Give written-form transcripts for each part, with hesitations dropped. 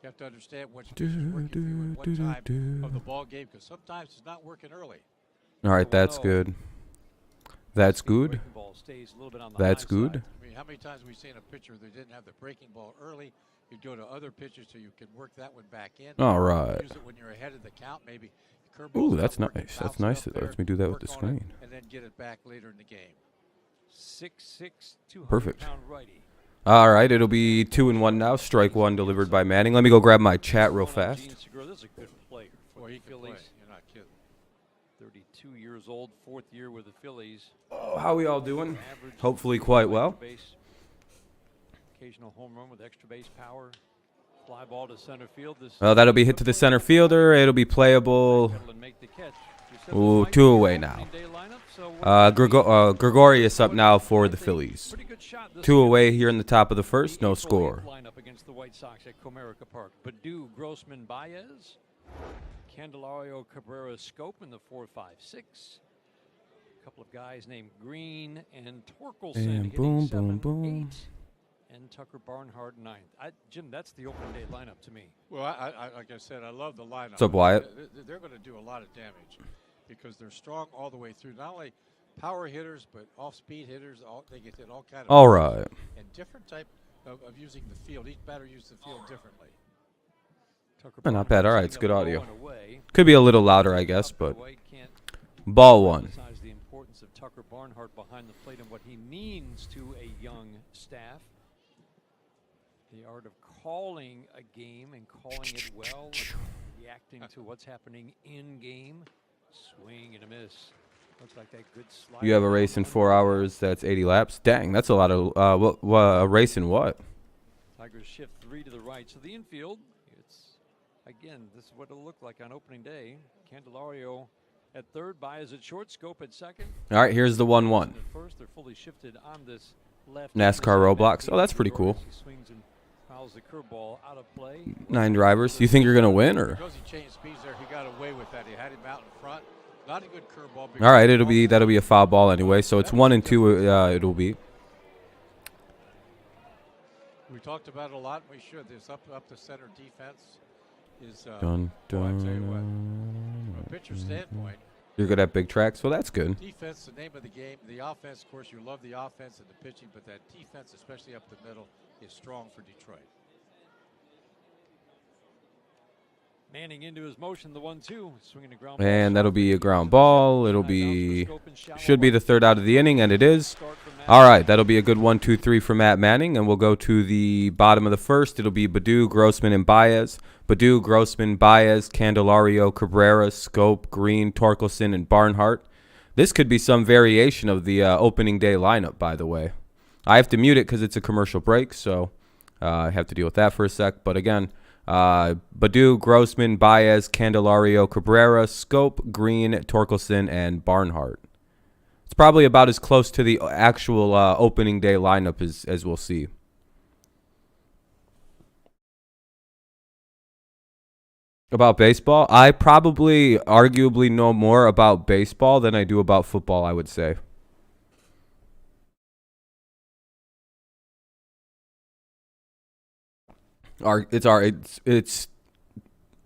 You have to understand what is working for you at what time of the ball game, because sometimes it's not working early. All right, that's good. That's good. That's good. I mean, how many times have we seen a pitcher that didn't have the breaking ball early? You'd go to other pitchers so you can work that one back in. All right. Use it when you're ahead of the count, maybe. Ooh, that's nice. That's nice. That lets me do that with the screen. And then get it back later in the game. 6'6", 200 Perfect. pound righty. All right, it'll be 2-1 now. Strike one delivered by Manning. Let me go grab my chat real fast. This is a good player for the Phillies. You're not kidding. 32 years old, 4th year with the Phillies. Oh, how we all doing? Hopefully quite well. Occasional home run with extra base power. Fly ball to center field. Well, that'll be hit to the center fielder. It'll be playable. Ooh, 2 away now. Gregorius up now for the Phillies. 2 away here in the top of the first. No score. Lineup against the White Sox at Comerica Park. Badu, Grossman, Baez. Candelario, Cabrera, Scope in the 4-5-6. A couple of guys named Green and Torkelson. And boom, hitting boom, boom. 8. And Tucker Barnhart 9th. Jim, that's the opening day lineup to me. Well, I like I said, I love the lineup. What's up, Wyatt? They're going to do a lot of damage because they're strong all the way through. Not only power hitters, but off-speed hitters. They get hit all kind of. All right. And different type of using the field. Each batter uses the field differently. Not bad. All right, it's good audio. Could be a little louder, I guess, but ball one. The importance of Tucker Barnhart behind the plate and what he means to a young staff. The art of calling a game and calling it well, and reacting to what's happening in game. Swing and a miss. Looks like that good slide. You have a race in 4 hours. That's 80 laps. Dang, that's a lot of. A race in what? Tigers shift 3 to the right. So the infield, it's again, this is what it'll look like on opening day. Candelario at third, Baez at short, Scope at second. All right, here's the 1-1. First, they're fully shifted on this left. NASCAR roadblocks. Oh, that's pretty cool. He swings and fouls the curveball out of play. 9 drivers. You think you're gonna win, or? Because he changed speeds there, he got away with that. He had him out in front. Not a good curveball. All right, that'll be a foul ball anyway. So it's 1 and 2. It'll be. We talked about it a lot. We should. This up the center defense is. Dun, Well, I tell you what, dun. from a pitcher standpoint, You're good at big tracks. Well, that's good. defense, the name of the game. The offense, of course, you love the offense and the pitching, but that defense, especially up the middle, is strong for Detroit. Manning into his motion, the 1-2, swinging a ground ball. And that'll be a ground ball. It'll be should be the third out of the inning, and it is. All right, that'll be a good 1-2-3 for Matt Manning, and we'll go to the bottom of the first. It'll be Badu, Grossman, and Baez. Badu, Grossman, Baez, Candelario, Cabrera, Scope, Green, Torkelson, and Barnhart. This could be some variation of the opening day lineup, by the way. I have to mute it because it's a commercial break, so I have to deal with that for a sec. But again, Badu, Grossman, Baez, Candelario, Cabrera, Scope, Green, Torkelson, and Barnhart. It's probably about as close to the actual opening day lineup as we'll see. About baseball? I probably arguably know more about baseball than I do about football, I would say.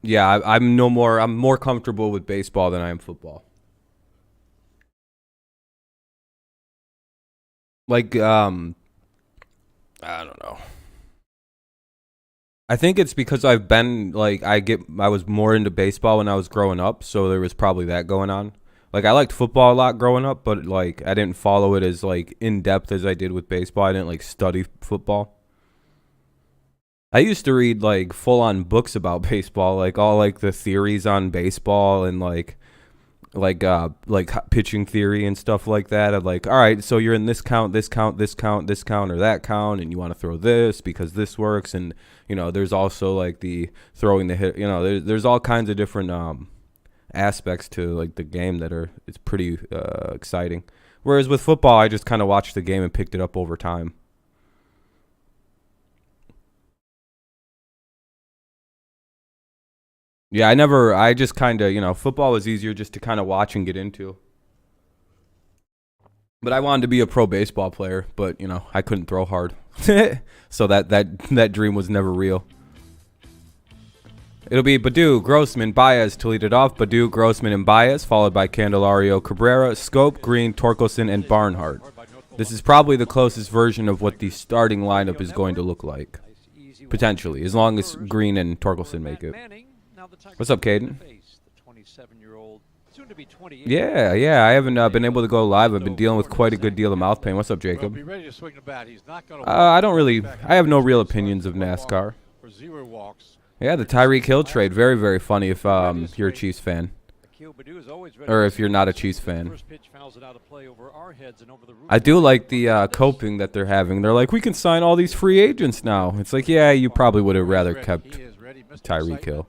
Yeah, I'm more comfortable with baseball than I am football. Like, I don't know. I think it's because I've been, like, I was more into baseball when I was growing up, so there was probably that going on. Like, I liked football a lot growing up, but, like, I didn't follow it as, like, in-depth as I did with baseball. I didn't, like, study football. I used to read, like, full-on books about baseball, like, all, like, the theories on baseball and, like pitching theory and stuff like that. I'm like, all right, so you're in this count, this count, this count, this count, or that count, and you want to throw this because this works. And, you know, there's also, like, the throwing the hit. You know, there's all kinds of different aspects to, like, the game it's pretty exciting. Whereas with football, I just kind of watched the game and picked it up over time. Yeah, I just kind of, you know, football was easier just to kind of watch and get into. But I wanted to be a pro baseball player, but, you know, I couldn't throw hard. So that dream was never real. It'll be Badu, Grossman, Baez to lead it off. Badu, Grossman, and Baez, followed by Candelario, Cabrera, Scope, Green, Torkelson, and Barnhart. This is probably the closest version of what the starting lineup is going to look like. Potentially, as long as Green and Torkelson make it. What's up, Caden? Yeah, I haven't been able to go live. I've been dealing with quite a good deal of mouth pain. What's up, Jacob? I have no real opinions of NASCAR. Yeah, the Tyreek Hill trade, very, very funny if you're a Chiefs fan. Or if you're not a Chiefs fan. I do like the coping that they're having. They're like, we can sign all these free agents now. It's like, yeah, you probably would have rather kept Tyreek Hill.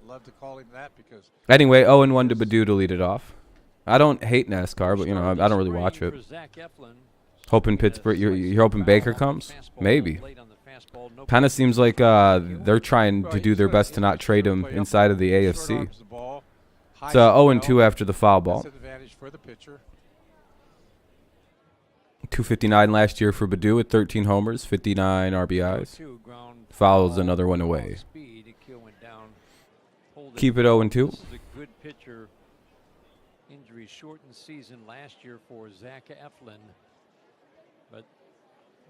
Anyway, 0-1 to Badu to lead it off. I don't hate NASCAR, but, you know, I don't really watch it. Hoping Pittsburgh, you're hoping Baker comes? Maybe. Kind of seems like they're trying to do their best to not trade him inside of the AFC. It's 0-2 after the foul ball. 259 last year for Badu with 13 homers, 59 RBIs. Fouls another one away. Keep it 0-2. Injury shortened season last year for Zach Eflin. But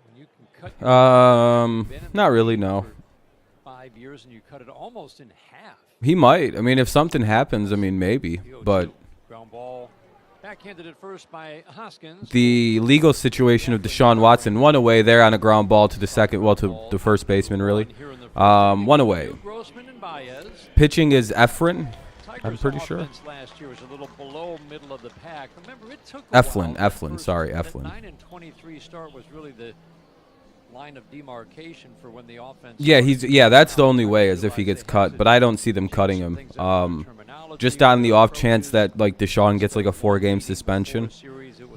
when you can cut not really, no. 5 years and you cut it almost in half. He might. I mean, if something happens, I mean, maybe. But ground ball backhanded at first by Hoskins. The legal situation of Deshaun Watson, one away there on a ground ball to the second, well, to the first baseman, really. One away. Pitching is Eflin, I'm pretty sure. Eflin, sorry, Eflin. 9-23 start was really the line of demarcation for when the offense. Yeah, that's the only way, is if he gets cut, but I don't see them cutting him. Just on the off chance that like Deshaun gets like a 4-game suspension,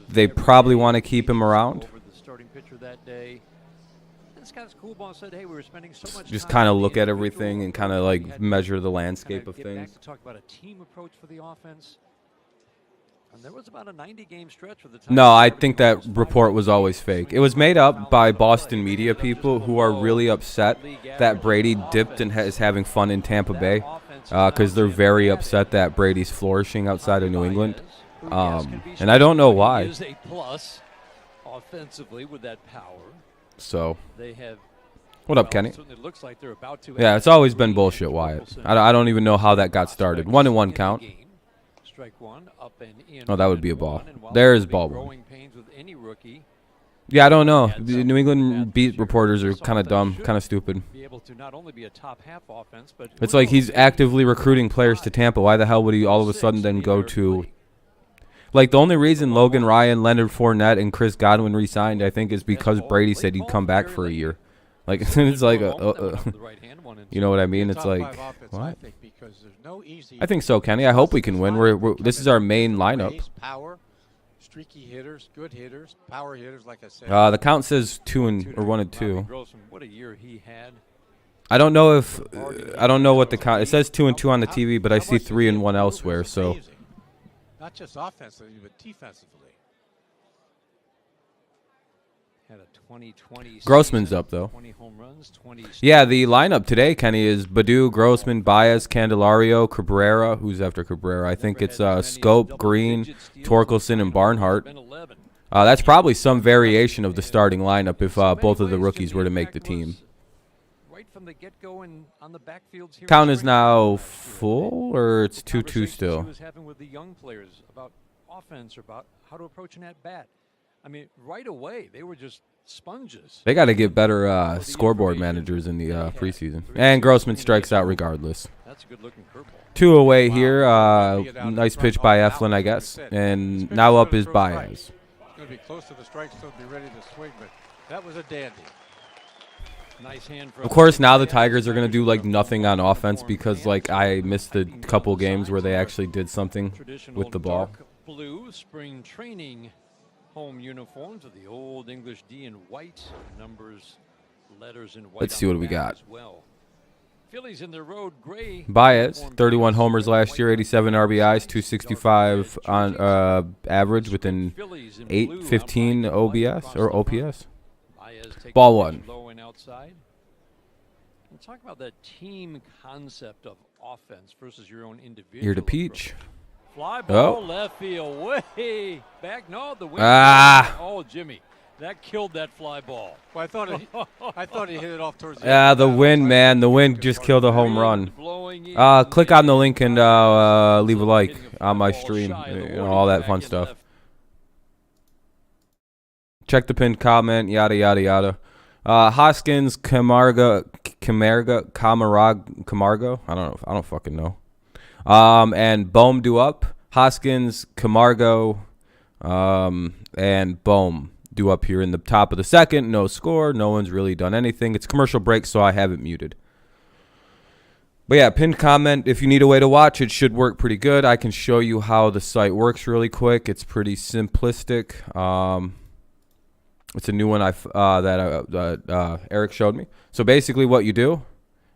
they probably want to keep him around. Just kind of look at everything and kind of like measure the landscape of things. Talk about a team approach for the offense. And there was about a 90-game stretch for the No, I think that report was always fake. It was made up by Boston media people who are really upset that Brady dipped and is having fun in Tampa Bay because they're very upset that Brady's flourishing outside of New England. And I don't know why. Offensively with that power. So, they have, what up, Kenny? looks like they're about to. Yeah, it's always been bullshit, Wyatt. I don't even know how that got started. 1-1 count. Strike one, up and in. Oh, that would be a ball. There is ball one. With any rookie, yeah, I don't know. The New England beat reporters are kind of dumb, kind of stupid. Be able to not only be a top half offense, but it's like he's actively recruiting players to Tampa. Why the hell would he all of a sudden then go to... Like, the only reason Logan Ryan, Leonard Fournette, and Chris Godwin re-signed, I think, is because Brady said he'd come back for a year. Like, it's like, you know what I mean? It's like, what? I think so, Kenny. I hope we can win. This is our main lineup. Power, streaky hitters, good hitters, power hitters, like I said. The count says 1-2. What a year he had. I don't know if I don't know what the count. It says 2-2 on the TV, but I see 3-1 elsewhere. So. Not just offensively, but defensively. Had a 2020 Grossman's up, though. 20 home runs, 20 yeah, the lineup today, Kenny, is Badu, Grossman, Baez, Candelario, Cabrera. Who's after Cabrera? I think it's Scope, Green, Torkelson, and Barnhart. That's probably some variation of the starting lineup if both of the rookies were to make the team. From the get-go and on the backfields here. Count is now full, or it's 2-2 still? He was having with the young players about offense or about how to approach an at-bat. I mean, right away they were just sponges. They got to get better scoreboard managers in the preseason. And Grossman strikes out regardless. That's a good-looking curveball. 2 away here. Nice pitch by Eflin, I guess. And now up is Baez. It's going to be close to the strike zone, be ready to swing, but that was a dandy. Nice hand of course, now the Tigers are going to do like nothing on offense because like I missed the couple games where they actually did something with the ball. Blue spring training home uniforms with the old English D in white, numbers, letters in white. Let's see what we got. Well. Phillies in their road gray. Baez, 31 homers last year, 87 RBIs, 265 on average within 815 OBS or OPS. Ball one. And talk about that team concept of offense versus your own individual. Ear to Peach. Fly ball left field, way back. No, the wind. Oh, Jimmy, that killed that fly ball. Well, I thought he hit it off towards the Yeah, the wind, man. The wind just killed a home run. Click on the link and leave a like on my stream. You know, all that fun stuff. Check the pinned comment, yada, yada, yada. Hoskins, Camargo. I don't fucking know. And Bohm due up. Hoskins, Camargo, and Bohm due up here in the top of the second. No score. No one's really done anything. It's commercial break, so I have it muted. But yeah, pinned comment. If you need a way to watch, it should work pretty good. I can show you how the site works really quick. It's pretty simplistic. It's a new one that Eric showed me. So basically what you do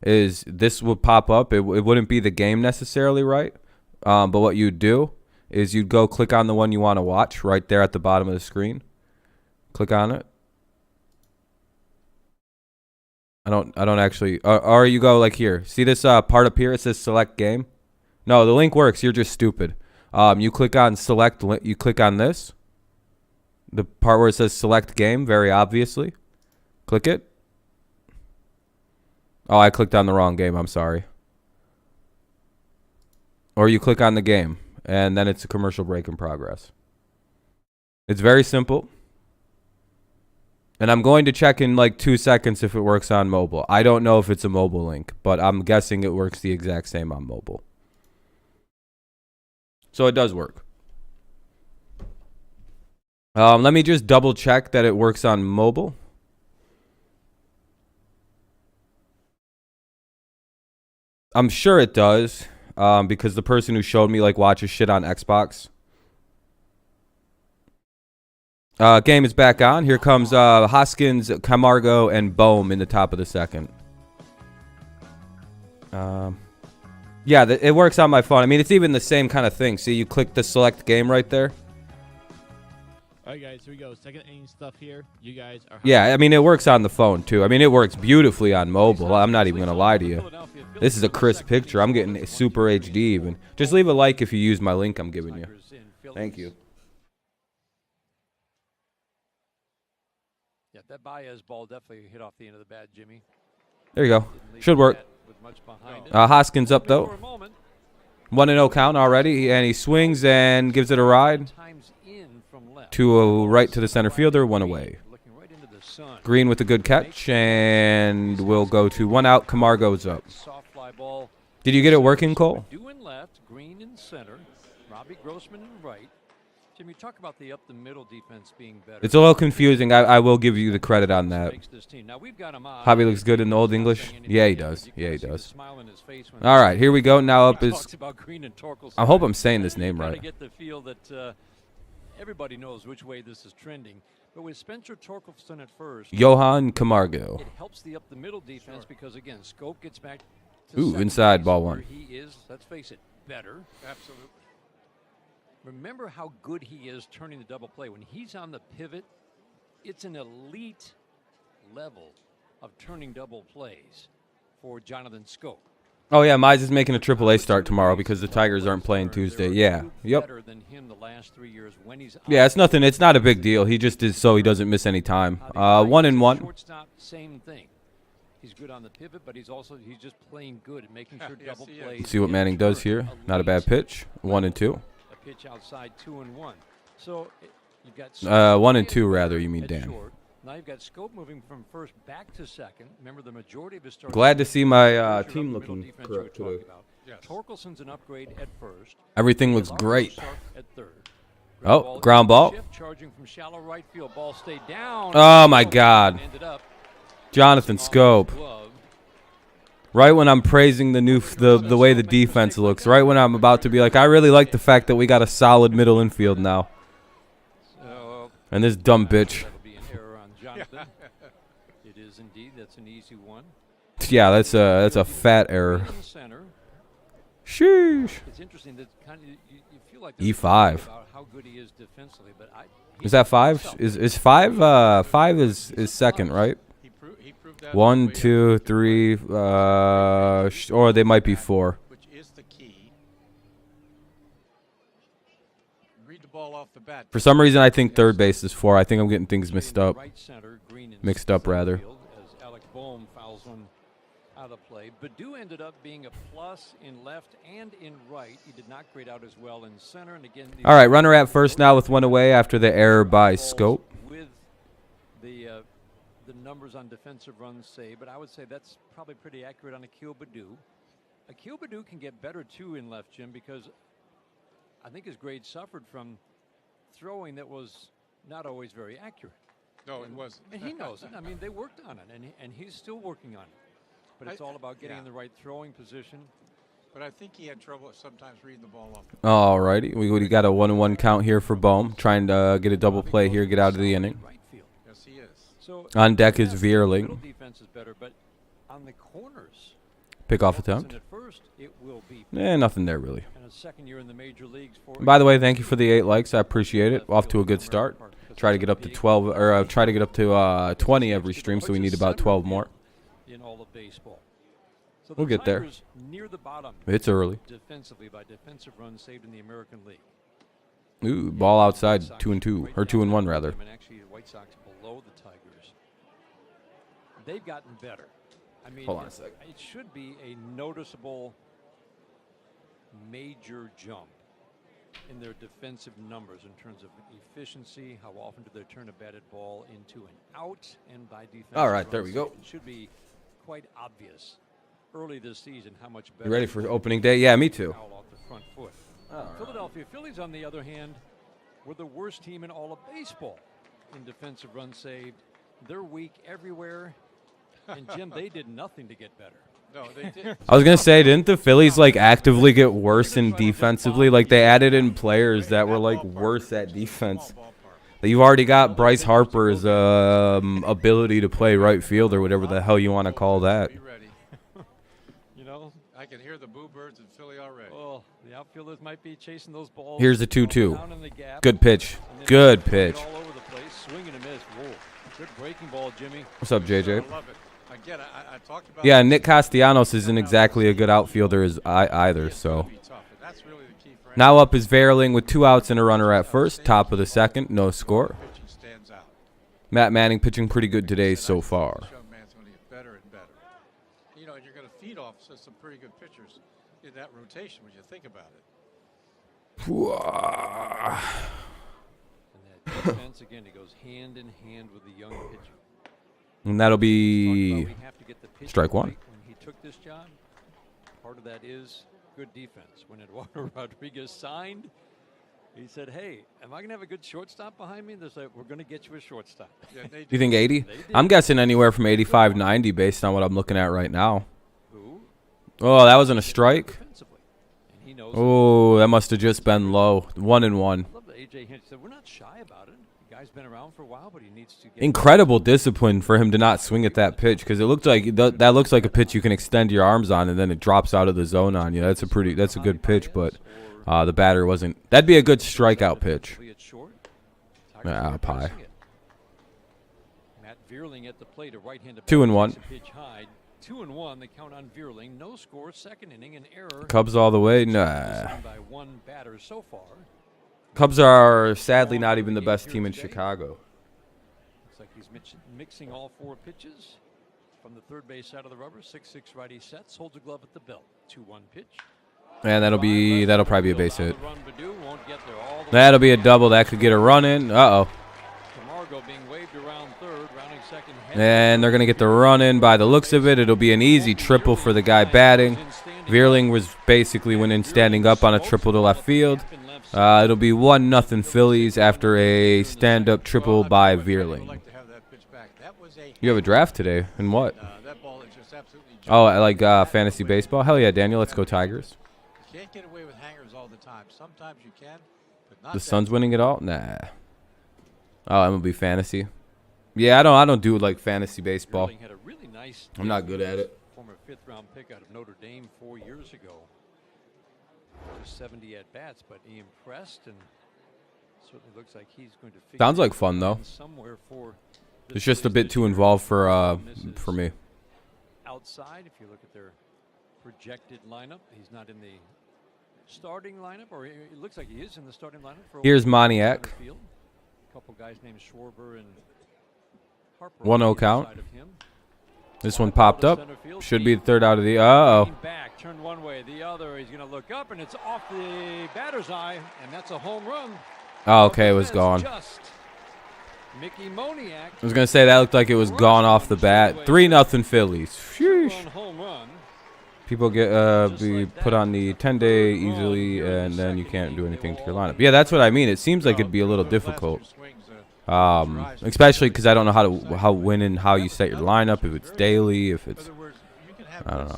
is this will pop up. It wouldn't be the game necessarily, right? But what you'd do is you'd go click on the one you want to watch right there at the bottom of the screen. Click on it. I don't actually, or you go like here. See this part up here? It says select game. No, the link works. You're just stupid. You click on select. You click on this. The part where it says select game, very obviously. Click it. Oh, I clicked on the wrong game. I'm sorry. Or you click on the game, and then it's a commercial break in progress. It's very simple. And I'm going to check in like 2 seconds if it works on mobile. I don't know if it's a mobile link, but I'm guessing it works the exact same on mobile. So it does work. Let me just double check that it works on mobile. I'm sure it does, because the person who showed me like watches shit on Xbox. Game is back on. Here comes Hoskins, Camargo, and Bohm in the top of the second. Yeah, it works on my phone. I mean, it's even the same kind of thing. See, you click the select game right there. All right, guys, here we go. Second inning stuff here. You guys are. Yeah, I mean, it works on the phone, too. I mean, it works beautifully on mobile. I'm not even going to lie to you. This is a crisp picture. I'm getting super HD even. Just leave a like if you use my link I'm giving you. Thank you. Yeah, that Baez ball definitely hit off the end of the bat, Jimmy. There you go. Should work. Hoskins up, though. 1-0 count already, and he swings and gives it a ride. To right to the center fielder, one away. Green with a good catch, and we'll go to 1 out. Camargo's up. Did you get it working, Cole? Left, Green in center, Robbie Grossman in right. Jimmy, talk about the up the middle defense being better. It's a little confusing. I will give you the credit on that. Hobby looks good in the Old English. Yeah, he does. Yeah, he does. All right, here we go. Now up is. I hope I'm saying this name right. Everybody knows which way this is trending, but with Spencer Torkelson at first, Johan Camargo. It helps the up the middle defense because again, Scope gets back to Ooh, inside ball one. He is, let's face it, better. Absolutely. Remember how good he is turning the double play. When he's on the pivot, it's an elite level of turning double plays for Jonathan Scope. Oh, yeah, Mize is making a AAA start tomorrow because the Tigers aren't playing Tuesday. Yeah, yep. Yeah, it's nothing. It's not a big deal. He just did so he doesn't miss any time. 1-1. Shortstop, same thing. He's good on the pivot, but he's just playing good and making sure double plays. Let's see what Manning does here. Not a bad pitch. 1-2. A pitch outside 2-1. So you've got 1-2 rather. You mean Dan? Now you've got Scope moving from first back to second. Remember, the majority of his starts. Glad to see my team looking correct today. Yes. Torkelson's an upgrade at first. Everything looks great. At third. Oh, ground ball. Charging from shallow right field. Ball stayed down. Oh my God. Jonathan Scope. Right when I'm praising the way the defense looks. Right when I'm about to be like, I really like the fact that we got a solid middle infield now. And this dumb bitch. It is indeed. That's an easy one. Yeah, that's a fat error. Sheesh. It's interesting that kind of you feel like E5. About how good he is defensively, but is that 5? Is 5? 5 is second, right? He proved that. 1, 2, 3, or they might be 4. Which is the key. Read the ball off the bat. For some reason, I think third base is 4. I think I'm getting things mixed up. Mixed up, rather. As Alec Boehm fouls one out of play. Badu ended up being a plus in left and in right. He did not grade out as well in center. And again, All right, runner at first now with 1 away after the error by Scope. With the numbers on defensive runs saved, but I would say that's probably pretty accurate on Akil Badu. Akil Badu can get better too in left, Jim, because I think his grade suffered from throwing that was not always very accurate. No, it wasn't. And he knows it. I mean, they worked on it, and he's still working on it. But it's all about getting in the right throwing position. But I think he had trouble sometimes reading the ball off. All righty. We got a 1-1 count here for Boehm. Trying to get a double play here, get out of the inning. Yes, he is. So On deck is Vierling. Defense is better, but on the corners, Pickoff attempt. at first, it will be. Nothing there, really. And a second year in the major leagues for. By the way, thank you for the 8 likes. I appreciate it. Off to a good start. Try to get up to 12, or try to get up to 20 every stream, so we need about 12 more. In all of baseball. So We'll get there. Tigers near the bottom It's early. defensively by defensive runs saved in the American League. Ooh, ball outside, 2 and 2, or 2 and 1 rather. And actually, the White Sox below the Tigers. They've gotten better. I mean, Hold on a second. it should be a noticeable major jump in their defensive numbers in terms of efficiency. How often do they turn a batted ball into an out? And by defense. All right, there we go. It should be quite obvious early this season how much better. You ready for opening day? Yeah, me too. Foul off the front foot. Philadelphia Phillies, on the other hand, were the worst team in all of baseball in defensive runs saved. They're weak everywhere. And, Jim, they did nothing to get better. No, they did. I was going to say, didn't the Phillies, like, actively get worse in defensively? Like, they added in players that were, like, worse at defense. You've already got Bryce Harper's ability to play right field or whatever the hell you want to call that. Be ready. You know? I can hear the boo birds in Philly already. Well, the outfielders might be chasing those balls. Here's the 2-2. down in the gap, Good pitch. and then Good throwing it pitch. all over the place, swing and a miss. Whoa. Good breaking ball, Jimmy. What's up, JJ? I love it. Again, I talked about. Yeah, Nick Castellanos isn't exactly a good outfielder as either, so. Be tough, and that's really the key for Now up is Vierling with 2 outs and a runner at first. Top of the second, no score. pitching stands out. Matt Manning pitching pretty good today so far. This young man's going to get better and better. You know, and you're going to feed off some pretty good pitchers in that rotation when you think about it. And that defense, again, it goes hand in hand with the young pitcher. And that'll Talked be about we have to get the pitcher strike 1. right when he took this job. Part of that is good defense. When Eduardo Rodriguez signed, he said, hey, am I going to have a good shortstop behind me? They're like, we're going to get you a shortstop. Yeah, they You think 80? They did. I'm guessing anywhere from 85, 90 based on what I'm looking at right now. Who? Oh, that wasn't a strike. Defensively. And he knows. Oh, that must have just been low. 1 and 1. I love that A.J. Hinch said, we're not shy about it. The guy's been around for a while, but he needs to get. Incredible discipline for him to not swing at that pitch because it looked like that looks like a pitch you can extend your arms on and then it drops out of the zone on you. That's a good pitch, but the batter wasn't. That'd be a good strikeout pitch. Ah, pie. Matt Vierling at the plate, a right-handed 2 and 1. pitch high. 2 and 1. The count on Vierling. No score. Second inning, an error. Cubs all the way. Nah. By one batter so far. Cubs are sadly not even the best team in Chicago. Looks like he's mixing all 4 pitches from the third base side of the rubber. 6-6 righty sets. Holds a glove at the belt. 2-1 pitch. And that'll probably be a base hit. Run Badu won't get there all the That'll be a double. That could get a run in. Uh-oh. Camargo being waved around third, rounding second. And they're going to get the run in by the looks of it. It'll be an easy triple for the guy batting. Vierling was basically went in standing up on a triple to left field. It'll be 1-0 Phillies after a stand-up triple by Vierling. You have a draft today. And what? Oh, I like fantasy baseball? Hell yeah, Daniel. Let's go Tigers. You can't get away with hangers all the time. Sometimes you can, but not The that Suns winning it all? Nah. Oh, MLB fantasy. Yeah, I don't do like fantasy baseball. Vierling had a really nice I'm not good at it. former 5th-round pick out of Notre Dame 4 years ago. Just 70 at-bats, but he impressed, and certainly looks like he's going to figure Sounds like fun, though. somewhere for It's just a bit too involved for me. Outside, if you look at their projected lineup, he's not in the starting lineup, or it looks like he is in the starting lineup. For Here's Moniak. A couple guys named Schwarber and Harper. 1-0 count. This one popped up. Should be the third out of the. Back, turn one way, the other. He's going to look up, and it's off the batter's eye, and that's a home run. Oh, okay, it was gone. Mickey Moniak. I was gonna say that looked like it was gone off the bat. 3-0 Phillies. Sheesh. People get be put on the 10-day easily, and then you can't do anything to your lineup. Yeah, that's what I mean. It seems like it'd be a little difficult, especially because I don't know how you set your lineup. If it's daily, if it's I don't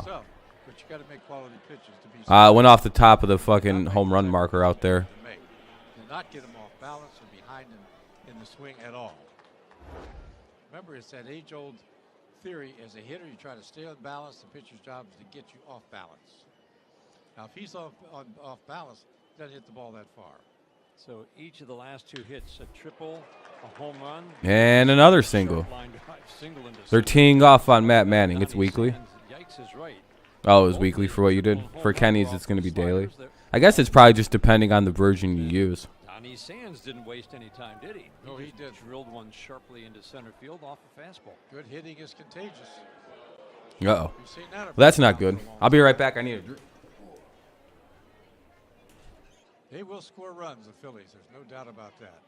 know. Went off the top of the fucking home run marker out there. Not get them off balance or behind in the swing at all. Remember, it's that age-old theory. As a hitter, you try to stay on balance. The pitcher's job is to get you off balance. Now, if he's off balance, he doesn't hit the ball that far. So each of the last two hits, a triple, a home run, and another single. They're teeing off on Matt Manning. It's weekly. Oh, it was weekly for what you did. For Kenny's, it's going to be daily. I guess it's probably just depending on the version you use. Donnie Sands didn't waste any time, did he? No, he did. Drilled one sharply into center field off a fastball. Good hitting is contagious. Uh-oh. Well, that's not good. I'll be right back. I need a drink. They will score runs, the Phillies. There's no doubt about that.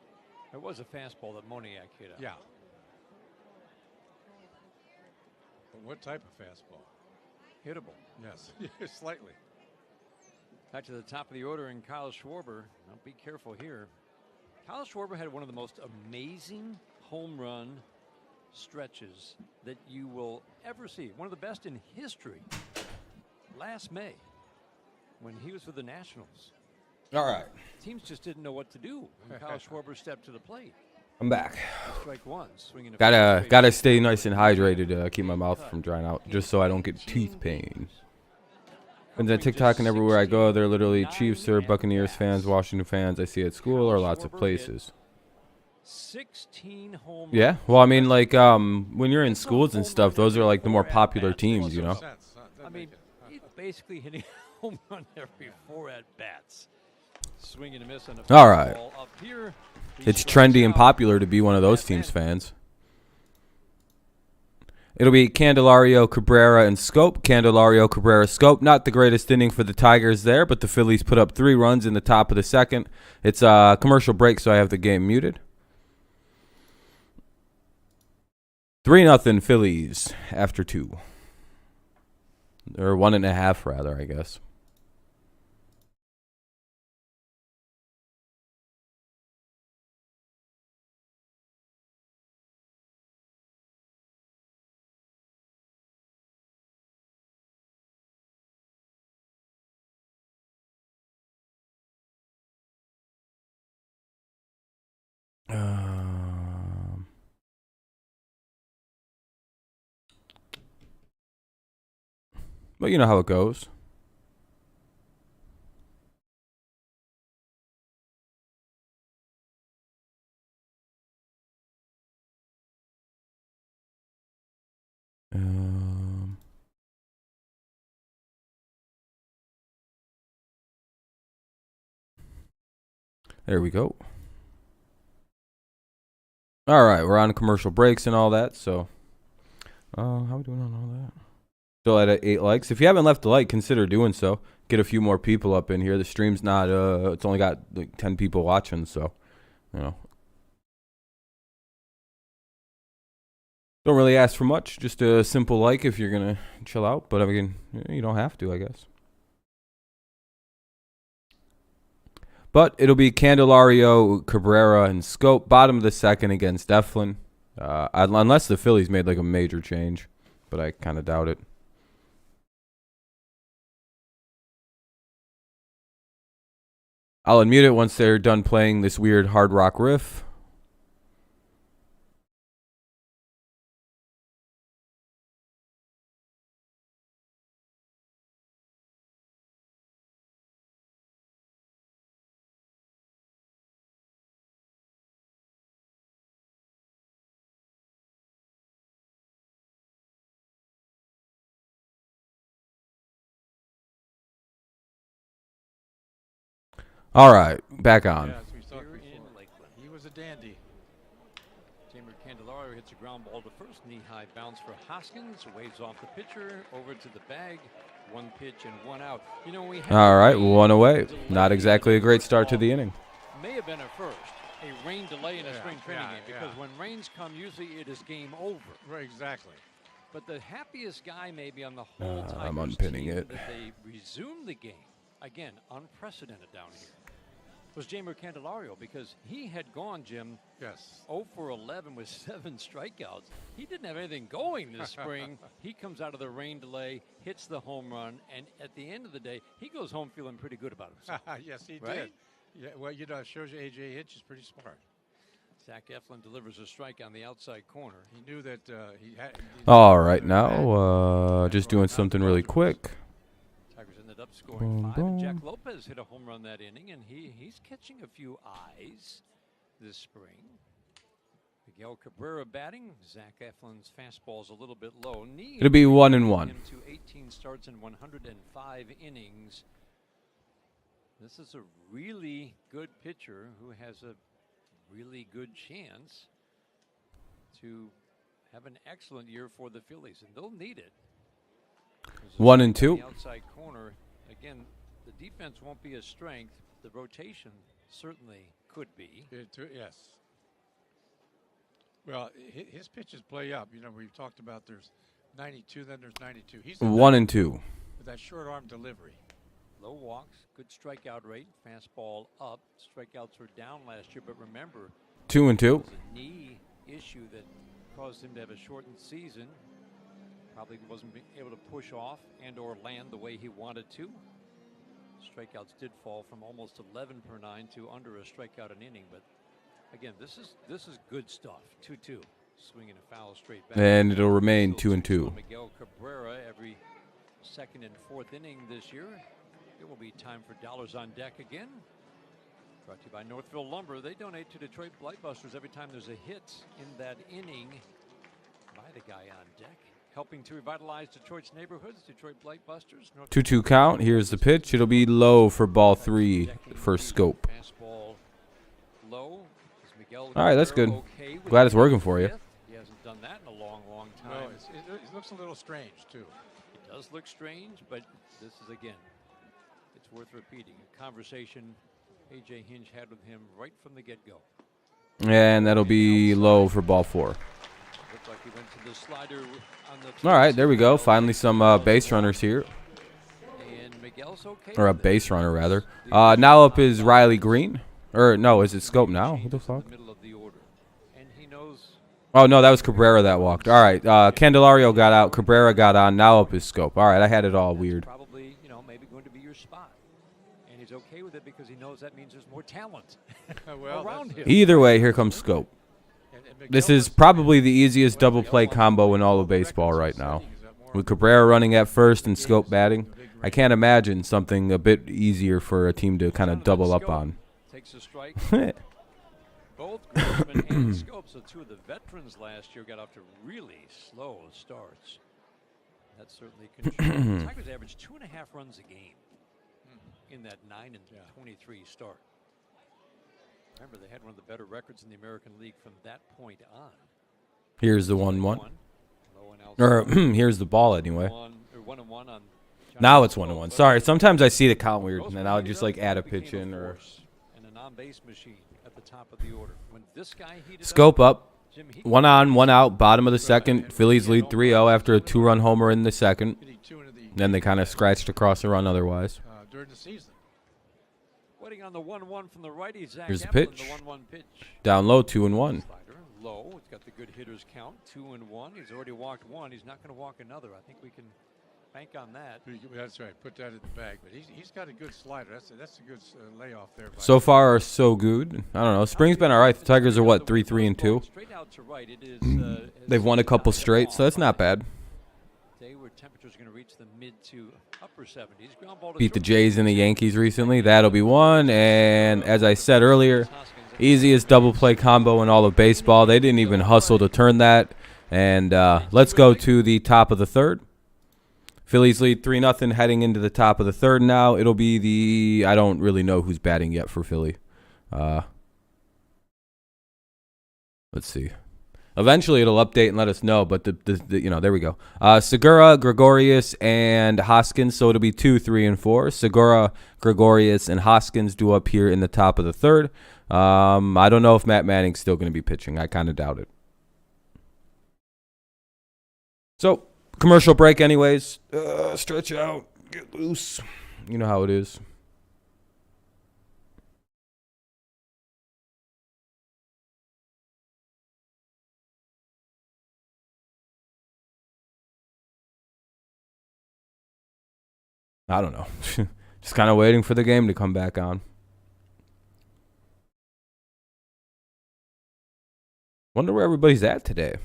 It was a fastball that Moniak hit out. Yeah. But what type of fastball? Hittable. Yes, slightly. Back to the top of the order in Kyle Schwarber. Now be careful here. Kyle Schwarber had one of the most amazing home run stretches that you will ever see. One of the best in history. Last May, when he was with the Nationals. All right. Teams just didn't know what to do when Kyle Schwarber stepped to the plate. I'm back. Strike one. Swinging Gotta stay nice and hydrated to keep my mouth from drying out, just so I don't get tooth pain. And then TikTok and everywhere I go, they're literally Chiefs or Buccaneers fans, Washington fans I see at school or lots of places. 16 home Yeah, well, I mean, like, when you're in schools and stuff, those are like the more popular teams, you know? I mean, he's basically hitting a home run every 4 at-bats. Swing and a miss on the All right. ball up here. It's trendy and popular to be one of those teams' fans. It'll be Candelario, Cabrera, and Scope. Candelario, Cabrera, Scope. Not the greatest inning for the Tigers there, but the Phillies put up 3 runs in the top of the second. It's a commercial break, so I have the game muted. 3-0 Phillies after 2. Or 1.5, rather, I guess. But you know how it goes. There we go. All right, we're on commercial breaks and all that, so how are we doing on all that? Still at 8 likes. If you haven't left a like, consider doing so. Get a few more people up in here. The stream's not it's only got like 10 people watching, so you know. Don't really ask for much, just a simple like if you're gonna chill out, but I mean, you don't have to, I guess. But it'll be Candelario, Cabrera, and Scope. Bottom of the second against Eflin. Unless the Phillies made like a major change. But I kind of doubt it. I'll unmute it once they're done playing this weird hard rock riff. All right, back on. Yeah, as we saw Here in before. Lakeland. He was a dandy. Jamer Candelario hits a ground ball to first. Knee-high bounce for Hoskins. Waves off the pitcher. Over to the bag. 1 pitch and 1 out. You know, we had All right, a 1 away. delay Not exactly a great start to ball. the inning. May have been a first. A rain delay in a Yeah, spring training yeah, game because yeah. when rains come, usually it is game over. Right, exactly. But the happiest guy maybe on the whole I'm Tigers unpinning team it. that they resumed the game, again, unprecedented down here, was Jamer Candelario because he had gone, Jim, Yes. 0 for 11 with 7 strikeouts. He didn't have anything going this spring. He comes out of the rain delay, hits the home run, and at the end of the day, he goes home feeling pretty good about himself. Yes, he Right? did. Yeah, well, you know, it shows you A.J. Hitch is pretty smart. Zach Eflin delivers a strike on the outside corner. He knew that he had. All right, now just doing something really quick. Tigers ended up scoring Boom, 5, and Jack boom. Lopez hit a home run that inning, and he's catching a few eyes this spring. Miguel Cabrera batting. Zach Eflin's fastball is a little bit low. Knee It'll be injury 1-1. him to 18 starts and 105 innings. This is a really good pitcher who has a really good chance to have an excellent year for the Phillies, and they'll need it. There's a 1 and strike on 2. the outside corner. Again, the defense won't be a strength. The rotation certainly could be. Yes. Well, his pitches play up. You know, we've talked about there's 92, then there's 92. He's 1 and 2. with that short arm delivery. Low walks, good strikeout rate, fastball up. Strikeouts were down last year, but remember, 2 and 2. it was a knee issue that caused him to have a shortened season. Probably wasn't able to push off and or land the way he wanted to. Strikeouts did fall from almost 11 per 9 to under a strikeout an inning, but again, this is good stuff. 2-2, swinging a foul straight back. And it'll remain 2 and 2. Miguel Cabrera every second and fourth inning this year. It will be time for Dollars on Deck again. Brought to you by Northville Lumber. They donate to Detroit Blightbusters every time there's a hit in that inning by the guy on deck. Helping to revitalize Detroit's neighborhoods, Detroit Blightbusters. 2-2 count. Here's the pitch. It'll be low for ball 3 for scope. Fastball low. Is Miguel All right, that's Cabrera good. okay with Glad it's the working for you. fifth? He hasn't done that in a long, long No, time. it looks a little strange, too. It does look strange, but this is, again, it's worth repeating. A conversation A.J. Hinch had with him right from the get-go. And that'll be low for ball 4. Looked like he went to the slider on the. All right, there we go. Finally some base runners here. And Miguel's okay. Or a with it. base runner, rather. Now up is Riley Green. Or, no, is it Scope now? Who the fuck? In the middle of the order. And he knows. Oh, no, that was Cabrera that walked. All right, Candelario got out. Cabrera got on. Now up is Scope. All right, I had it all That's weird. probably, maybe going to be your spot. And he's okay with it because he knows that means there's more talent Well, around that's- him. Either way, here comes Scope. and This Miguel is was- probably the easiest double play combo in all of baseball right now. With Cabrera running at first and Scope batting, I can't imagine something a bit easier for a team to kind of double up on. Takes a strike. Both Grossman and Scope, so two of the veterans last year, got off to really slow starts. That certainly contributed. Tigers averaged 2.5 runs a game in that 9-23 start. Remember, they had one of the better records in the American League from that point on. Here's the 1-1. Low and outside. Or here's the ball anyway. 1-1 on. John Now it's Scope. 1-1. Sorry, sometimes I see the count weird, and Grossman then I'll heated just up, like add a became pitch in or force and an on-base machine at the top of the order. When this guy heated Scope up. Jim, he 1 on, 1 out, bottom of the second. Phillies lead 3-0 after a 2-run homer in the second. Hitting 2 into the Then they kind of scratched across the run otherwise. during the season. waiting on the 1-1 from the righty. Zach Here's the Eflin, pitch. The 1-1 pitch. Down low, 2-1. Slider low. It's got the good hitters count. 2-1. He's already walked one. He's not going to walk another. I think we can bank on that. That's right. Put that in the bag. But he's got a good slider. That's a good layoff there. So far, so good. I don't know. Spring's been all right. The Tigers are what, 3-3-2. Straight out to right. It is. They've won a couple straight, so that's not bad. Day where temperatures are going to reach the mid to upper 70s. Ground ball to Beat the short. Jays and the Yankees recently. That'll be one. And as I said earlier, easiest double play combo in all of baseball. They didn't even hustle to turn that. And let's go to the top of the third. Phillies lead 3-0 heading into the top of the third now. It'll be the, I don't really know who's batting yet for Philly. Let's see. Eventually it'll update and let us know, but there we go. Segura, Gregorius, and Hoskins. So it'll be 2, 3, and 4. Segura, Gregorius, and Hoskins do up here in the top of the third. I don't know if Matt Manning's still going to be pitching. I kind of doubt it. So, commercial break anyways. Stretch out, get loose. You know how it is. I don't know. Just kind of waiting for the game to come back on. Wonder where everybody's at today.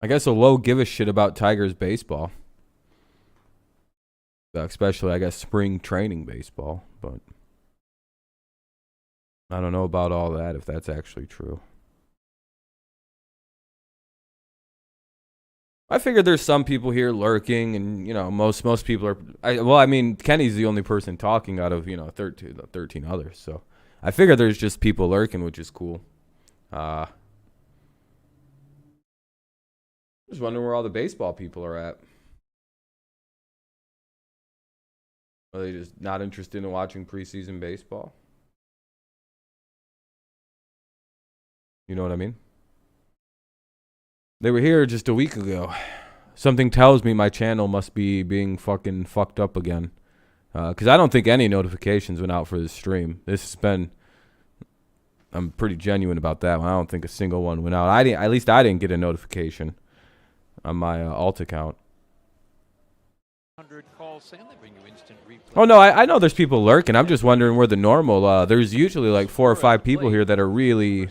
I guess a low give a shit about Tigers baseball. Especially, I guess, spring training baseball. But I don't know about all that, if that's actually true. I figured there's some people here lurking, and, you know, most people are... I mean, Kenny's the only person talking out of, 13 others. So I figure there's just people lurking, which is cool. Just wondering where all the baseball people are at. Are they just not interested in watching preseason baseball? You know what I mean? They were here just a week ago. Something tells me my channel must be being fucking fucked up again. Because I don't think any notifications went out for this stream. This has been... I'm pretty genuine about that one. I don't think a single one went out. At least I didn't get a notification on my alt account. Oh, no, I know there's people lurking. I'm just wondering where the normal... there's usually like 4 or 5 people here that are really...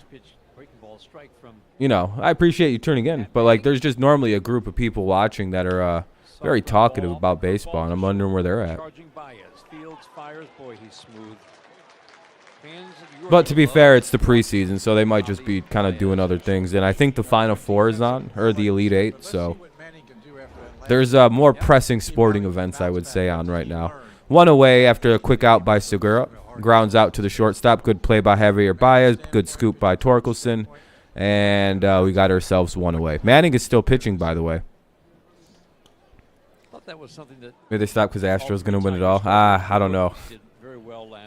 You know, I appreciate you tuning in, but like there's just normally a group of people watching that are very talkative about baseball, and I'm wondering where they're at. But to be fair, it's the preseason, so they might just be kind of doing other things. And I think the Final Four is on, or the Elite Eight, so there's more pressing sporting events, I would say, on right now. One away after a quick out by Segura. Grounds out to the shortstop. Good play by Javier Baez. Good scoop by Torkelson. And we got ourselves one away. Manning is still pitching, by the way. Maybe they stopped because Astros going to win it all. I don't know.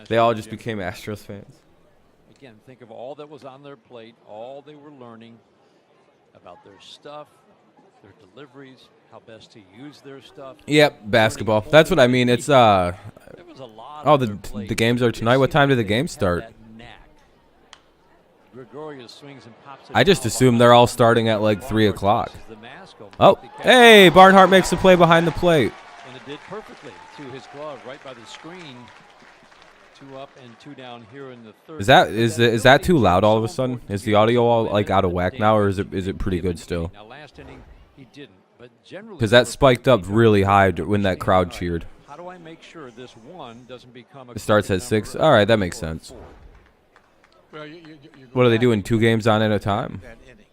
They all just became Astros fans. Again, think of all that was on their plate, all they were learning about their stuff, their deliveries, how best to use their stuff. Yep, basketball. That's what I mean. It's oh, the games are tonight. What time do the games start? I just assume they're all starting at like 3 o'clock. Oh, hey, Barnhart makes the play behind the plate. And it did perfectly to his glove right by the screen. 2 up and 2 down here in the third. Is that too loud all of a sudden? Is the audio all like out of whack now, or is it pretty good still? Now last inning he didn't, but generally because that spiked up really high when that crowd cheered. How do I make sure this one doesn't become a... It starts at 6. All right, that makes sense. Well, what are they doing? 2 games on at a time? That inning.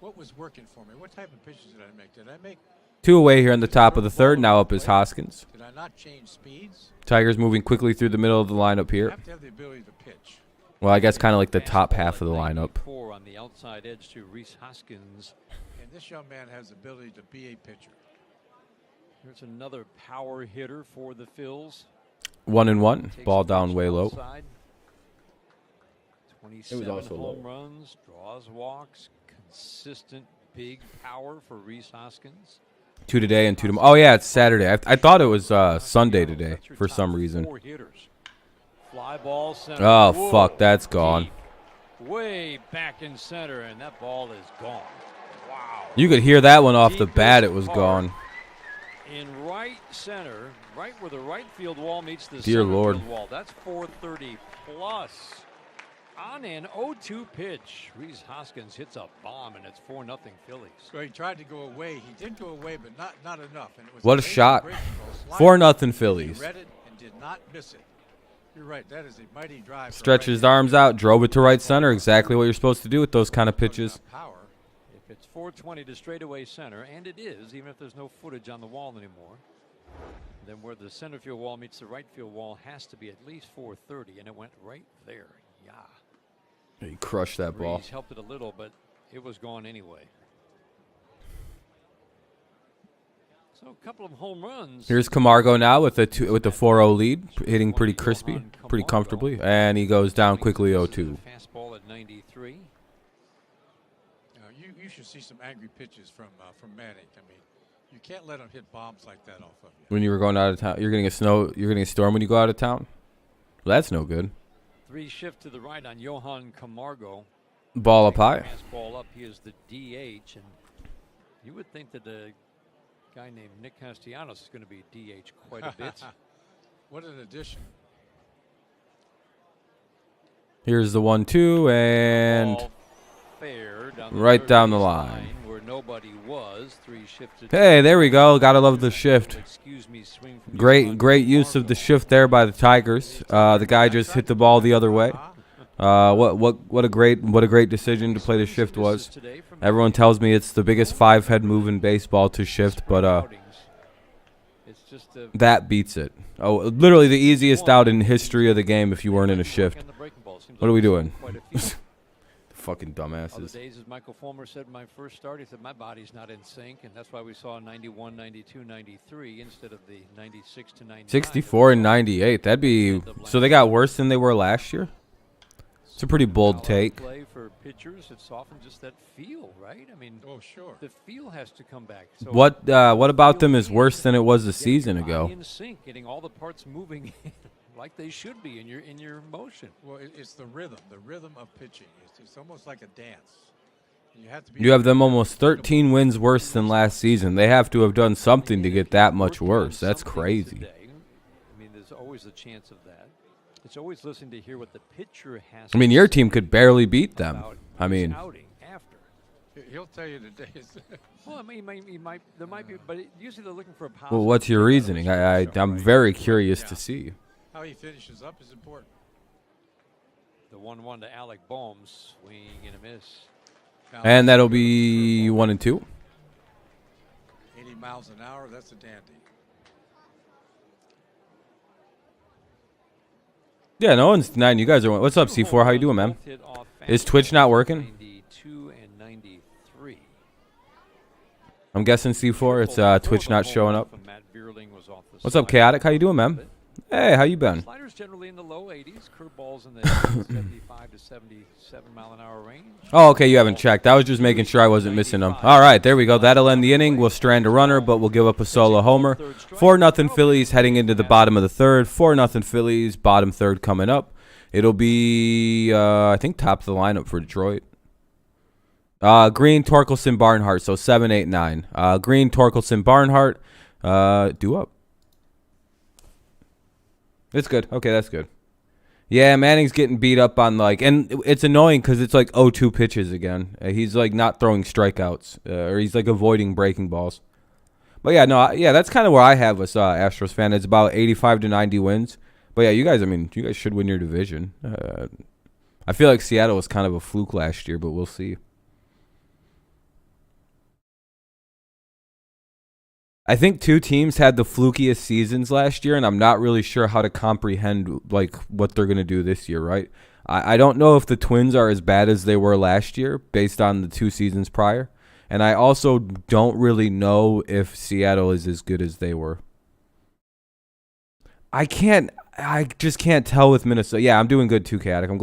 What was working for me? What type of pitches did I make? Did I make 2 away here in the top of the third. Now up is Hoskins. Did I not change speeds? Tigers moving quickly through the middle of the lineup here. You have to have the ability to pitch. Well, I guess kind of like the top half of the lineup. On the outside edge to Rhys Hoskins. And this young man has the ability to be a pitcher. Here's another power hitter for the Phils. 1-1. Ball down way low. 27 home runs, draws walks, consistent big power for Rhys Hoskins. 2 today and 2 tomorrow. Oh, yeah, it's Saturday. I thought it was Sunday today for some reason. Fly ball center. Oh, whoa, fuck, that's gone. Deep, way back in center, and that ball is gone. Wow. You could hear that one off the bat. It was gone. In right center, right where the right field wall meets the Dear center Lord. field wall. That's 430 plus. On an 0-2 pitch, Rhys Hoskins hits a bomb, and it's 4-0 Phillies. So he tried to go away. He did go away, but not enough. And it was What a shot. 4-0 Phillies. He read it and did not miss it. You're right. That is a mighty drive. Stretched his arms out, drove it to right center. Exactly what you're supposed to do with those kind of pitches. Power. If It's 420 to straightaway center, and it is, even if there's no footage on the wall anymore. Then where the center field wall meets the right field wall has to be at least 430, and it went right there. Yeah. He crushed that ball. He's helped it a little, but it was gone anyway. So a couple of home runs. Here's Camargo now with the 4-0 lead, hitting pretty crispy, pretty comfortably, and he goes down quickly 0-2. Fastball at 93. You should see some angry pitches from Manning. I mean, you can't let him hit bombs like that off of you. When you were going out of town, you're getting a storm when you go out of town. Well, that's no good. 3 shift to the right on Johan Camargo. Ball up high. Fastball up. He is the DH, and you would think that the guy named Nick Castellanos is going to be DH quite a bit. What an addition. Here's the 1-2, and right down the line. Where nobody was. 3 shifted. Hey, there we go. Gotta love the shift. Great use of the shift there by the Tigers. The guy just hit the ball the other way. What a great decision to play the shift was. Everyone tells me it's the biggest 5-head move in baseball to shift, but that beats it. Oh, literally the easiest out in history of the game if you weren't in a shift. What are we doing? Fucking dumbasses. Other days, as Michael Fulmer said in my first start, he said my body's not in sync, and that's why we saw 91, 92, 93 instead of the 96 to 99. 64 and 98. That'd be so they got worse than they were last year. It's a pretty bold take. Play for pitchers, it's often just that feel, right? I mean, oh sure, the feel has to come back. So what about them is worse than it was a season ago? In sync, getting all the parts moving like they should be in your motion. Well, it's the rhythm of pitching. It's almost like a dance. You have them almost 13 wins worse than last season. They have to have done something to get that much worse. That's crazy. I mean, there's always a chance of that. It's always listening to hear what the pitcher has. I mean, your team could barely beat them. I mean, he'll tell you today. Well, I mean, he might. There might be, but usually they're looking for a positive. Well, what's your reasoning? I'm very curious to see. How he finishes up is important. The 1-1 to Alec Boehm, swing and a miss. And that'll be 1-2. 80 miles an hour. That's a dandy. Yeah, no one's denying you guys are. What's up, C4? How you doing, man? Is Twitch not working? 92 and 93. I'm guessing C4. It's Twitch not showing up. What's up, Chaotic? How you doing, man? Hey, how you been? Sliders generally in the low 80s, curveballs in the 75 to 77 mile an hour range. Oh, okay, you haven't checked. I was just making sure I wasn't missing them. All right, there we go. That'll end the inning. We'll strand a runner, but we'll give up a solo homer. 4-0 Phillies heading into the bottom of the third. 4-0 Phillies, bottom third coming up. It'll be, I think, top of the lineup for Detroit. Green, Torkelson, Barnhart, so 7, 8, 9. Green, Torkelson, Barnhart, due up. It's good. Okay, that's good. Yeah, Manning's getting beat up on, like, and it's annoying because it's like 0-2 pitches again. He's like not throwing strikeouts, or he's like avoiding breaking balls. But yeah, no, yeah, that's kind of where I have us, Astros fan. It's about 85 to 90 wins. But yeah, you guys, I mean, you guys should win your division. I feel like Seattle was kind of a fluke last year, but we'll see. I think 2 teams had the flukiest seasons last year, and I'm not really sure how to comprehend like what they're going to do this year, right? I don't know if the Twins are as bad as they were last year based on the 2 seasons prior, and I also don't really know if Seattle is as good as they were. I just can't tell with Minnesota. Yeah, I'm doing good too, Chaotic. I'm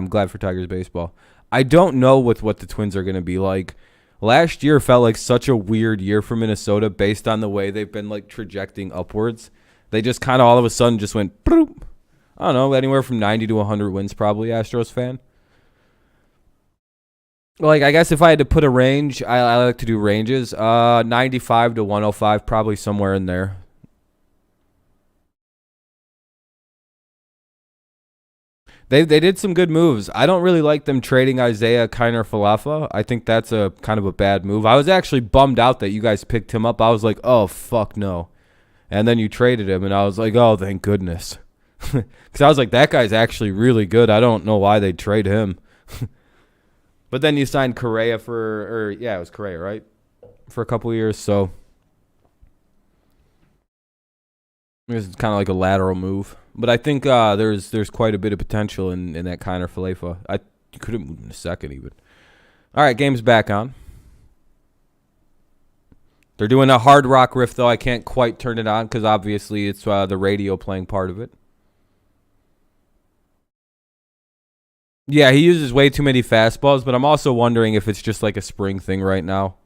glad for Tigers baseball. I don't know with what the Twins are going to be like. Last year felt like such a weird year for Minnesota based on the way they've been like trajecting upwards. They just kind of all of a sudden just went, bloop. I don't know, anywhere from 90 to 100 wins probably, Astros fan. Like, I guess if I had to put a range, I like to do ranges. 95 to 105, probably somewhere in there. They did some good moves. I don't really like them trading Isaiah Kiner-Falefa. I think that's a kind of a bad move. I was actually bummed out that you guys picked him up. I was like, oh, fuck no. And then you traded him, and I was like, oh, thank goodness. Because I was like, that guy's actually really good. I don't know why they'd trade him. But then you signed Correa it was Correa, right? For a couple years, so it's kind of like a lateral move. But I think there's quite a bit of potential in that kind of Falefa. You could have moved in a second even. All right, game's back on. They're doing a hard rock riff, though. I can't quite turn it on because obviously it's the radio playing part of it. Yeah, he uses way too many fastballs, but I'm also wondering if it's just like a spring thing right now.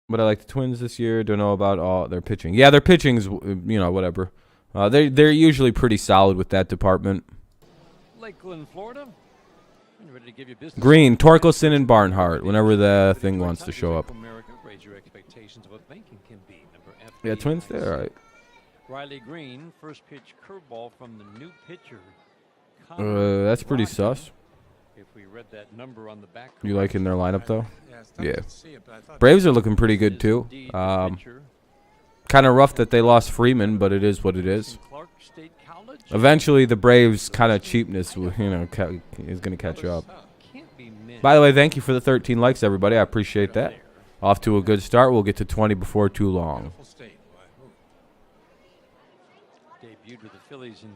But I like the Twins this year. Don't know about all their pitching. Yeah, their pitching's, whatever. They're usually pretty solid with that department. Lakeland, Florida. Ready to give you business. Green, Torkelson, and Barnhart, whenever the thing wants to show up. Raise your expectations of what banking can be. Yeah, Twins there, all right. Riley Green, first pitch curveball from the new pitcher. That's pretty sus. If we read that number on the back. You like in their lineup, though? Yeah. Braves are looking pretty good, too. Kind of rough that they lost Freeman, but it is what it is. Eventually, the Braves' kind of cheapness, is going to catch up. By the way, thank you for the 13 likes, everybody. I appreciate that. Off to a good start. We'll get to 20 before too long.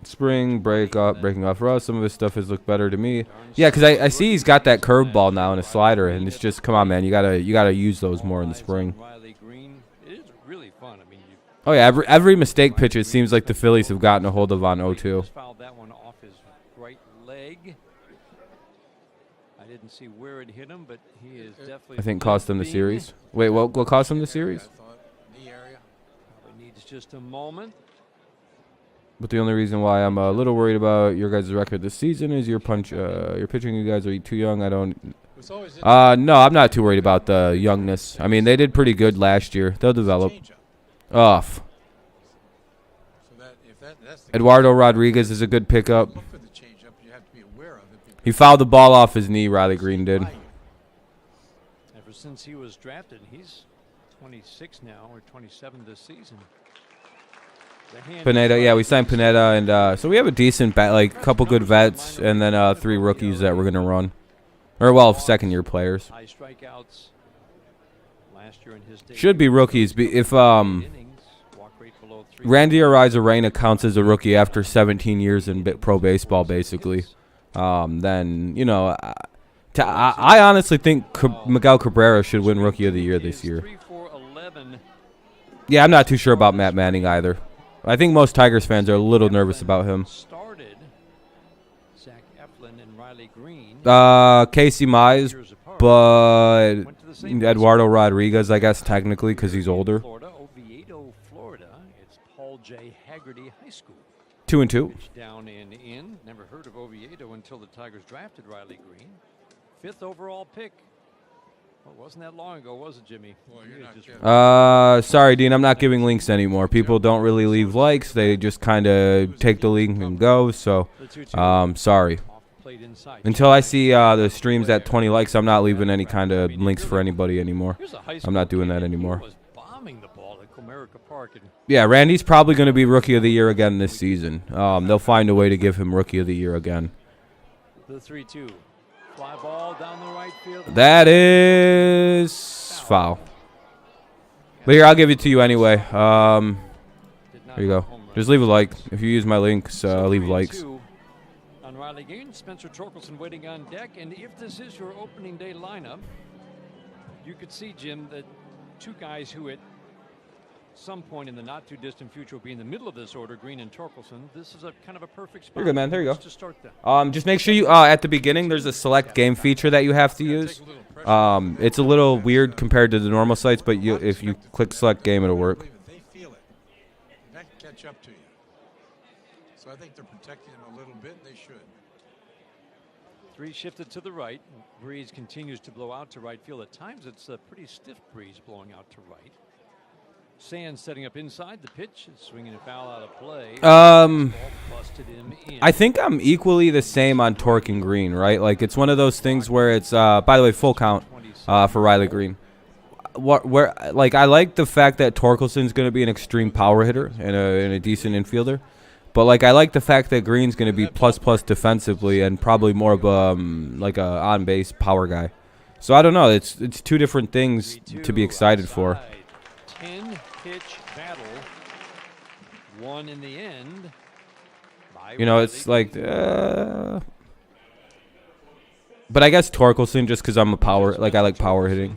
Spring, breaking off Russ. Some of his stuff has looked better to me. Yeah, because I see he's got that curveball now and a slider, and it's just, come on, man. You gotta use those more in the spring. Oh, yeah, every mistake pitch, it seems like the Phillies have gotten a hold of on 0-2. That one off his right leg. I didn't see where it hit him, but he is definitely. I think cost them the series. Wait, what cost them the series? Probably needs just a moment. But the only reason why I'm a little worried about your guys' record this season is your pitching. You guys are too young. No, I'm not too worried about the youngness. I mean, they did pretty good last year. They'll develop. Off. Eduardo Rodriguez is a good pickup. He fouled the ball off his knee, Riley Green did. Ever since he was drafted, he's 26 now, or 27 this season. Pineda, yeah, we signed Pineda, and so we have a decent couple good vets, and then 3 rookies that we're gonna run, or well, second-year players. Should be rookies. If Randy Arozarena counts as a rookie after 17 years in pro baseball, basically, then I honestly think Miguel Cabrera should win Rookie of the Year this year. Yeah, I'm not too sure about Matt Manning either. I think most Tigers fans are a little nervous about him. Casey Mize, but Eduardo Rodriguez, I guess, technically, because he's older. 2-2. Down and in. Never heard of Oviedo until the Tigers drafted Riley Green. 5th overall pick. Well, it wasn't that long ago, was it, Jimmy? Well, sorry, Dean. I'm not giving links anymore. People don't really leave likes. They just kind of take the link and go. So, sorry. Until I see the streams at 20 likes, I'm not leaving any kind of links for anybody anymore. I'm not doing that anymore. Yeah, Randy's probably going to be Rookie of the Year again this season. They'll find a way to give him Rookie of the Year again. The 3-2. Fly ball down the right field. That is foul. But here, I'll give it to you anyway. Here you go. Just leave a like. If you use my links, leave likes. On Riley Green, Spencer Torkelson waiting on deck. And if this is your opening day lineup, you could see, Jim, that 2 guys who at some point in the not too distant future will be in the middle of this order, Green and Torkelson. This is a kind of a perfect spot. You're good, man. There you go. To start them. Just make sure you at the beginning there's a select game feature that you have to use. It's a little weird compared to the normal sites, but if you click select game, it'll work. They feel it. That can catch up to you. So I think they're protecting them a little bit, and they should. 3 shifted to the right. Breeze continues to blow out to right field. At times, it's a pretty stiff breeze blowing out to right. Sands setting up inside the pitch, swinging a foul out of play. I think I'm equally the same on Torque and Green, right? Like it's one of those things where it's by the way, full count for Riley Green. I like the fact that Torkelson's going to be an extreme power hitter and a decent infielder. But like I like the fact that Green's going to be plus defensively and probably more of like a on base power guy. So I don't know. It's two different things to be excited for. 10-pitch battle. One in the end. You know, it's like. But I guess Torkelson just because I'm a power. Like I like power hitting.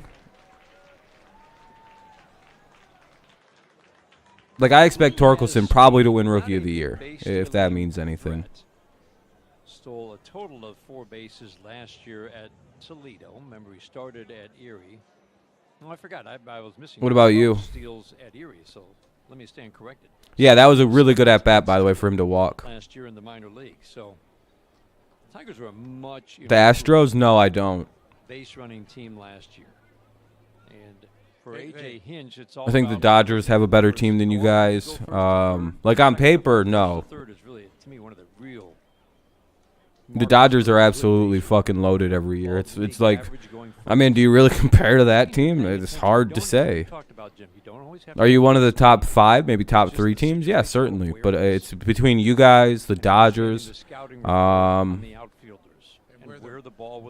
Like, I expect Torkelson probably to win Rookie of the Year, if that means anything. Stole a total of 4 bases last year at Toledo. Remember, he started at Erie. Oh, I forgot. I was missing. What about you? Steals at Erie, so let me stand corrected. Yeah, that was a really good at-bat, by the way, for him to walk. Last year in the minor league, so the Tigers were a much... The Astros? No, I don't. Base-running team last year. And... for A.J. Hinch, it's all I think the Dodgers have a better team than you guys. Like on paper, no. The Dodgers are absolutely fucking loaded every year. It's like, I mean, do you really compare to that team? It's hard to say. Are you one of the top 5, maybe top 3 teams? Yeah, certainly. But it's between you guys, the Dodgers.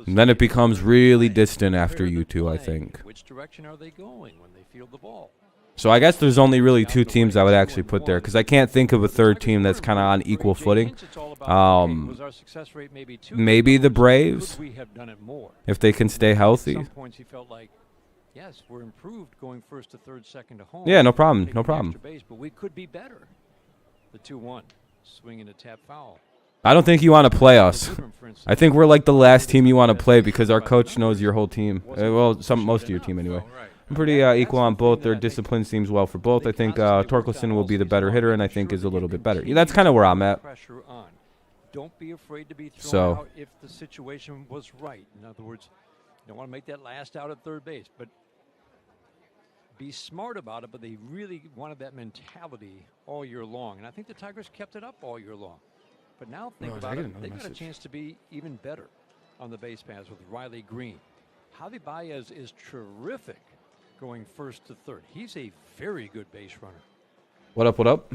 And then it becomes really distant after you two, I think. Which direction are they going when they field the ball? So I guess there's only really 2 teams I would actually put there because I can't think of a third team that's kind of on equal footing. Maybe the Braves, if they can stay healthy. At some points he felt like, yes, we're improved going first to third, second to home. Yeah, no problem, no problem. But we could be better. The 2-1, swinging a tap foul. I don't think you want to play us. I think we're like the last team you want to play because our coach knows your whole team. Well, most of your team anyway. I'm pretty equal on both. Their discipline seems well for both. I think Torkelson will be the better hitter, and I think is a little bit better. Yeah, that's kind of where I'm at. Don't be afraid to be thrown out if the situation was right. In other words, you don't want to make that last out at third base, but be smart about it. But they really wanted that mentality all year long, and I think the Tigers kept it up all year long. But now think about it. They've got a chance to be even better on the base paths with Riley Green. Javi Baez is terrific going first to third. He's a very good base runner. What up, what up?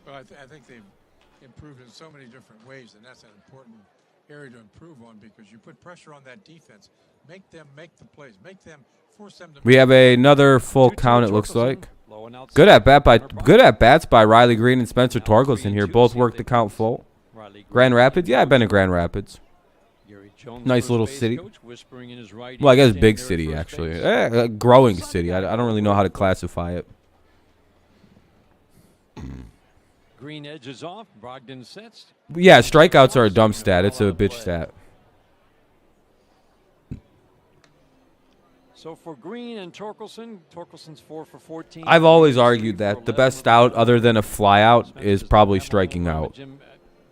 Well, I think they've improved in so many different ways, and that's an important area to improve on because you put pressure on that defense. Make them make the plays. Force them to. We have another full count, it looks like. Good at bats by Riley Green and Spencer Torkelson here. Both worked the count full. Grand Rapids? Yeah, I've been to Grand Rapids. Nice little city. Well, I guess big city, actually. A growing city. I don't really know how to classify it. Green edges off. Brogdon sets. Yeah, strikeouts are a dumb stat. It's a bitch stat. So for Green and Torkelson's 4 for 14. I've always argued that the best out other than a flyout is probably striking out.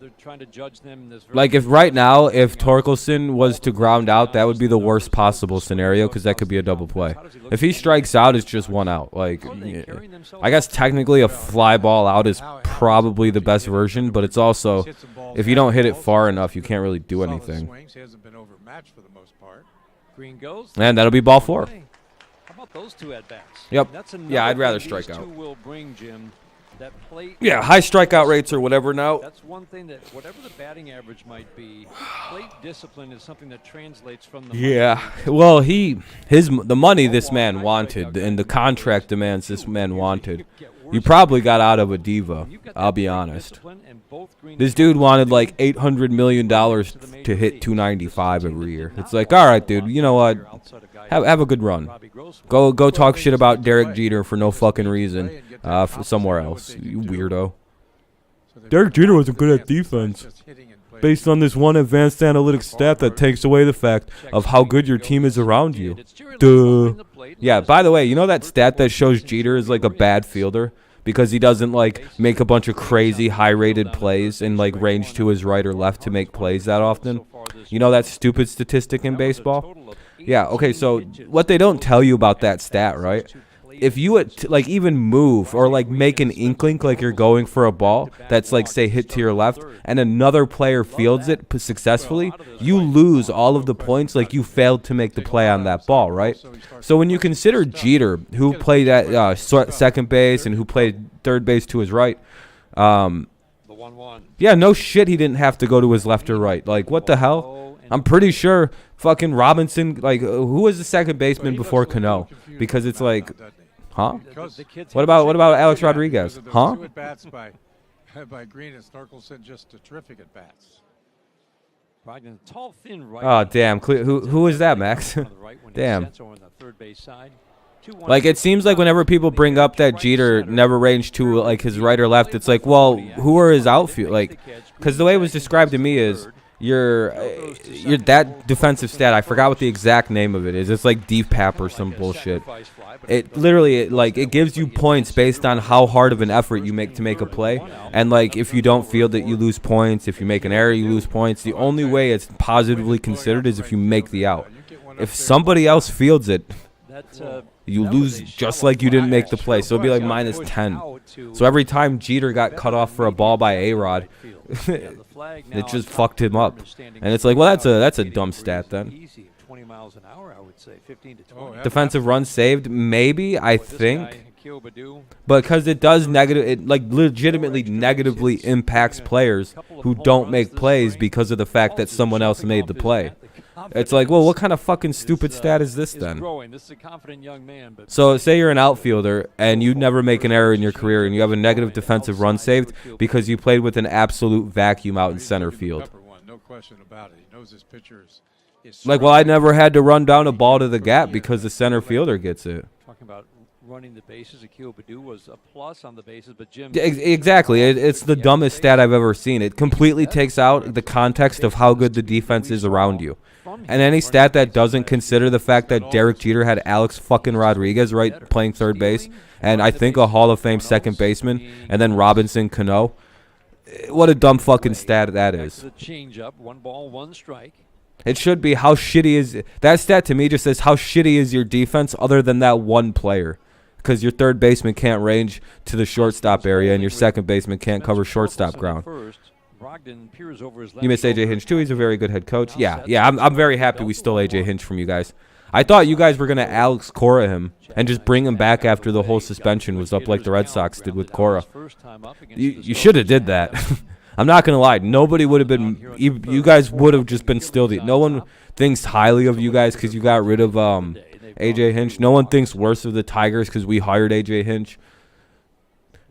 They're trying to judge them this like if right now, if Torkelson was to ground out, that would be the worst possible scenario because that could be a double play. If he strikes out, it's just 1 out. Like, I guess technically a fly ball out is probably the best version, but it's also, if you don't hit it far enough, you can't really do anything. And that'll be ball 4. How about those 2 at bats? Yep. Yeah, I'd rather strike out. Will bring Jim. That plate yeah, high strikeout rates or whatever now. That's one thing that whatever the batting average might be, plate discipline is something that translates from the well, the money this man wanted and the contract demands this man wanted. You probably got out of a diva, I'll be honest. This dude wanted like $800 million to hit 295 every year. It's like, all right, dude, you know what? Have a good run. Go talk shit about Derek Jeter for no fucking reason somewhere else, you weirdo. Derek Jeter wasn't good at defense. Based on this one advanced analytics stat that takes away the fact of how good your team is around you. Duh. Yeah, by the way, you know that stat that shows Jeter is like a bad fielder? Because he doesn't like make a bunch of crazy high-rated plays and like range to his right or left to make plays that often. You know that stupid statistic in baseball? Yeah, okay, so what they don't tell you about that stat, right? If you would like even move or like make an inkling like you're going for a ball that's like say hit to your left and another player fields it successfully, you lose all of the points like you failed to make the play on that ball, right? So when you consider Jeter, who played at second base and who played third base to his right, 1-1. Yeah, no shit he didn't have to go to his left or right. Like, what the hell? I'm pretty sure fucking Robinson, like, who was the second baseman before Cano? Because it's like, huh? What about Alex Rodriguez? Huh? Two at-bats by Green and Snorkelson, just terrific at-bats. Brogdon, tall, thin right. Oh, damn. Who is that, Max? Damn. Like, it seems like whenever people bring up that Jeter never ranged to, like, his right or left, it's like, well, who are his outfield? Like, because the way it was described to me is you're that defensive stat. I forgot what the exact name of it is. It's like DPAP or some bullshit. It literally, like, it gives you points based on how hard of an effort you make to make a play. And, like, if you don't field it, you lose points. If you make an error, you lose points. The only way it's positively considered is if you make the out. If somebody else fields it, you lose just like you didn't make the play. So it'll be like -10. So every time Jeter got cut off for a ball by A-Rod, it just fucked him up. And it's like, well, that's a dumb stat then. 20 miles an hour, I would say, 15 to 20. Defensive runs saved, maybe, I think. But because it does legitimately negatively impacts players who don't make plays because of the fact that someone else made the play. It's like, well, what kind of fucking stupid stat is this then? So say you're an outfielder and you never make an error in your career and you have a negative defensive run saved because you played with an absolute vacuum out in center field. No question about it. He knows his pitchers. Like, well, I never had to run down a ball to the gap because the center fielder gets it. Talking about running the bases, Akil Baddoo was a plus on the bases, but Jim... Exactly. It's the dumbest stat I've ever seen. It completely takes out the context of how good the defense is around you. And any stat that doesn't consider the fact that Derek Jeter had Alex fucking Rodriguez playing third base, and I think a Hall of Fame second baseman, and then Robinson Cano. What a dumb fucking stat that is. Change-up, 1 ball, 1 strike. It should be how shitty is... That stat to me just says how shitty is your defense other than that one player. Because your third baseman can't range to the shortstop area and your second baseman can't cover shortstop ground. You miss A.J. Hinch, too. He's a very good head coach. Yeah, I'm very happy we stole A.J. Hinch from you guys. I thought you guys were going to Alex Cora him and just bring him back after the whole suspension was up like the Red Sox did with Cora. You should have did that. I'm not going to lie. Nobody would have been... You guys would have just been still... No one thinks highly of you guys because you got rid of A.J. Hinch. No one thinks worse of the Tigers because we hired A.J. Hinch.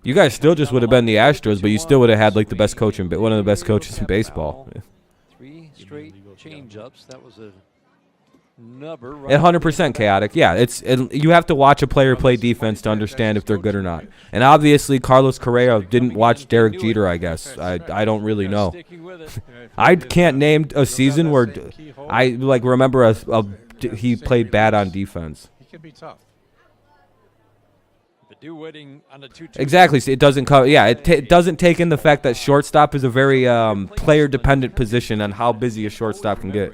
You guys still just would have been the Astros, but you still would have had like the best coach in... one of the best coaches in baseball. 3 straight change-ups. That was a... 100% chaotic. Yeah, you have to watch a player play defense to understand if they're good or not. And obviously, Carlos Correa didn't watch Derek Jeter, I guess. I don't really know. I can't name a season where I remember he played bad on defense. He can be tough. Exactly. So it doesn't cover. Yeah, it doesn't take in the fact that shortstop is a very player-dependent position on how busy a shortstop can get.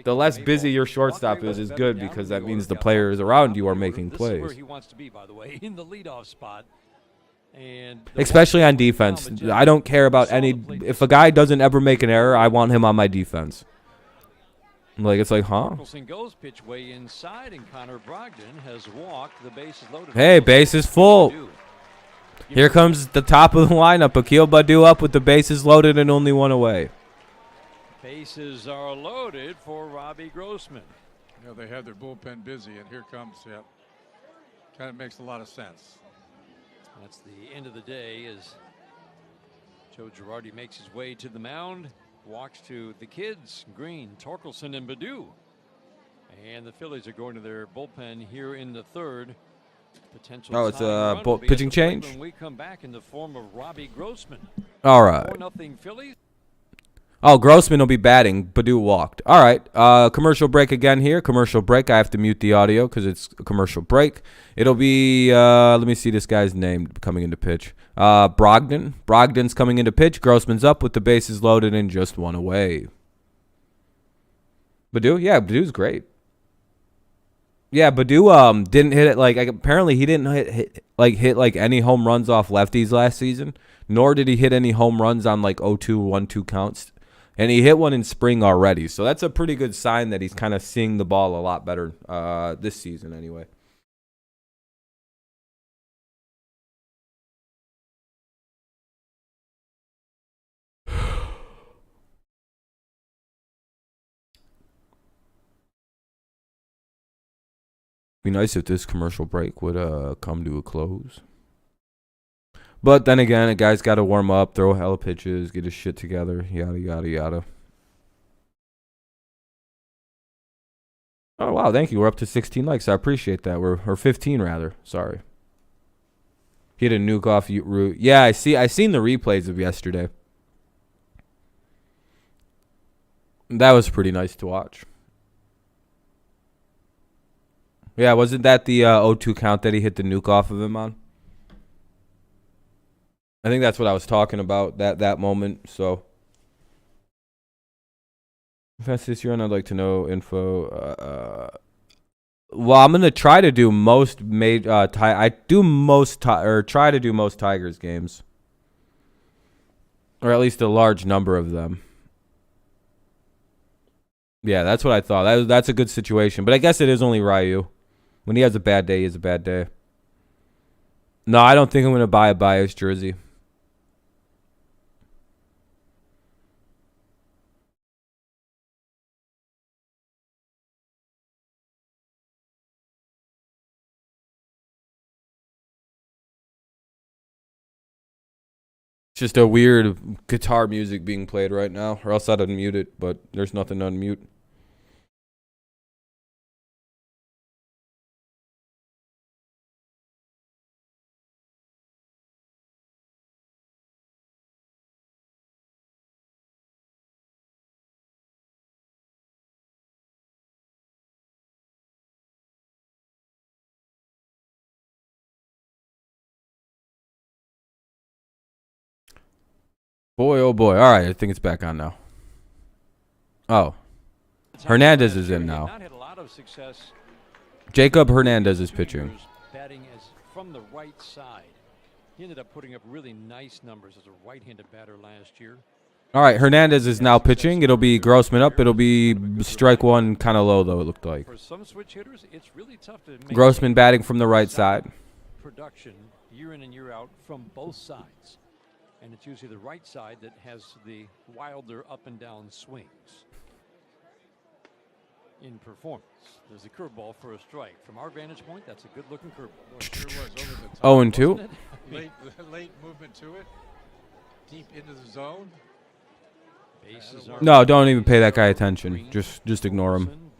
The less busy your shortstop is good because that means the players around you are making plays. This is where he wants to be, by the way, in the leadoff spot. Especially on defense. I don't care about any... If a guy doesn't ever make an error, I want him on my defense. Like, it's like, huh? Goes pitch way inside, and Connor Brogdon has walked. The base is loaded. Hey, base is full. Here comes the top of the lineup. Akil Baddoo up with the bases loaded and only 1 away. Bases are loaded for Robbie Grossman. You know, they have their bullpen busy, and here comes, kind of makes a lot of sense. That's the end of the day as Joe Girardi makes his way to the mound, walks to the kids, Green, Torkelson, and Baddoo. And the Phillies are going to their bullpen here in the third. Potential it's a pitching change? When we come back in the form of Robbie Grossman. All right. 4-0 Phillies. Oh, Grossman will be batting. Baddoo walked. All right. Commercial break again here. Commercial break. I have to mute the audio because it's a commercial break. It'll be, let me see this guy's name coming into pitch. Brogdon. Brogdon's coming into pitch. Grossman's up with the bases loaded and just 1 away. Baddoo? Yeah, Baddoo's great. Yeah, Baddoo didn't hit it apparently he didn't hit any home runs off lefties last season, nor did he hit any home runs on 0-2, 1-2 counts. And he hit one in spring already. So that's a pretty good sign that he's kind of seeing the ball a lot better this season anyway. Be nice if this commercial break would come to a close. But then again, a guy's got to warm up, throw hella pitches, get his shit together, yada, yada, yada. Oh, wow, thank you. We're up to 16 likes. I appreciate that. Or 15, rather. Sorry. He had a nuke off route. Yeah, I seen the replays of yesterday. That was pretty nice to watch. Yeah, wasn't that the 0-2 count that he hit the nuke off of him on? I think that's what I was talking about, that moment. So, if that's this year, and I'd like to know info. Well, I'm gonna try to do most try to do most Tigers games, or at least a large number of them. Yeah, that's what I thought. That's a good situation, but I guess it is only Ryu. When he has a bad day, he has a bad day. No, I don't think I'm gonna buy a Baez jersey. It's just a weird guitar music being played right now, or else I'd unmute it, but there's nothing to unmute. Boy, oh boy. All right, I think it's back on now. Oh. Hernandez is in now. Jacob Hernandez is pitching. Batting as from the right side. He ended up putting up really nice numbers as a right-handed batter last year. All right, Hernandez is now pitching. It'll be Grossman up. It'll be strike one, kind of low, though, it looked like. For some switch hitters, it's really tough to make Grossman batting from the right side. Production year in and year out from both sides. And it's usually the right side that has the wilder up and down swings in performance. There's a curveball for a strike. From our vantage point, that's a good-looking curveball. Sure was over the top. 0-2. Late movement to it. Deep into the zone. Bases are No, don't even pay that guy attention. Just ignore him.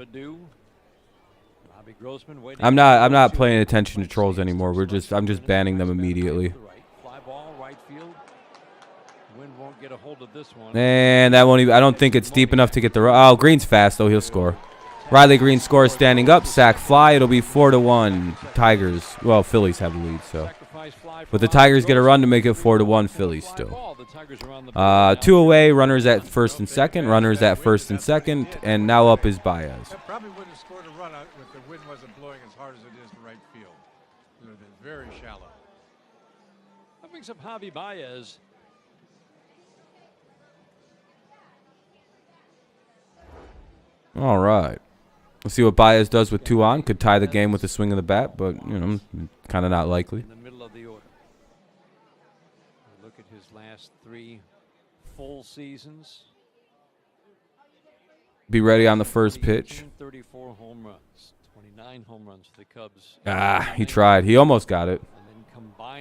I'm not paying attention to trolls anymore. I'm just banning them immediately. Fly ball, right field. Wind won't get a hold of this one. And that won't even. I don't think it's deep enough to get the. Oh, Green's fast though. He'll score. Riley Green scores standing up. Sack fly. It'll be 4-1. Tigers. Well, Phillies have the lead, so. But the Tigers get a run to make it 4-1. Phillies still. 2 away. Runners at first and second. Runners at first and second. And now up is Baez. Probably wouldn't have scored a run out if the wind wasn't blowing as hard as it is to right field. It would have been very shallow. That brings up Javi Baez. All right. Let's see what Baez does with 2 on. Could tie the game with a swing of the bat, but, kind of not likely. In the middle of the order. Look at his last 3 full seasons. Be ready on the first pitch. 34 home runs. 29 home runs for the Cubs. He tried. He almost got it.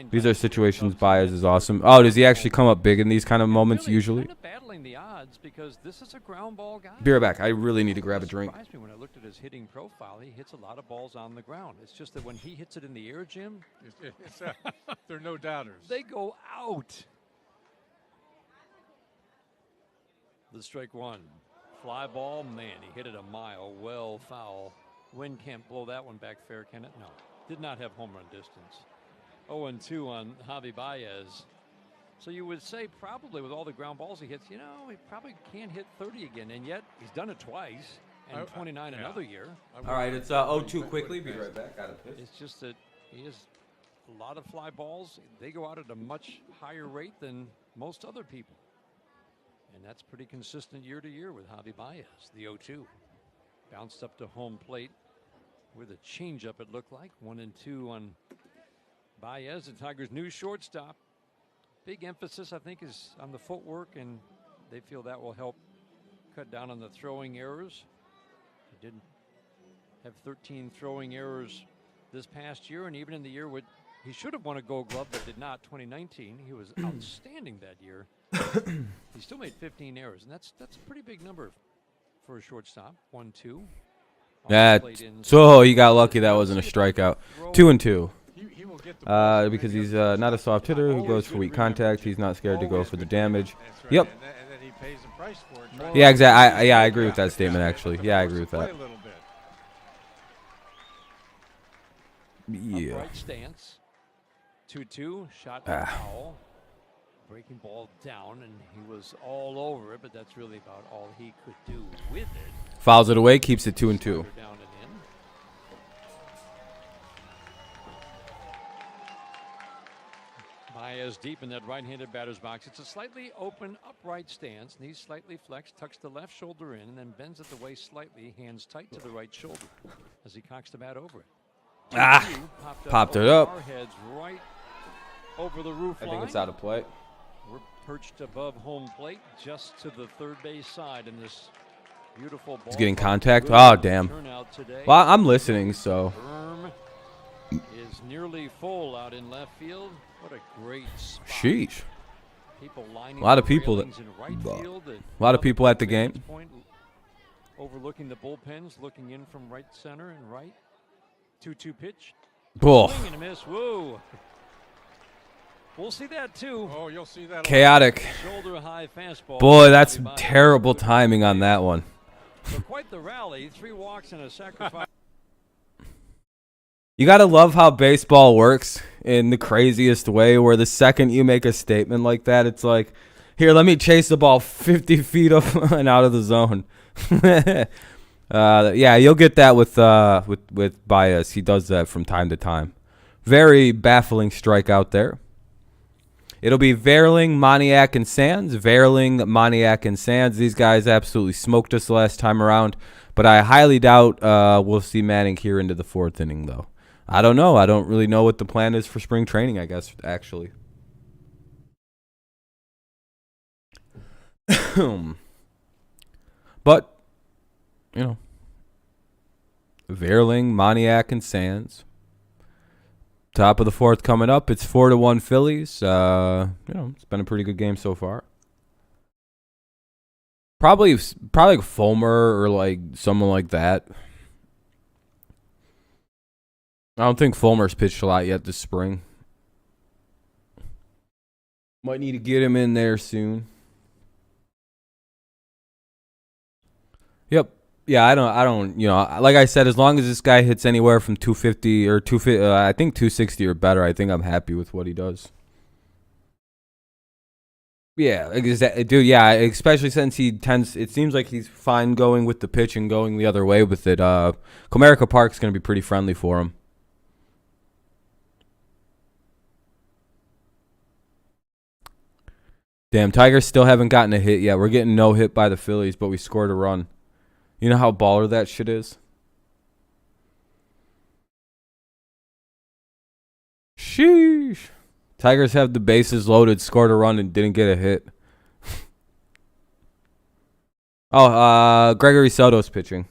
These are situations Baez is awesome. Oh, does he actually come up big in these kind of moments usually? Battling the odds because this is a ground ball guy. Be right back. I really need to grab a drink. Surprised me when I looked at his hitting profile. He hits a lot of balls on the ground. It's just that when he hits it in the air, Jim, there are no doubters. They go out. The strike one. Fly ball, man, he hit it a mile. Well foul. Wind can't blow that one back fair, can it? No. Did not have home run distance. 0-2 on Javi Baez. So you would say probably with all the ground balls he hits, he probably can't hit 30 again. And yet he's done it twice and 29 another year. All right, it's 0-2 quickly. Be right back. Got a pitch. It's just that he has a lot of fly balls. They go out at a much higher rate than most other people. And that's pretty consistent year to year with Javi Baez. The 0-2 bounced up to home plate with a changeup, it looked like. 1-2 on Baez, the Tigers' new shortstop. Big emphasis, I think, is on the footwork, and they feel that will help cut down on the throwing errors. He did have 13 throwing errors this past year, and even in the year with he should have won a Gold Glove but did not. 2019, he was outstanding that year. He still made 15 errors, and that's a pretty big number for a shortstop. 1-2. So he got lucky that wasn't a strikeout. 2-2. Because he's not a soft hitter who goes for weak contact. He's not scared to go for the damage. Yep. Yeah, exactly. I agree with that statement, actually. Yeah, I agree with that. Yeah. Upright stance. 2-2. Shot foul. Breaking ball down, and he was all over it, but that's really about all he could do with it. Fouls it away, keeps it 2-2. Down and in. Baez deep in that right-handed batter's box. It's a slightly open, upright stance. Knees slightly flexed, tucks the left shoulder in, and then bends at the waist slightly, hands tight to the right shoulder as he cocks the bat over it. Popped it up. Our heads right over the roof line. I think it's out of play. We're perched above home plate, just to the third base side in this beautiful ball. He's getting contact. Oh, damn. Well, I'm listening, so. Is nearly full out in left field. What a great spot. Sheesh. People lining a lot of people in right field a lot of people at the game. Point, overlooking the bullpens, looking in from right center and right. 2-2 pitch. Bull. Swing and a miss. Whoa. We'll see that too. Oh, you'll see that. Chaotic. Shoulder high fastball. Boy, that's terrible timing on that one. So quite the rally. 3 walks and a sacrifice. You got to love how baseball works in the craziest way, where the second you make a statement like that, it's like, here, let me chase the ball 50 feet up and out of the zone. Yeah, you'll get that with Baez. He does that from time to time. Very baffling strikeout there. It'll be Verling, Moniak, and Sands. Verling, Moniak, and Sands. These guys absolutely smoked us the last time around, but I highly doubt we'll see Manning here into the 4th inning, though. I don't know. I don't really know what the plan is for spring training, I guess, actually. But, you know, Verling, Moniak, and Sands. Top of the 4th coming up. It's 4-1 Phillies. You know, it's been a pretty good game so far. Probably like Fulmer or like someone like that. I don't think Fulmer's pitched a lot yet this spring. Might need to get him in there soon. Yep. Yeah, I don't, you know, like I said, as long as this guy hits anywhere from 250 or 250, I think 260 or better, I think I'm happy with what he does. Yeah, dude, yeah, especially since it seems like he's fine going with the pitch and going the other way with it. Comerica Park's going to be pretty friendly for him. Damn, Tigers still haven't gotten a hit yet. We're getting no hit by the Phillies, but we scored a run. You know how baller that shit is? Sheesh. Tigers have the bases loaded, scored a run, and didn't get a hit. Gregory Soto's pitching.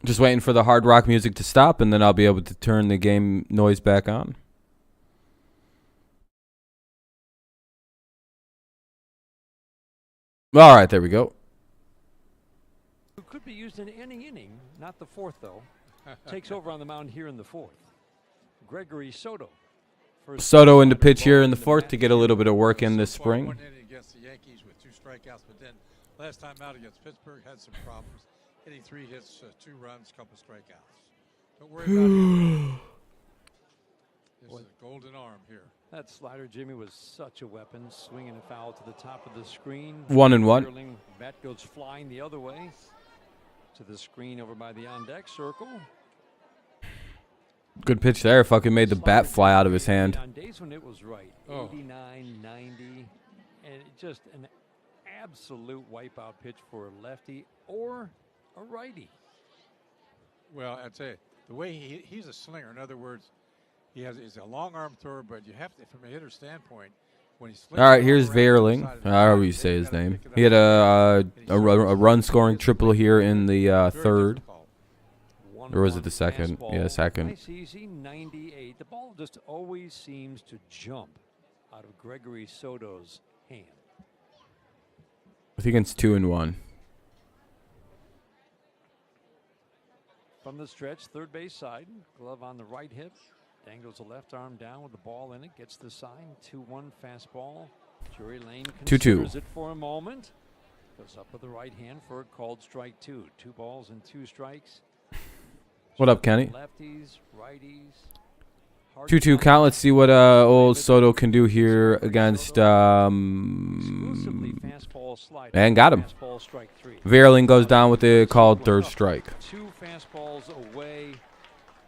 Just waiting for the hard rock music to stop, and then I'll be able to turn the game noise back on. All right, there we go. Who could be used in any inning, not the 4th, though. Takes over on the mound here in the 4th. Gregory Soto. Soto into pitch here in the 4th to get a little bit of work in this spring. One inning against the Yankees with 2 strikeouts, but then last time out against Pittsburgh had some problems. Hitting 3 hits, 2 runs, couple strikeouts. Don't worry about him. This is a golden arm here. That slider, Jimmy, was such a weapon. Swinging a foul to the top of the screen. 1-1. Bat goes flying the other way to the screen over by the on-deck circle. Good pitch there. Fucking made the bat fly out of his hand. On days when it was right, 89, 90, and just an absolute wipeout pitch for a lefty or a righty. Well, I'd say the way he's a slinger. In other words, he's a long arm thrower, but you have to, from a hitter standpoint, When he All right, here's Verling. However you say his name. He had a run-scoring triple here in the third. Or was it the second? Yeah, second. Nice, easy, 98. The ball just always seems to jump out of Gregory Soto's hand. I think it's 2-1. From the stretch, third base side, glove on the right hip, dangles the left arm down with the ball in it, gets the sign, 2-1 fastball. Drury Lane considers it for a moment. Goes up with the right hand for a called strike 2. 2 balls and 2 strikes. What up, Kenny? Lefties, righties. 2-2 count. Let's see what old Soto can do here against and got him. Verling goes down with the called third strike. 2 fastballs away,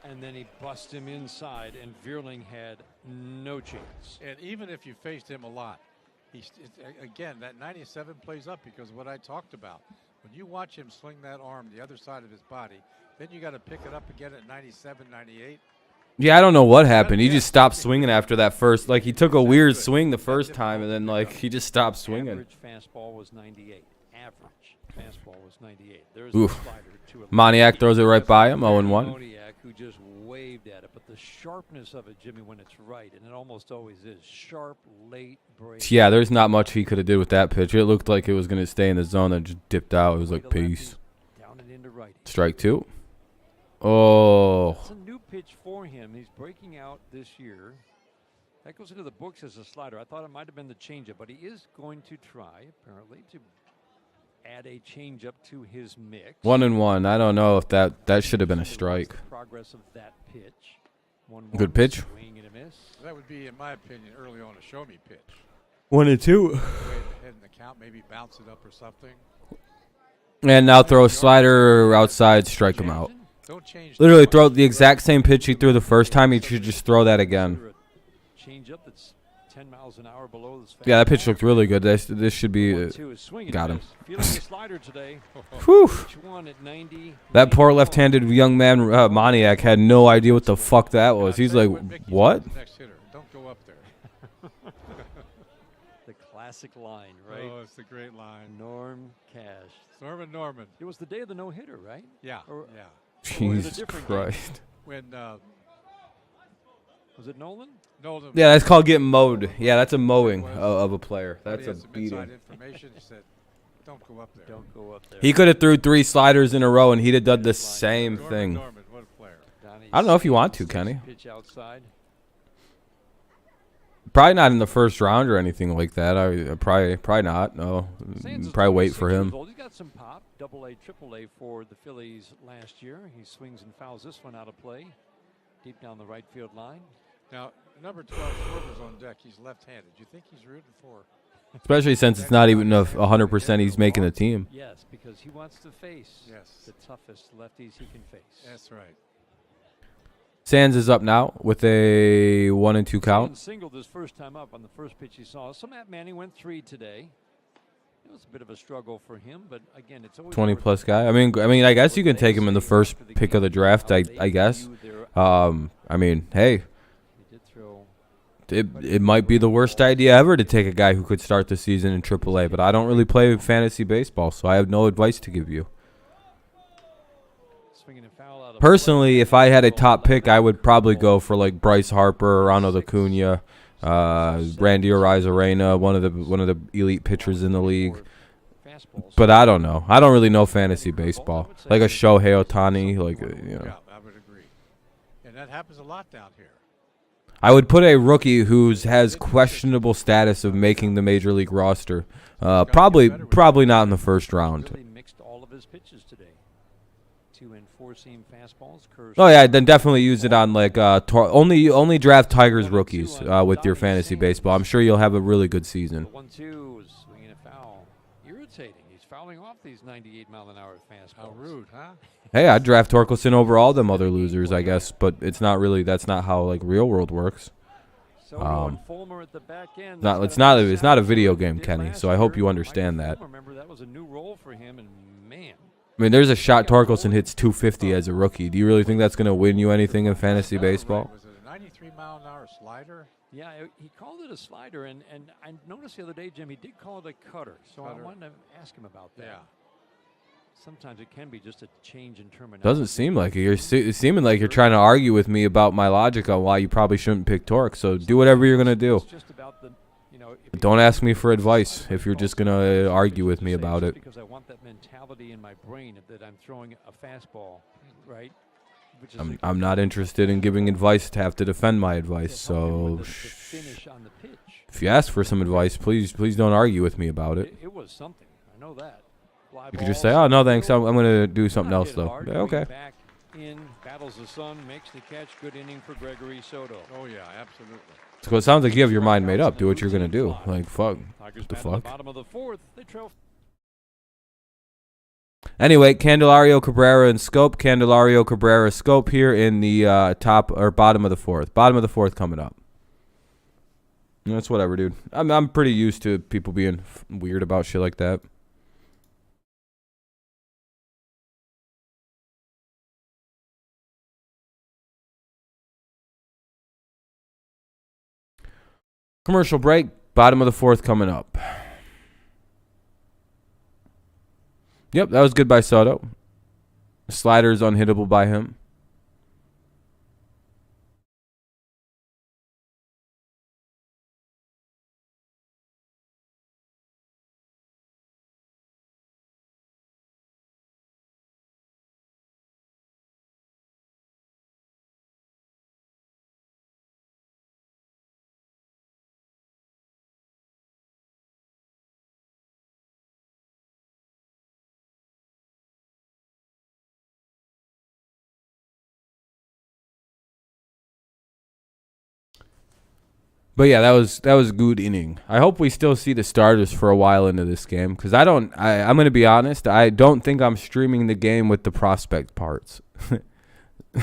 and then he busts him inside, and Verling had no chance. And even if you faced him a lot, again, that 97 plays up because of what I talked about. When you watch him swing that arm the other side of his body, then you got to pick it up again at 97, 98. Yeah, I don't know what happened. He just stopped swinging after that first. Like, he took a weird swing the first time, and then, like, he just stopped swinging. Average fastball was 98. Average fastball was 98. There's Oof. the slider to it. Moniak throws it right by him, 0-1. Moniak, who just waved at it, but the sharpness of it, Jimmy, when it's right, and it almost always is, sharp, late break. Yeah, there's not much he could have did with that pitch. It looked like it was going to stay in the zone and just dipped out. It was like, peace. Down and into righty. Strike 2. Oh. It's a new pitch for him. He's breaking out this year. That goes into the books as a slider. I thought it might have been the changeup, but he is going to try, apparently, to add a changeup to his mix. 1-1. I don't know if that should have been a strike. Progress of that pitch. Good pitch. Swing and a miss. That would be, in my opinion, early on a show-me pitch. 1-2. Way ahead in the count, maybe bounce it up or something. And now throw a slider outside, strike him out. Literally throw the exact same pitch he threw the first time. He should just throw that again. Changeup that's 10 miles an hour below this. Yeah, that pitch looked really good. This should be got him. Feeling a slider today. Whew. At 90. That poor left-handed young man, Moniak, had no idea what the fuck that was. He's like, what? Next hitter. Don't go up there. The classic line, right? Oh, it's a great line. Norm Cash. Norman. It was the day of the no-hitter, right? Yeah. Yeah. Jesus Christ. When was it Nolan? Nolan. Yeah, that's called getting mowed. Yeah, that's a mowing of a player. That's a beating. Information. He said, "Don't go up there. Don't go up there." He could have threw 3 sliders in a row, and he'd have done the same thing. Norman, what a player. I don't know if you want to, Kenny. Pitch outside. Probably not in the first round or anything like that. Probably not. No, probably wait for him. He's got some pop. AA, AAA for the Phillies last year. He swings and fouls this one out of play, deep down the right field line. Now, number 12 Schwarber's on deck. He's left-handed. Do you think he's rooting for? Especially since it's not even 100% he's making the team. Yes, because he wants to face the toughest lefties he can face. That's right. Sands is up now with a 1-2 count. Singled his first time up on the first pitch he saw. So Matt Manning went 3 today. It was a bit of a struggle for him, but again, it's always 20-plus guy. I mean, I guess you can take him in the first pick of the draft. I guess. I mean, hey, it might be the worst idea ever to take a guy who could start the season in AAA. But I don't really play fantasy baseball, so I have no advice to give you. Personally, if I had a top pick, I would probably go for like Bryce Harper, Ronald Acuna, Randy Arozarena, one of the elite pitchers in the league. But I don't know. I don't really know fantasy baseball. Like a Shohei Ohtani, like you know. Yeah, I would agree. And that happens a lot down here. I would put a rookie who has questionable status of making the major league roster. Probably not in the first round. Really mixed all of his pitches today. 2 and 4 seam fastballs. Oh yeah, then definitely use it on like only draft Tigers rookies with your fantasy baseball. I'm sure you'll have a really good season. 1-2, swinging a foul. Irritating. He's fouling off these 98-mile-an-hour fastballs. How rude, huh? Hey, I'd draft Torkelson over all them other losers, I guess, but it's not really. That's not how like real world works. It's not a video game, Kenny. So I hope you understand that. Remember, that was a new role for him, and man. I mean, there's a shot Torkelson hits 250 as a rookie. Do you really think that's going to win you anything in fantasy baseball? Was it a 93-mile-an-hour slider? Yeah, he called it a slider, and I noticed the other day, Jim, he did call it a cutter. So I wanted to ask him about that. Yeah. Sometimes it can be just a change in terminology. Doesn't seem like it. You're seeming like you're trying to argue with me about my logic on why you probably shouldn't pick torque. So do whatever you're gonna do. It's just about the, Don't ask me for advice if you're just gonna argue with me about it. Because I want that mentality in my brain that I'm throwing a fastball, right? Which is I'm not interested in giving advice to have to defend my advice. So finish on the pitch. if you ask for some advice, please don't argue with me about it. It was something. I know that. You could just say, "Oh no, thanks. I'm gonna do something else though." Yeah, okay. Back in, battles the sun, makes the catch. Good inning for Gregory Soto. Oh yeah, absolutely. So it sounds like you have your mind made up. Do what you're gonna do. Like fuck. Tigers What the bat at fuck? Bottom of the fourth. They trail. Anyway, Candelario Cabrera and Scope. Candelario Cabrera Scope here in the top or bottom of the fourth. Bottom of the fourth coming up. That's whatever, dude. I'm pretty used to people being weird about shit like that. Commercial break. Bottom of the fourth coming up. Yep, that was good by Soto. Slider is unhittable by him. But yeah, that was a good inning. I hope we still see the starters for a while into this game because I'm going to be honest. I don't think I'm streaming the game with the prospect parts.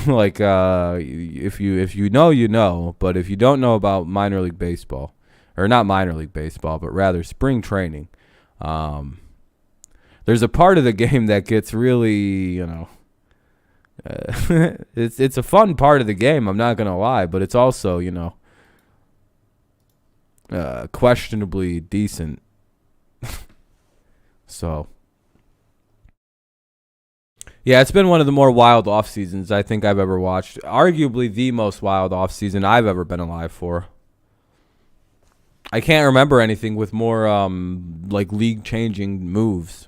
Like if you know, you know. But if you don't know about minor league baseball, or not minor league baseball, but rather spring training, there's a part of the game that gets really, it's a fun part of the game. I'm not going to lie, but it's also, questionably decent. So yeah, it's been one of the more wild off seasons I think I've ever watched. Arguably the most wild off season I've ever been alive for. I can't remember anything with more like league changing moves.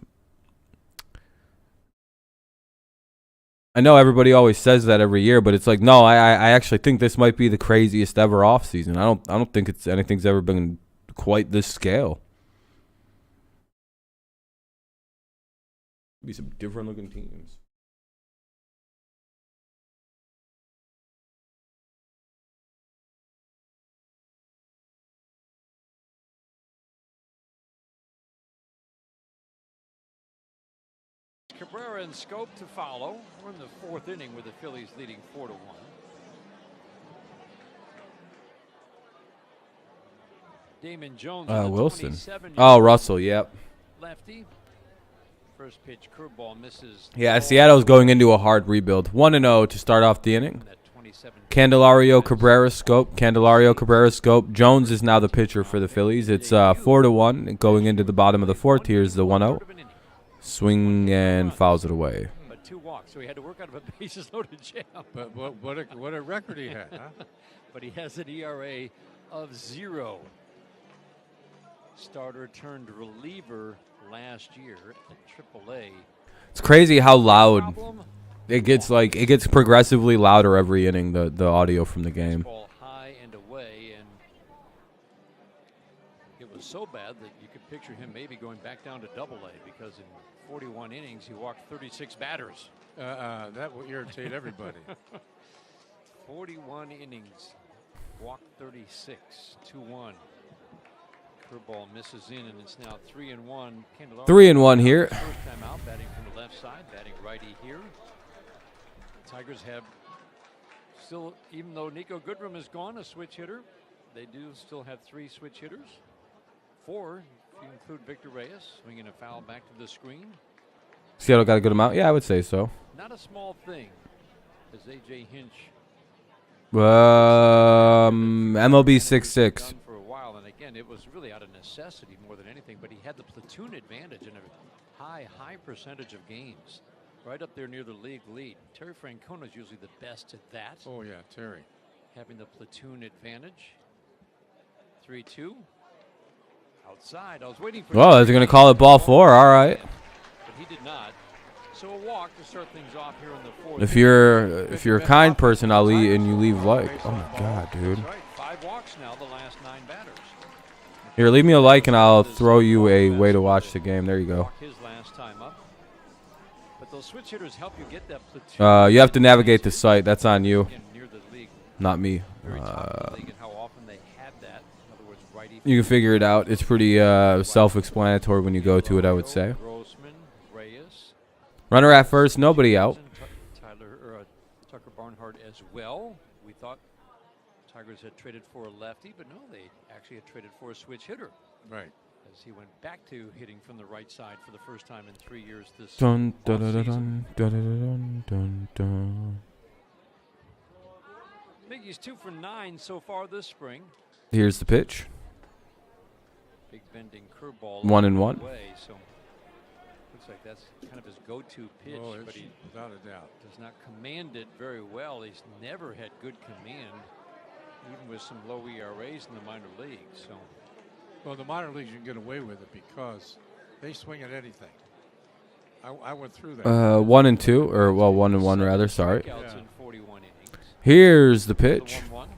I know everybody always says that every year, but it's like, no, I actually think this might be the craziest ever off season. I don't think anything's ever been quite this scale. Be some different looking teams. Cabrera and Scope to follow. We're in the fourth inning with the Phillies leading 4-1. Damon Jones. Wilson. Oh, Russell. Yep. Lefty. First pitch curveball misses. Yeah, Seattle's going into a hard rebuild. 1-0 to start off the inning. Candelario Cabrera Scope. Candelario Cabrera Scope. Jones is now the pitcher for the Phillies. It's 4-1 going into the bottom of the fourth. Here's the 1-0. Swing and fouls it away. But 2 walks, so he had to work out of a bases loaded jam. But what a record he had, huh? But he has an ERA of 0. Starter turned reliever last year at AAA. It's crazy how loud it gets. Like it gets progressively louder every inning. The audio from the game. Ball high and away, and it was so bad that you could picture him maybe going back down to AA because in 41 innings he walked 36 batters. That will irritate everybody. 41 innings, walked 36, 2-1. Curveball misses in, and it's now 3-1. 3-1 here. First time out, batting from the left side, batting righty here. The Tigers have still, even though Nico Goodrum is gone, a switch hitter. They do still have 3 switch hitters. 4, if you include Victor Reyes, swinging a foul back to the screen. Seattle got a good amount? Yeah, I would say so. Not a small thing, as A.J. Hinch MLB 66. Done for a while, and again, it was really out of necessity more than anything. But he had the platoon advantage in a high percentage of games, right up there near the league lead. Terry Francona is usually the best at that. Oh yeah, Terry. Having the platoon advantage. 3-2. Outside. I was waiting for. Well, they're gonna call it ball 4. All right. But he did not. So a walk to start things off here in the fourth. If you're a kind person, I'll leave and you leave like. Oh my God, dude. That's right. 5 walks now. The last 9 batters. Here, leave me a like and I'll throw you a way to watch the game. There you go. His last time up. But those switch hitters help you get that platoon. You have to navigate the site. That's on you, Near the league. not me. Very top of the league and how often they had that. In other words, righty. You can figure it out. It's pretty self-explanatory when you go to it, I would say. Grossman, Reyes, Runner at first, nobody out. Tucker Barnhart as well. We thought Tigers had traded for a lefty, but no, they actually had traded for a switch hitter. Right. As he went back to hitting from the right side for the first time in 3 years this Dun, dun, dun, offseason. dun, dun, dun, dun. Biggie's 2 for 9 so far this spring. Here's the pitch. Big bending curveball. 1-1. Away, so looks like that's kind of his go-to pitch, Oh, but he without a doubt. does not command it very well. He's never had good command, even with some low ERAs in the minor leagues. So Well, in the minor leagues, you can get away with it because they swing at anything. I went through that. 1 and 2, or well, 1 and 1 rather. Sorry. strikeouts in 41 innings. Here's the The pitch. 1-1.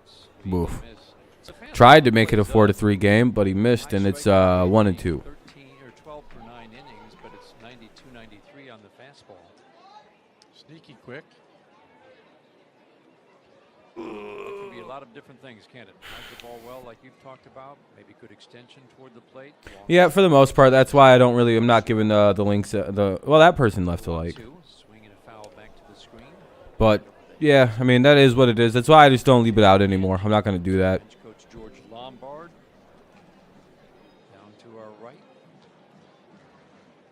Swing Woof. and miss. It's a fastball. Tried to make it a 4-3 game, but he missed, and it's 1 and 2. 13 or 12 per 9 innings, but it's 92-93 on the fastball. Sneaky quick. It can be a lot of different things, can't it? Hide the ball well, like you've talked about. Maybe good extension toward the plate. Long Yeah, for the most part, that's why I'm not giving the links. Well, that person left a like. 1-2. Swing and a foul back to the screen. But yeah, I mean that is what it is. That's why I just don't leave it out anymore. I'm not gonna do that. Bench coach George Lombard. Down to our right.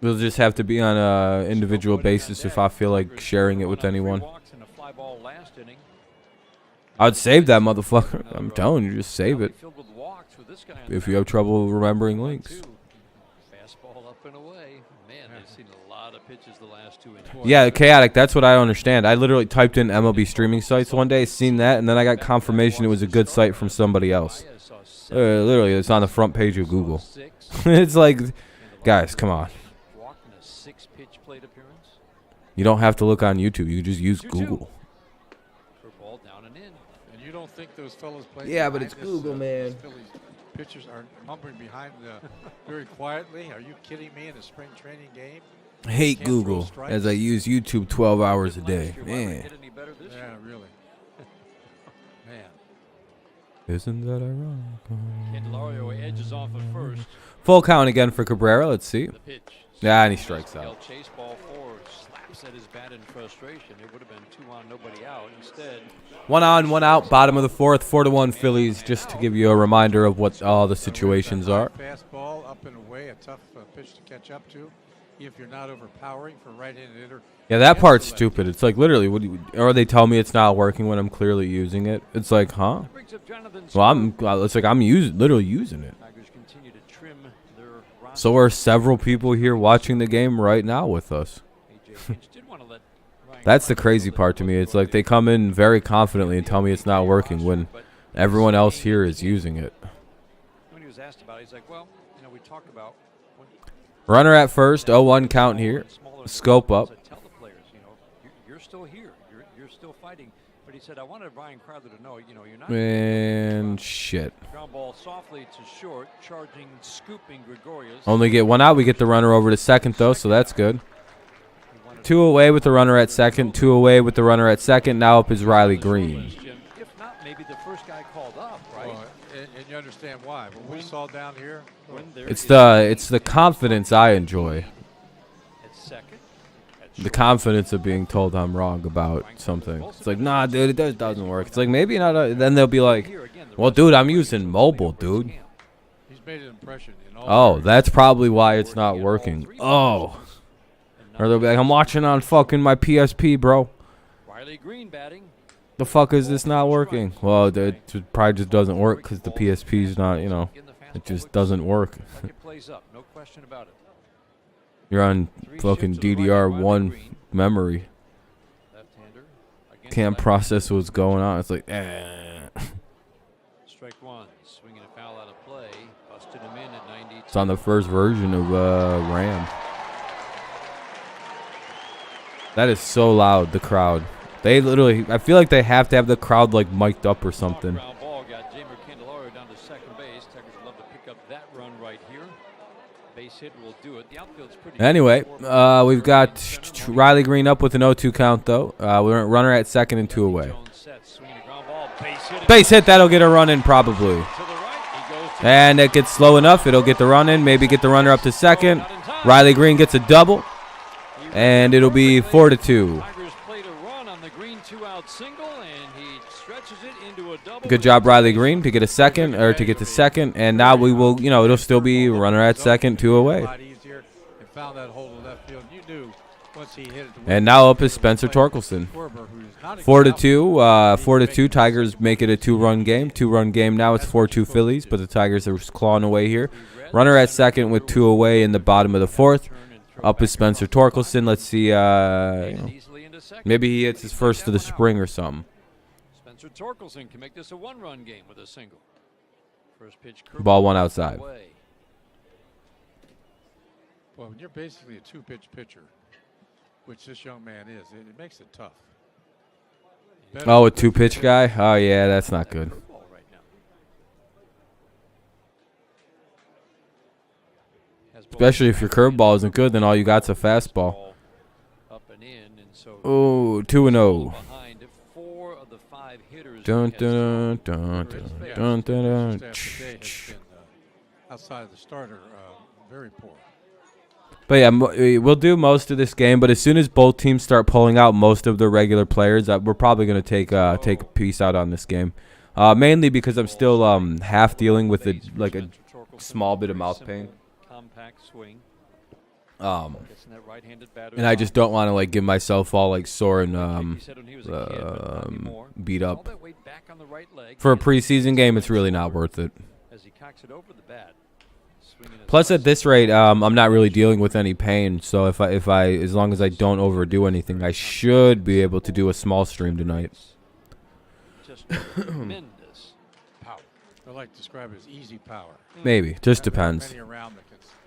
It'll just have to be on a individual basis if I feel like sharing it with anyone. Walks and a fly ball last inning. I'd save that motherfucker. I'm telling you, just save it. Filled with walks with this guy on If the you have mound. trouble remembering links. 1-2. Fastball up and away. Man, they've seen a lot of pitches the last 2 innings. Yeah, chaotic. That's what I don't understand. I literally typed in MLB streaming sites one day, seen that, and then I got confirmation it was a good site from somebody else. Baez saw 7, Literally, it's on the front page of saw Google. 6, It's like, and the guys, come on. walk in a 6-pitch plate appearance. You don't have to look on YouTube. You can just use 2-2. Google. Curveball down and in. And you don't think those fellas play? Yeah, but behind it's Google, man. These Phillies pitchers are mumbling behind very quietly. Are you kidding me? In a spring training game? I hate Can't throw Google strikes. as I use YouTube 12 hours a Last day. year, why would it Man. get any better this Yeah, year? really. Man. Isn't that ironic? Candelario edges off at first. Full count again for Cabrera. Let's see. The pitch. Yeah, and he strikes Miguel out. Chase ball 4 slaps at his bat in frustration. It would have been 2 on, nobody out. Instead, 1 on, 1 out. Bottom of the 4th. 4-1 Phillies. Just to give you a reminder of what all the situations are. Fastball up and away, a tough pitch to catch up to. If you're not overpowering for right-handed hitter. Yeah, that and part's the lefty. stupid. It's like literally, or they tell me it's not working when I'm clearly using it. It's like, huh? that brings up Jonathan Well, it's like I'm literally using it. Tigers continue to trim their roster. So are several people here watching the game right now with us. AJ Hinch did want to let Ryan That's the Clark crazy know that part to he me. wasn't It's like they going to come in very confidently and tell me it's not working when but everyone else here is using it. when he was asked about it, he's like, well, we talked about when Runner at first, 0-1 count here. smaller Scope up. I tell the players, you're still here. You're still fighting. But he said, I wanted Ryan Crowther to know, you're not. And shit. Ground ball softly to short, charging, scooping Gregorius. Only get 1 out. We get the runner over to second, though, so that's good. He wanted 2 away with the runner at second. 2 away with the runner at second. Now up is Riley Green. Jim. If not, maybe the first guy called up, right? Well, and you understand why. What we saw down here, When there It's is the confidence I enjoy. at second, at The short, confidence of being told I'm wrong about something. It's like, nah, dude, it doesn't work. It's like, maybe not. Then they'll be like, here again, the well, rest dude, of the I'm players using are mobile, playing over dude. his camp. he's made an impression in all. Oh, areas. that's probably why it's not working. Oh. And Or they'll be like, I'm watching on fucking my PSP, bro. Riley Green batting. The fuck is this not working? Well, it probably just doesn't work because the PSP is not, you know, it just doesn't work. You're on fucking DDR1 memory. Can't process what's going on. It's like, Strike one, swinging a foul out of play, busted him in at 92. It's on the first version of RAM. That is so loud, the crowd. They literally, I feel like they have to have the crowd like mic'd up or something. Ground ball got Jamer Candelario down to second base. Tigers would love to pick up that run right here. Base hit will do it. The outfield's pretty Anyway, we've got Riley Green up with an 0-2 count though. We're runner at second and 2 away. Base hit, that'll get a run in probably. And it gets slow enough, it'll get the run in, maybe get the runner up to second. Riley Green gets a double, and it'll be 4-2. Good job, Riley Green, to get a second, or to get to second, and now we will, you know, it'll still be runner at second, 2 away. And now up is Spencer Torkelson. 4-2, 4-2. Tigers make it a 2-run game. 2-run game now. It's 4-2 Phillies, but the Tigers are clawing away here. Runner at second with 2 away in the bottom of the 4th. Up is Spencer Torkelson. Let's see. You know, maybe he hits his first of the spring or something. Spencer Torkelson can make this a 1-run game with a single. First pitch. Ball 1 outside. Well, when you're basically a 2-pitch pitcher, which this young man is, it makes it tough. Oh, a 2-pitch guy? Oh, yeah, that's not good. Especially if your curveball isn't good, then all you got's a fastball. Oh, 2-0. Dun, dun, dun, dun, dun, dun. Outside of the starter, very poor. But yeah, we'll do most of this game. But as soon as both teams start pulling out most of the regular players, we're probably going to take a piece out on this game. Mainly because I'm still half dealing with a small bit of mouth pain. And I just don't want to give myself all sore and beat up. For a preseason game, it's really not worth it. Plus, at this rate, I'm not really dealing with any pain. So if I, as long as I don't overdo anything, I should be able to do a small stream tonight. Just tremendous power. I like to describe it as easy power. Maybe, just depends.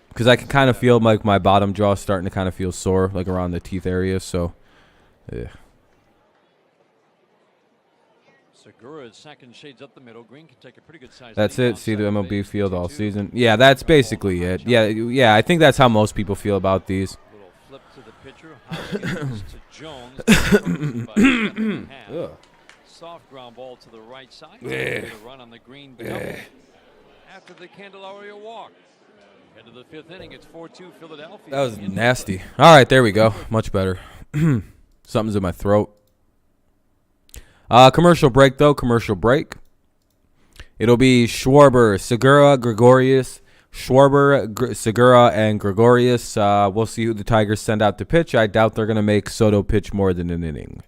Because I can kind of feel my bottom jaw starting to kind of feel sore, around the teeth area. So, yeah. Segura's second shades up the middle. Green can take a pretty good size. That's it. See the MLB field all season. Yeah, that's basically it. Yeah. I think that's how most people feel about these. Little flip to the pitcher. Hoskins to Jones. Soft ground ball to the right side. A run on the Green double after the Candelario walk. Head to the 5th inning. It's 4-2 Philadelphia. That was nasty. All right, there we go. Much better. Something's in my throat. Commercial break, though. Commercial break. It'll be Schwarber, Segura, Gregorius. Schwarber, Segura, and Gregorius. We'll see who the Tigers send out to pitch. I doubt they're going to make Soto pitch more than an inning.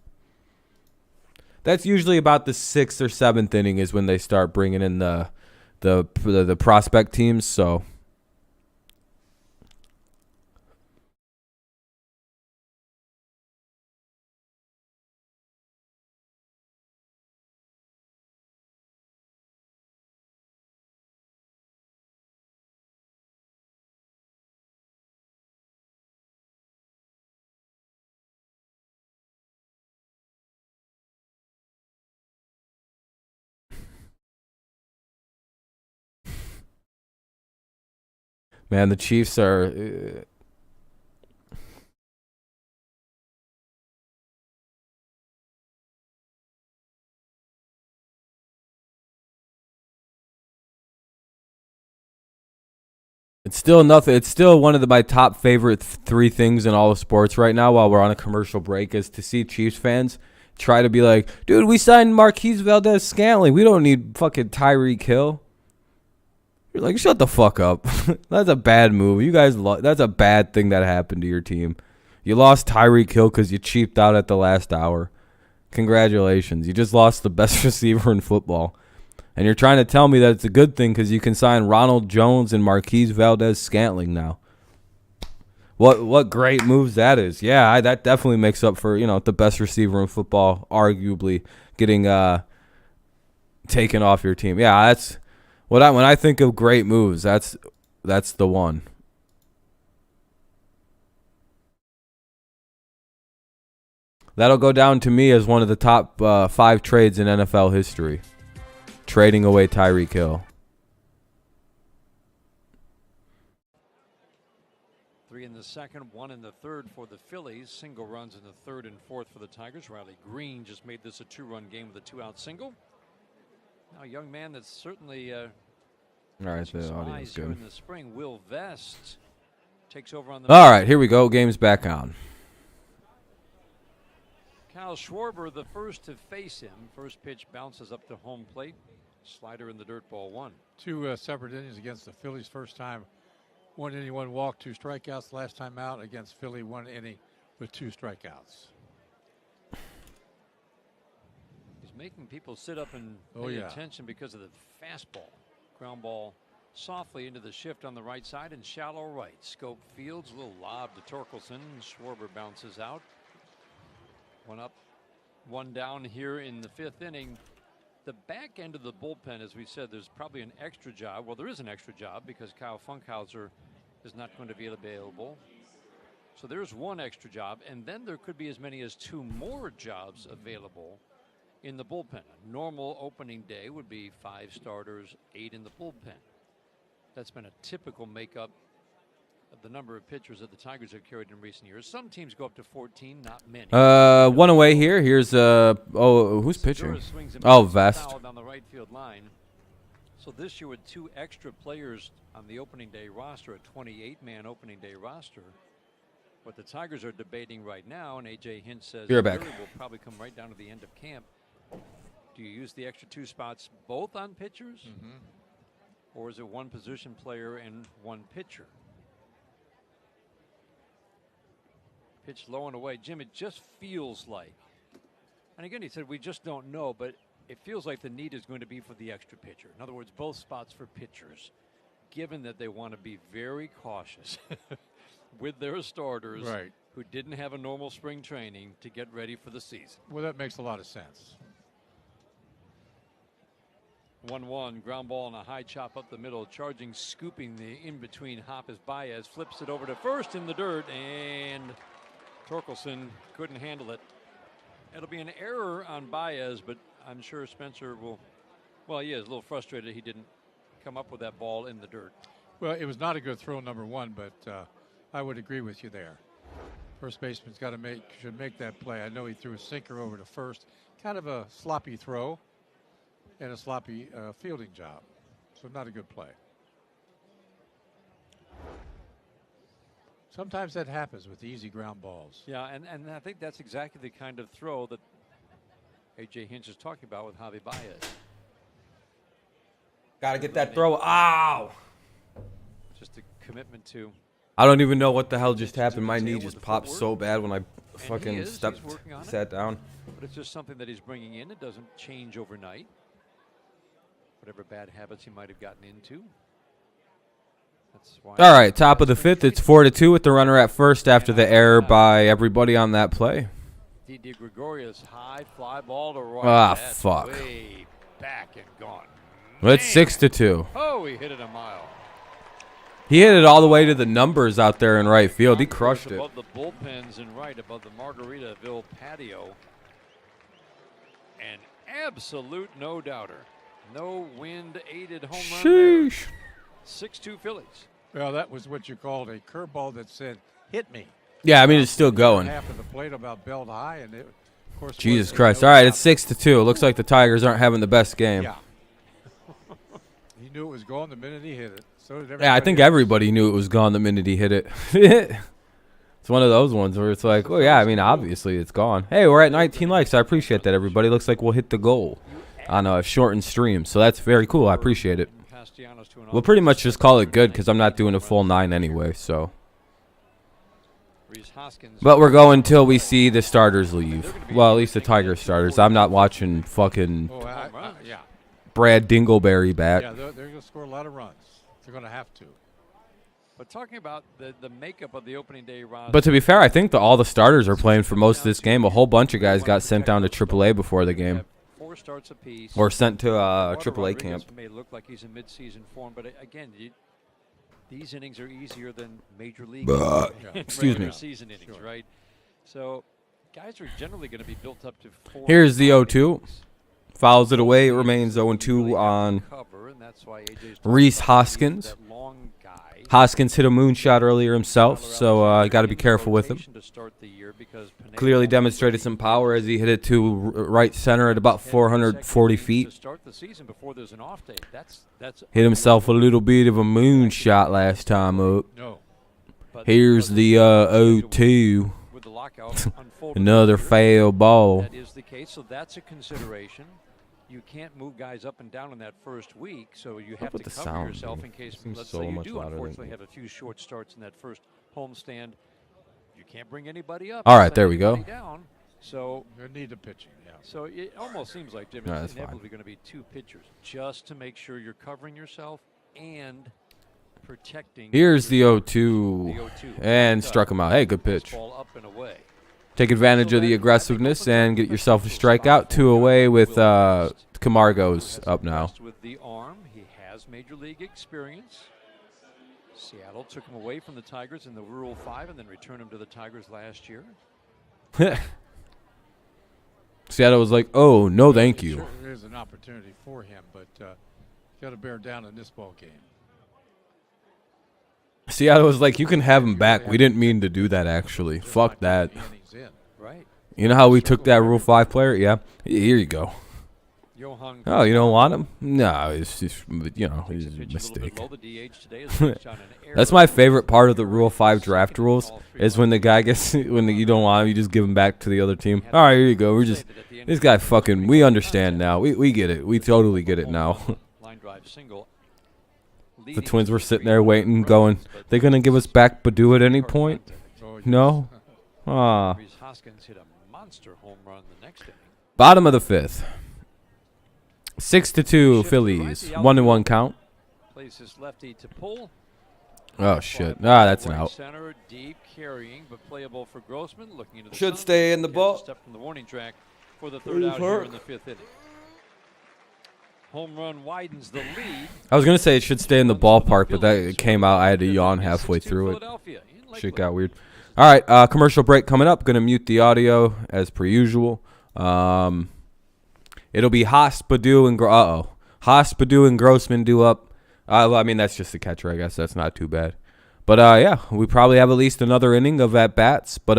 That's usually about the 6th or 7th inning is when they start bringing in the prospect teams. So. Man, the Chiefs are... It's still nothing. It's still one of my top favorite 3 things in all of sports right now while we're on a commercial break is to see Chiefs fans try to be like, dude, we signed Marquise Valdez-Scantling. We don't need fucking Tyreek Hill. You're like, shut the fuck up. That's a bad move. You guys, that's a bad thing that happened to your team. You lost Tyreek Hill because you cheaped out at the last hour. Congratulations. You just lost the best receiver in football. And you're trying to tell me that it's a good thing because you can sign Ronald Jones and Marquise Valdez-Scantling now. What great moves that is. Yeah, that definitely makes up for, the best receiver in football, arguably, getting taken off your team. Yeah, that's when I think of great moves, that's the one. That'll go down to me as one of the top 5 trades in NFL history. Trading away Tyreek Hill. 3 in the second, 1 in the third for the Phillies. Single runs in the third and fourth for the Tigers. Riley Green just made this a 2-run game with a 2-out single. Now a young man that's certainly all right, the some audio's eyes here good. in the spring. Will Vest takes over on the All right, here we go. Game's back on. Kyle Schwarber, the first to face him. First pitch bounces up to home plate. Slider in the dirt, ball 1. 2 separate innings against the Phillies. First time, 1 inning, 1 walk, 2 strikeouts. Last time out against Philly, 1 inning with 2 strikeouts. He's making people sit up and pay attention because of the fastball. Ground ball softly into the shift on the right side and shallow right. Scope Fields, a little lob to Torkelson. Schwarber bounces out. 1 up, 1 down here in the 5th inning. The back end of the bullpen, as we said, there's probably an extra job. Well, there is an extra job because Kyle Funkhauser is not going to be available. So there's 1 extra job, and then there could be as many as 2 more jobs available in the bullpen. A normal opening day would be 5 starters, 8 in the bullpen. That's been a typical makeup of the number of pitchers that the Tigers have carried in recent years. Some teams go up to 14, not many. 1 away here. Here's who's pitching? Oh, Vest. Down the right field line. So this year with 2 extra players on the opening day roster, a 28-man opening day roster. What the Tigers are debating right now, and A.J. Hinch says You're back. will probably come right down to the end of camp. Do you use the extra 2 spots both on pitchers? Mm-hmm. Or is it 1 position player and 1 pitcher? Pitch low and away. Jim, it just feels like, and again, he said we just don't know, but it feels like the need is going to be for the extra pitcher. In other words, both spots for pitchers, given that they want to be very cautious with their starters who didn't have a normal spring training to get ready for the season. Well, that makes a lot of sense. 1-1, ground ball and a high chop up the middle, charging, scooping the in-between hop as Baez flips it over to first in the dirt, and Torkelson couldn't handle it. It'll be an error on Baez, but I'm sure Spencer will. Well, he is a little frustrated he didn't come up with that ball in the dirt. Well, it was not a good throw, number 1, but I would agree with you there. First baseman's should make that play. I know he threw a sinker over to first. Kind of a sloppy throw and a sloppy fielding job. So not a good play. Sometimes that happens with the easy ground balls. Yeah, and I think that's exactly the kind of throw that A.J. Hinch is talking about with Javi Baez. Got to get that throw. Ow! Just a commitment to. I don't even know what the hell just happened. My knee just popped so bad when I fucking sat down. But it's just something that he's bringing in. It doesn't change overnight. Whatever bad habits he might have gotten into. All right, top of the 5th. It's 4-2 with the runner at first after the error by everybody on that play. Didi Gregorius high fly ball to right. Ah, fuck. Way back and gone. Well, it's 6-2. Oh, he hit it a mile. He hit it all the way to the numbers out there in right field. He crushed it. Above the bullpens and right above the Margaritaville patio. An absolute no-doubter. No wind-aided home run there. 6-2 Phillies. Well, that was what you called a curveball that said, hit me. Yeah, I mean, it's still going. Half of the plate about belt high, and it, of course. Jesus Christ. All right, it's 6-2. It looks like the Tigers aren't having the best game. Yeah. He knew it was gone the minute he hit it. So did everybody. Yeah, I think everybody knew it was gone the minute he hit it. It's one of those ones where it's like, oh, yeah, I mean, obviously it's gone. Hey, we're at 19 likes. I appreciate that, everybody. Looks like we'll hit the goal on a shortened stream. So that's very cool. I appreciate it. We'll pretty much just call it good because I'm not doing a full 9 anyway, so. Reese Hoskins. But we're going till we see the starters leave. Well, at least the Tigers starters. I'm not watching fucking Yeah. Brad Dingleberry bat. Yeah, they're going to score a lot of runs. They're going to have to. But talking about the makeup of the opening day roster. But to be fair, I think all the starters are playing for most of this game. A whole bunch of guys got sent down to AAA before the game. 4 starts apiece. Or sent to AAA camp. May look like he's in mid-season form, but again, these innings are easier than major league Excuse me. season innings, right? So guys are generally going to be built up to 4. Here's the 0-2. Fouls it away. It remains 0-2 on Reese Hoskins. Hoskins hit a moonshot earlier himself, so got to be careful with him. Clearly demonstrated some power as he hit it to right center at about 440 feet. Hit himself a little bit of a moonshot last time up. Here's the 0-2. Another fail ball. That is the case, so that's a consideration. You can't move guys up and down in that first week, so you have to cover yourself in case, let's say you do unfortunately have a few short starts in that first homestand. You can't bring anybody up. All right, there we go. Down, so you need the pitching, yeah. So it almost seems like, Jim, it's inevitably going to be 2 pitchers just to make sure you're covering yourself and protecting. Here's the 0-2, and struck him out. Hey, good pitch. Ball up and away. Take advantage of the aggressiveness and get yourself a strikeout. 2 away with Camargo's up now. With the arm, he has major league experience. Seattle took him away from the Tigers in the Rule 5 and then returned him to the Tigers last year. Seattle was like, oh, no thank you. Sure, there's an opportunity for him, but got to bear down in this ball game. Seattle was like, you can have him back. We didn't mean to do that, actually. Fuck that. Right. You know how we took that Rule 5 player? Yeah. Here you go. Oh, you don't want him? No, it's just, you know, it's a mistake. That's my favorite part of the Rule 5 draft rules is when the guy gets, you don't want him, you just give him back to the other team. All right, here you go. We're just, this guy fucking, we understand now. We get it. We totally get it now. The Twins were sitting there waiting, going, they're going to give us back Badu at any point? No? Ah. Bottom of the 5th. 6-2 Phillies. 1-1 count. Oh, shit. Ah, that's an out. Should stay in the ball. Step from the warning track for the 3rd out here in the 5th inning. Home run widens the lead. I was going to say it should stay in the ballpark, but that it came out. I had to yawn halfway through it. Shit got weird. All right, commercial break coming up. Going to mute the audio as per usual. It'll be Haas, Badu, and Haas, Badu, and Grossman due up. I mean, that's just a catcher, I guess. That's not too bad. But, yeah, we probably have at least another inning of at-bats. But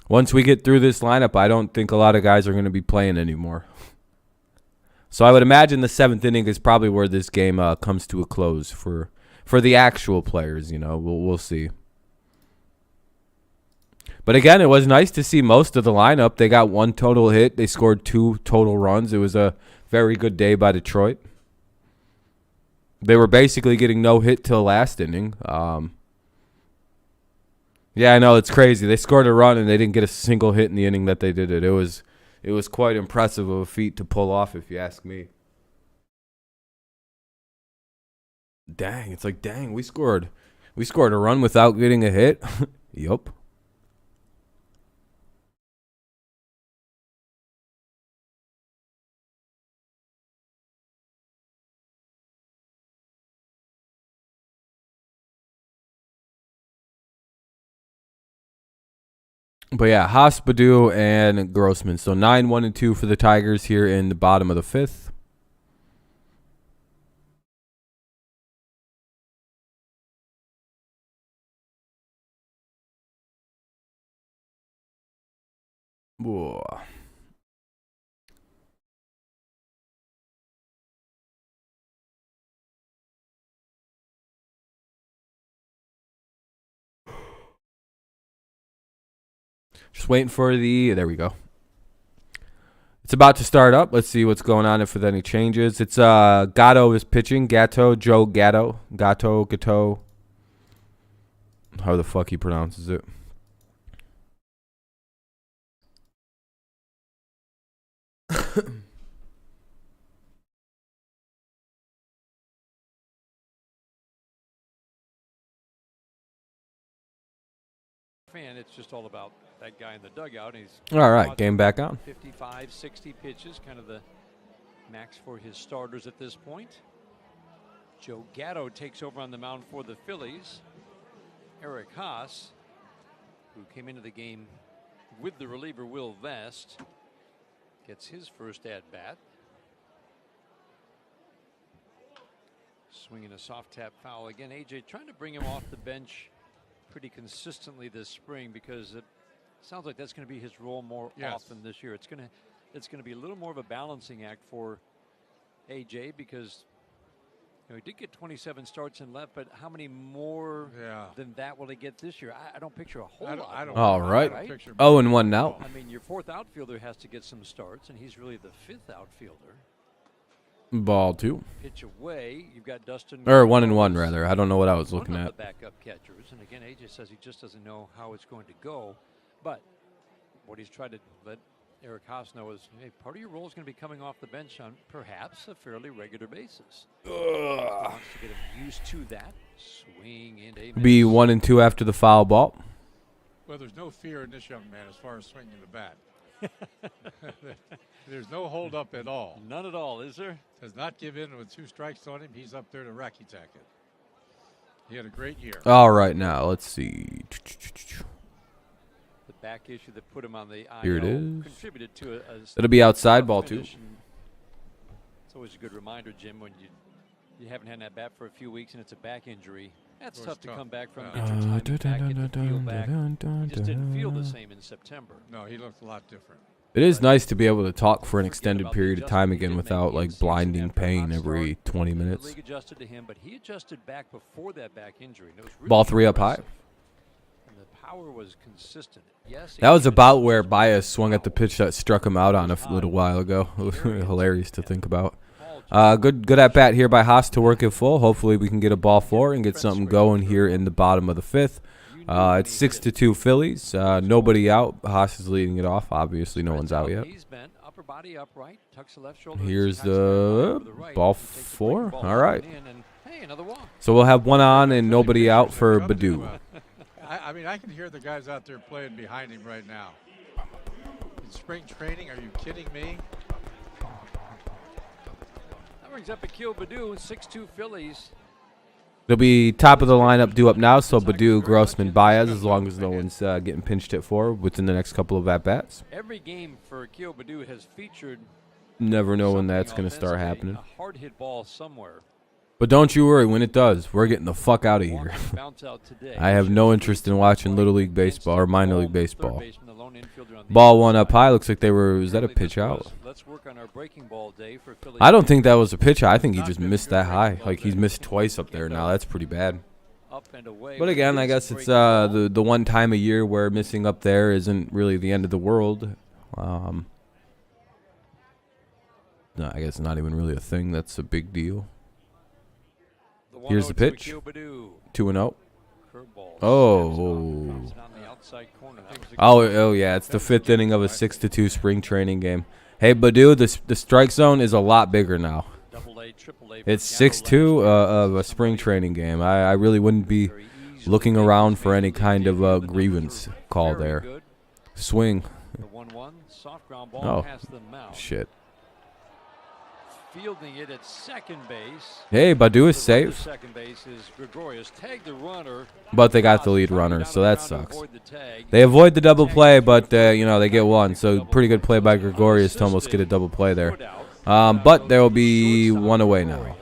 once we get through this lineup, I don't think a lot of guys are going to be playing anymore. So I would imagine the 7th inning is probably where this game comes to a close for the actual players. You know, we'll see. But again, it was nice to see most of the lineup. They got 1 total hit. They scored 2 total runs. It was a very good day by Detroit. They were basically getting no hit till last inning. Yeah, I know, it's crazy. They scored a run and they didn't get a single hit in the inning that they did it. It was quite impressive of a feat to pull off, if you ask me. Dang, it's like, dang, we scored a run without getting a hit. Yup. But yeah, Haas, Badu, and Grossman. So 9, 1, and 2 for the Tigers here in the bottom of the 5th. Whoa. Just waiting for there we go. It's about to start up. Let's see what's going on, if there's any changes. It's Gatto is pitching. Joe Gatto. How the fuck he pronounces it. Fan, it's just all about that guy in the dugout. He's All right, game back on. 55, 60 pitches, kind of the max for his starters at this point. Joe Gatto takes over on the mound for the Phillies. Eric Haas, who came into the game with the reliever Will Vest, gets his first at bat. Swinging a soft tap foul again. AJ trying to bring him off the bench pretty consistently this spring, because it sounds like that's going to be his role more often this year. It's going to be a little more of a balancing act for AJ, because he did get 27 starts in left, but how many more than that will he get this year? I don't picture a whole lot. All right. 0-1 now. I mean, your fourth outfielder has to get some starts, and he's really the fifth outfielder. Ball 2. Pitch away. You've got Dustin. Or 1-1 rather. I don't know what I was looking at. The backup catchers, and again, AJ says he just doesn't know how it's going to go. But what he's tried to let Eric Haas know is, hey, part of your role is going to be coming off the bench on perhaps a fairly regular basis. Wants to get him used to that. Swing and a miss. Be 1-2 after the foul ball. Well, there's no fear in this young man as far as swinging the bat. There's no hold up at all. None at all, is there? Does not give in with 2 strikes on him. He's up there to racky tack it. He had a great year. All right, now let's see. The back issue that put him on the IL Here it is. contributed to a It'll be outside, ball 2. It's always a good reminder, Jim, when you haven't had that bat for a few weeks and it's a back injury. That's tough to come back from. Get your timing back, get the feel back. He just didn't feel the same in September. No, he looked a lot different. It is nice to be able to talk for an extended period of time again without like blinding pain every 20 minutes. The league adjusted to him, but he adjusted back before that back injury. Really Ball 3 up high. And the power was consistent. Yes, that was about where Baez swung at the pitch that struck him out on a little while ago. Hilarious to think about. Good at bat here by Haas to work it full. Hopefully we can get a ball 4 and get something going here in the bottom of the 5th. It's 6-2 Phillies. Nobody out. Haas is leading it off. Obviously, no one's out yet. Here's the ball 4. All right. So we'll have 1 on and nobody out for Badu. I mean, I can hear the guys out there playing behind him right now. In spring training, are you kidding me? That brings up Akil Badu, 6-2 Phillies. They'll be top of the lineup due up now, so Badu, Grossman, Baez, as long as no one's getting pinched hit for within the next couple of at-bats. Every game for Akil Badu has featured. Never know when that's going to start happening. A hard hit ball somewhere. But don't you worry, when it does, we're getting the fuck out of here. I have no interest in watching Little League Baseball or Minor League Baseball. Ball 1 up high. Looks like they were. Was that a pitch out? I don't think that was a pitch out. I think he just missed that high. Like he's missed twice up there now. That's pretty bad. But again, I guess it's the one time a year where missing up there isn't really the end of the world. No, I guess not even really a thing. That's a big deal. Here's the pitch. 2-0. Oh, yeah. It's the 5th inning of a 6-2 spring training game. Hey, Badu, the strike zone is a lot bigger now. It's 6-2 of a spring training game. I really wouldn't be looking around for any kind of grievance call there. Swing. Oh, shit. Fielding it at second base. Hey, Badu is safe. Second base is Gregorius. Tag the runner. But they got the lead runner, so that sucks. They avoid the double play, but they get one. So pretty good play by Gregorius to almost get a double play there. But there will be 1 away now.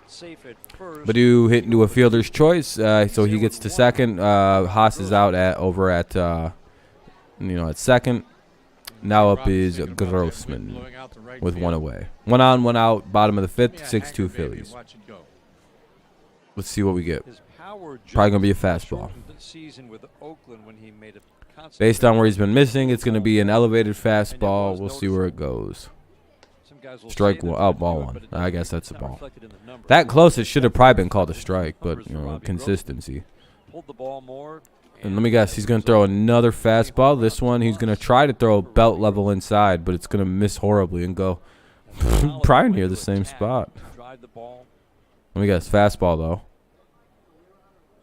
Badu hit into a fielder's choice, so he gets to second. Haas is out at second. Now up is Grossman with 1 away. 1 on, 1 out, bottom of the 5th, 6-2 Phillies. Let's see what we get. Probably going to be a fastball. Based on where he's been missing, it's going to be an elevated fastball. We'll see where it goes. Strike 1, out, ball 1. I guess that's a ball. That close, it should have probably been called a strike, but, consistency. pulled the ball more. And let me guess, he's going to throw another fastball. This one, he's going to try to throw belt level inside, but it's going to miss horribly and go probably near the same spot. Let me guess, fastball, though.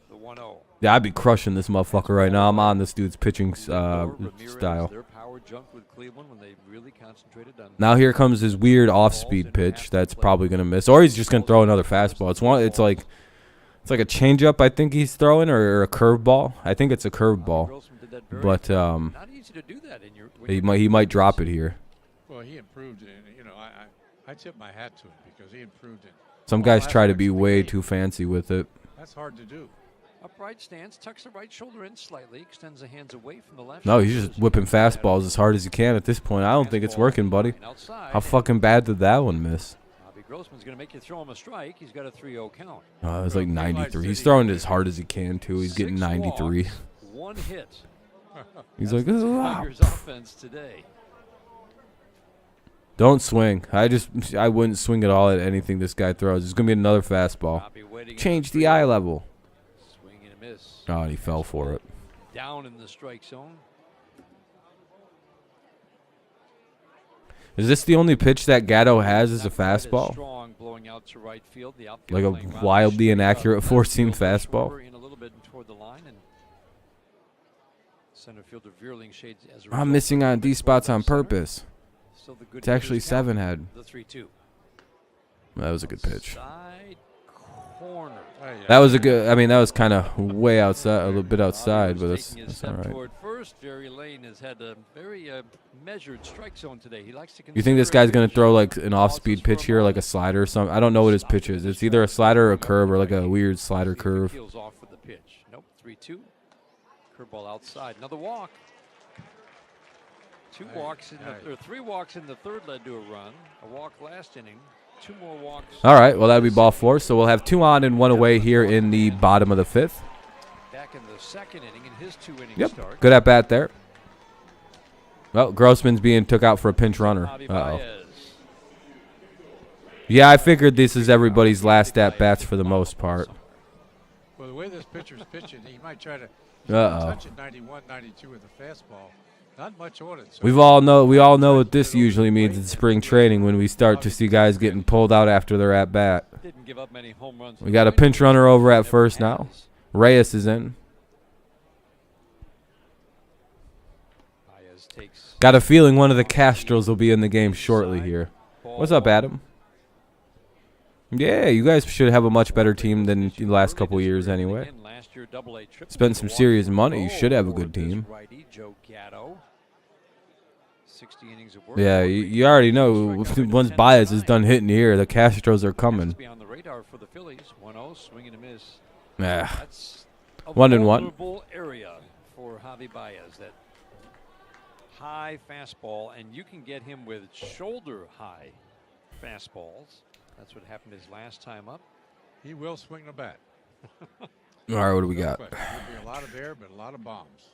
The 1-0. Yeah, I'd be crushing this motherfucker right now. I'm on this dude's pitching style. Their power jumped with Cleveland when they really concentrated on. Now here comes his weird off-speed pitch that's probably going to miss. Or he's just going to throw another fastball. It's like a changeup I think he's throwing, or a curveball. I think it's a curveball. But Not easy to do that he might drop it here. Well, he improved it. You know, I tip my hat to him because he improved it. Some guys try to be way too fancy with it. That's hard to do. Upright stance, tucks the right shoulder in slightly, extends the hands away from the left. No, he's just whipping fastballs as hard as he can at this point. I don't think it's working, buddy. How fucking bad did that one miss? Bobby Grossman's going to make you throw him a strike. He's got a 3-0 count. Oh, it was like 93. He's throwing it as hard as he can, too. He's getting 93. Walks, 1 hit. He's like, Tigers offense today. Don't swing. I wouldn't swing at all at anything this guy throws. It's going to be another fastball. Change the eye level. Swing and a miss. Oh, and he fell for it. Down in the strike zone. Is this the only pitch that Gatto has as a fastball? Strong, blowing out to right field. The Like a wildly inaccurate four-seam fastball? In a little bit toward the line, and center fielder Veerling shades as a I'm missing on these spots on purpose. It's actually 7 head. The 3-2. That was a good pitch. Side corner. That was a good. I mean, that was kind of way outside, a little bit outside, but that's all right. Toward first, Jerry Lane has had a very measured strike zone today. He likes to. You think this guy's gonna throw like an off-speed pitch here, like a slider or something? I don't know what his pitch is. It's either a slider or a curve, or like a weird slider curve. Feels off with the pitch. Nope. 3-2. Curveball outside. Another walk. 3 walks in the third led to a run. A walk last inning. 2 more walks. All right, well, that'll be ball 4. So we'll have 2 on and 1 away here in the bottom of the 5th. Back in the 2nd inning in his 2-inning Yep, start. good at bat there. Well, Grossman's being took out for a pinch runner. Uh-oh. Yeah, I figured this is everybody's last at-bats for the most part. Well, the way this pitcher's pitching, he might try to touch it 91, 92 with a fastball. Not much on it. So We all know what this usually means in spring training when we start to see guys getting pulled out after their at bat. Didn't give up many home runs. We got a pinch runner over at first now. Reyes is in. Got a feeling one of the Castros will be in the game shortly here. What's up, Adam? Yeah, you guys should have a much better team than the last couple years anyway. Spent some serious money. You should have a good team. Yeah, you already know once Baez is done hitting here, the Castros are coming. Yeah. 1-1. Area for Javi Baez. That high fastball, and you can get him with shoulder high fastballs. That's what happened his last time up. he will swing the bat. All right, what do we got? There'll be a lot of air, but a lot of bombs.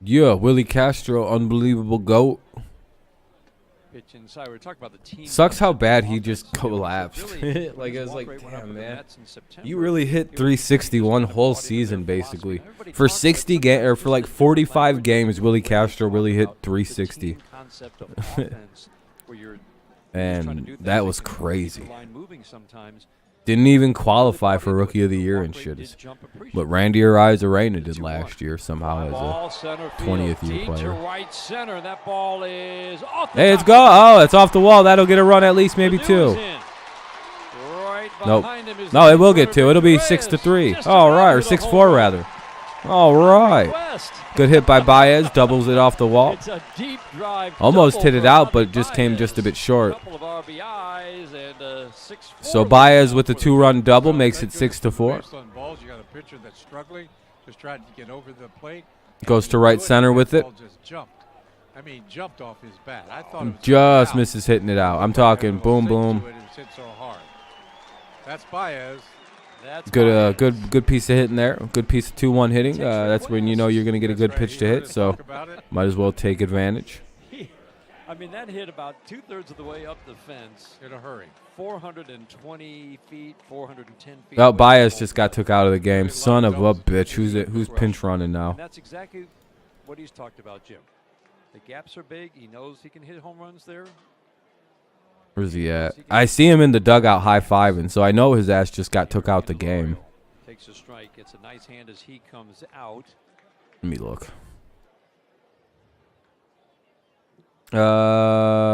Yeah, Willie Castro, unbelievable GOAT. Pitch inside. We were talking about the team. Sucks how bad he just collapsed. Like, it was like, damn, man. You really hit 360 one whole season, basically. For 60 games, or for like 45 games, Willie Castro really hit 360. And that was crazy. Didn't even qualify for Rookie of the Year and shit. But Randy Arozarena did last year somehow as a 20th year player. Hey, it's go! Oh, it's off the wall. That'll get a run at least, maybe 2. Nope. No, it will get 2. It'll be 6-3. All right, or 6-4 rather. All right. Good hit by Baez. Doubles it off the wall. Almost hit it out, but just came just a bit short. So Baez with the 2-run double makes it 6-4. Goes to right center with it. Jumped off his bat. I thought just misses hitting it out. I'm talking boom, boom. That's Baez. Good piece of hitting there. Good piece of 2-1 hitting. That's when you know you're going to get a good pitch to hit. So might as well take advantage. I mean, that hit about 2/3 of the way up the fence. In a hurry. 420 feet, 410 feet. Well, away Baez from just home got took out of the game. Son of a bitch. Who's pinch running now? And that's exactly what he's talked about, Jim. The gaps are big. He knows he can hit home runs there. Where's he at? I see him in the dugout high-fiving, so I know his ass just got took out the game. Takes a strike. Gets a nice hand as he comes out. Let me look.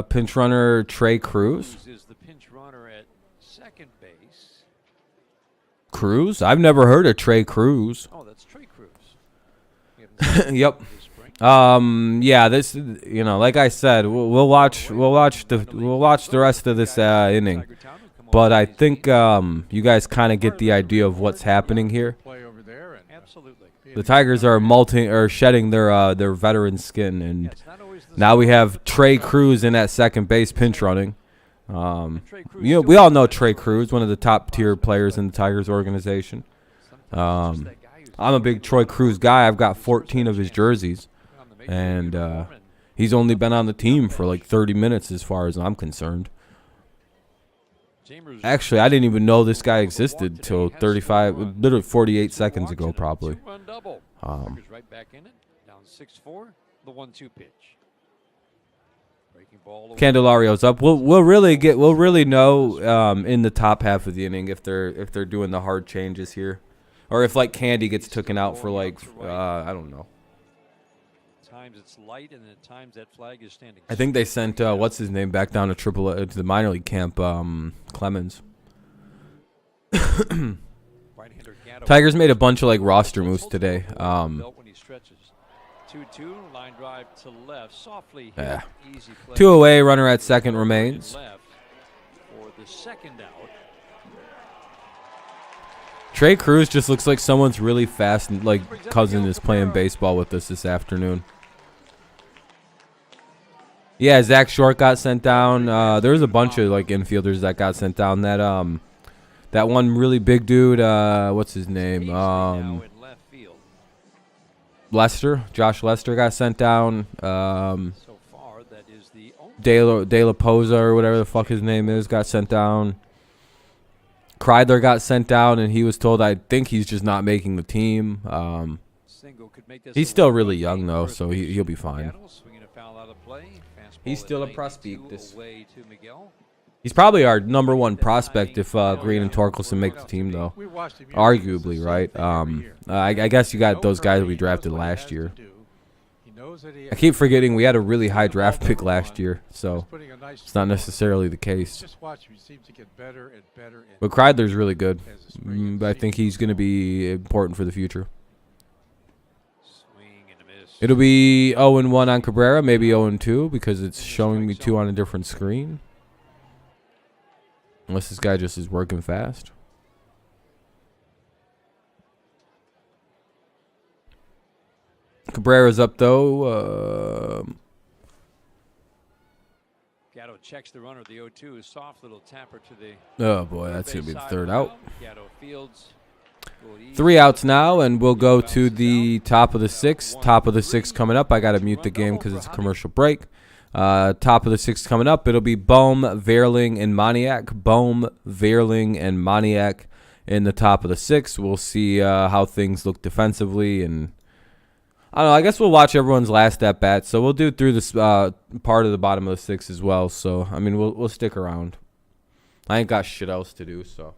Pinch runner Trey Cruz. Is the pinch runner at second base. Cruz? I've never heard of Trey Cruz. Oh, that's Trey Cruz. Yep. Yeah, this, you know, like I said, we'll watch the rest of this inning. But I think you guys kind of get the idea of what's happening here. Absolutely. The Tigers are shedding their veteran skin, and now we have Trey Cruz in at second base pinch running. We all know Trey Cruz, one of the top tier players in the Tigers organization. I'm a big Troy Cruz guy. I've got 14 of his jerseys, and he's only been on the team for like 30 minutes as far as I'm concerned. Actually, I didn't even know this guy existed till 48 seconds ago, probably. Right back in it, down 6-4, the 1-2 pitch. Candelario's up. We'll really know in the top half of the inning if they're doing the hard changes here, or if like Candy gets taken out for like I don't know. Times it's light, and at times that flag is standing. I think they sent what's his name back down to to the minor league camp. Clemens. Tigers made a bunch of like roster moves today. 2-2, line drive to left, softly hit, Yeah. easy play. 2 away, runner at second remains. Left for the second out. Trey Cruz just looks like someone's really fast, and like cousin is playing baseball with us this afternoon. Yeah, Zach Short got sent down. There was a bunch of like infielders that got sent down. That one really big dude, what's his name? Lester, Josh Lester got sent down. So far, that is the De La Poza or whatever the fuck his name is got sent down. Kreidler got sent down, and he was told, I think he's just not making the team. He's still really young though, so he'll be fine. He's still a prospect. He's probably our #1 prospect if Green and Torkelson make the team, though. Arguably, right? I guess you got those guys we drafted last year. I keep forgetting we had a really high draft pick last year, so it's not necessarily the case. But Kreidler's really good. I think he's going to be important for the future. It'll be 0-1 on Cabrera, maybe 0-2 because it's showing me 2 on a different screen. Unless this guy just is working fast. Cabrera's up though. Gatto checks the runner. The 0-2 is soft little tapper to the. Oh boy, that's gonna be the third out. Gatto fields. 3 outs now, and we'll go to the top of the 6th. Top of the 6th coming up. I gotta mute the game because it's a commercial break. Top of the 6th coming up. It'll be Bohm, Verling, and Moniak. Bohm, Verling, and Moniak in the top of the 6th. We'll see how things look defensively, and I don't know. I guess we'll watch everyone's last at bat. So we'll do through this part of the bottom of the 6th as well. So I mean, we'll stick around. I ain't got shit else to do, so.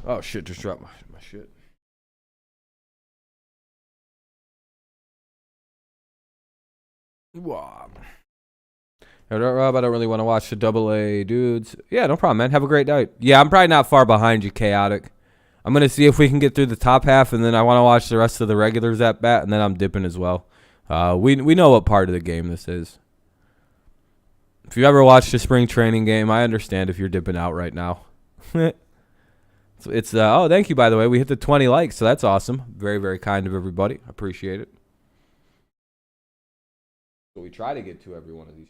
Oh shit! Just dropped my shit. Wow. Rob, I don't really want to watch the AA dudes. Yeah, no problem, man. Have a great night. Yeah, I'm probably not far behind you, Chaotic. I'm gonna see if we can get through the top half, and then I want to watch the rest of the regulars at bat, and then I'm dipping as well. We know what part of the game this is. If you ever watched a spring training game, I understand if you're dipping out right now. It's oh, thank you, by the way. We hit the 20 likes, so that's awesome. Very, very kind of everybody. Appreciate it. So we try to get to every one of these.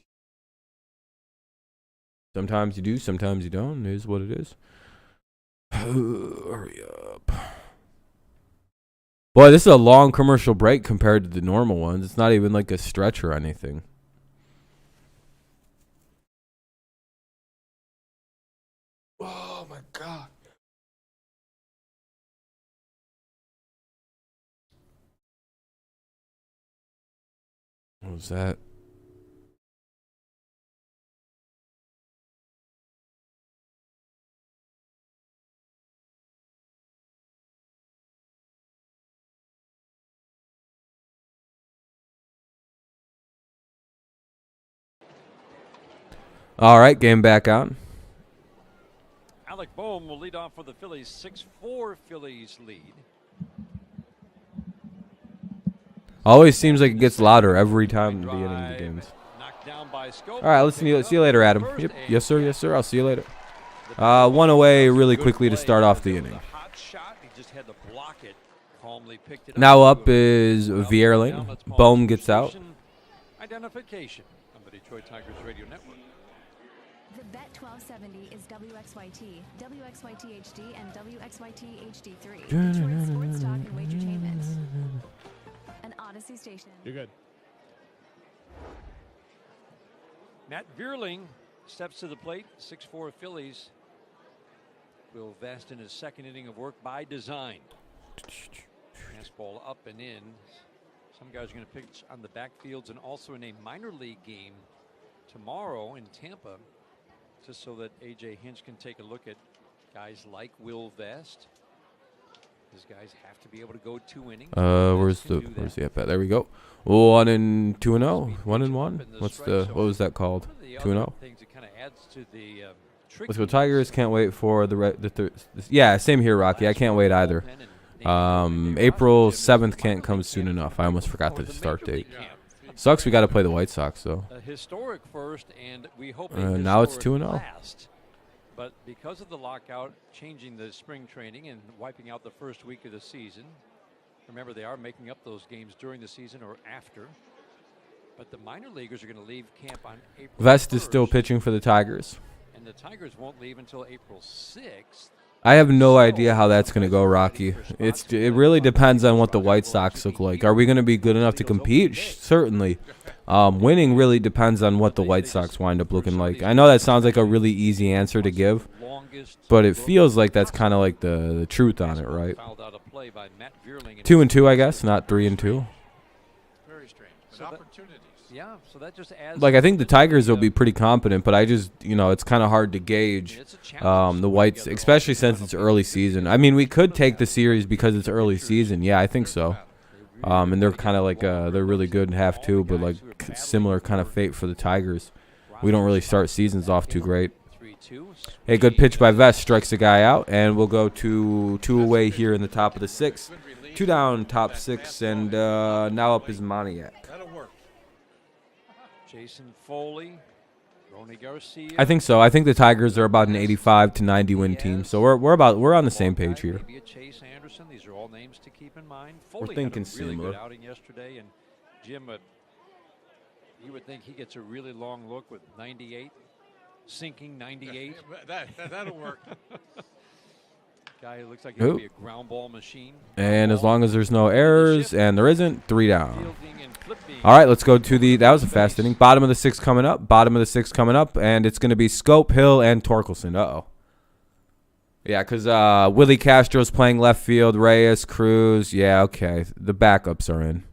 Sometimes you do, sometimes you don't. It is what it is. Hurry up. Boy, this is a long commercial break compared to the normal ones. It's not even like a stretch or anything. Oh, my God. What was that? All right, game back on. Alec Boehm will lead off for the Phillies. 6-4 Phillies lead. Always seems like it gets louder every time the beginning begins. All right, let's see you later, Adam. Yep. Yes, sir. Yes, sir. I'll see you later. One away really quickly to start off the inning. Now up is Vierling. Boehm gets out. Identification on the Detroit Tigers Radio Network. The Bet 1270 is WXYT, WXYT HD, and WXYT HD3. Detroit Sports Talk and Wagertainment. An Odyssey station. You're good. Matt Vierling steps to the plate. 6-4 Phillies. Will Vest in his second inning of work by design. Fastball up and in. Some guys are going to pitch on the backfields and also in a minor league game tomorrow in Tampa, just so that A.J. Hinch can take a look at guys like Will Vest. These guys have to be able to go 2 innings. Where's the at bat? There we go. 1-2-0. 1-1. What was that called? 2-0. Let's go Tigers. Can't wait for yeah, same here, Rocky. I can't wait either. April 7th can't come soon enough. I almost forgot the start date. Sucks we got to play the White Sox though. A historic first, and we hope now it's 2-0. But because of the lockout, changing the spring training and wiping out the first week of the season. Remember, they are making up those games during the season or after. But the minor leaguers are going to leave camp on April Vest 1st, is still pitching for the Tigers. And the Tigers won't leave until April 6th. I have no idea how that's going to go, Rocky. It really depends on what the White Sox look like. Are we going to be good enough to compete? Certainly. Winning really depends on what the White Sox wind up looking like. I know that sounds like a really easy answer to give, but it feels like that's kind of like the truth on it, right? 2-2, I guess, not 3-2. Very strange, but opportunities. Yeah, so that just adds. Like, I think the Tigers will be pretty competent, but I just, it's kind of hard to gauge the Whites, especially since it's early season. I mean, we could take the series because it's early season. Yeah, I think so. And they're kind of like they're really good in half two, but like similar kind of fate for the Tigers. We don't really start seasons off too great. Hey, good pitch by Vest, strikes the guy out, and we'll go to 2 away here in the top of the 6th. 2 down, top 6, and now up is Moniak. Jason Foley, Ronny Garcia. I think so. I think the Tigers are about an 85 to 90 win team, so we're on the same page here. Maybe a Chase Anderson. These are all names to keep in mind. We're Foley thinking had a really similar. good outing yesterday, and Jim, you would think he gets a really long look with 98, sinking 98. That'll work. Guy who looks like he'll be a ground ball machine. And as long as there's no errors, and there isn't, 3 down. All right, let's go to that was a fast inning. Bottom of the 6th coming up. And it's going to be Scope, Hill, and Torkelson. Uh-oh. Yeah, because Willie Castro's playing left field, Reyes, Cruz. Yeah, okay. The backups are in.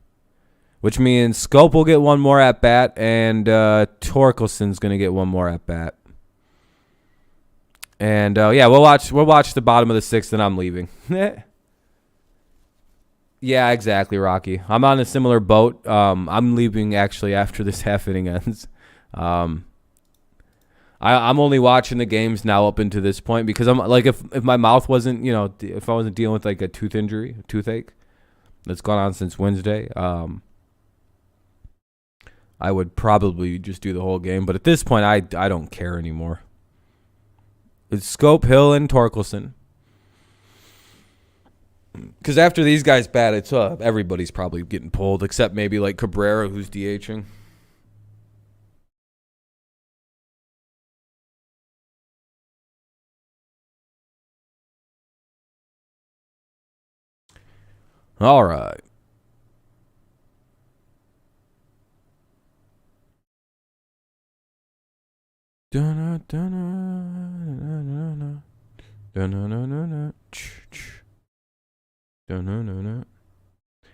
Which means Scope will get one more at-bat, and Torkelson's going to get one more at-bat. And yeah, we'll watch the bottom of the 6th, and I'm leaving. Yeah, exactly, Rocky. I'm on a similar boat. I'm leaving actually after this half inning ends. I'm only watching the games now up until this point because I'm like, if my mouth wasn't, if I wasn't dealing with like a toothache that's gone on since Wednesday, I would probably just do the whole game. But at this point, I don't care anymore. It's Scope, Hill, and Torkelson. Because after these guys bat, it's everybody's probably getting pulled, except maybe like Cabrera, who's DHing. All right. Dun dun dun dun dun dun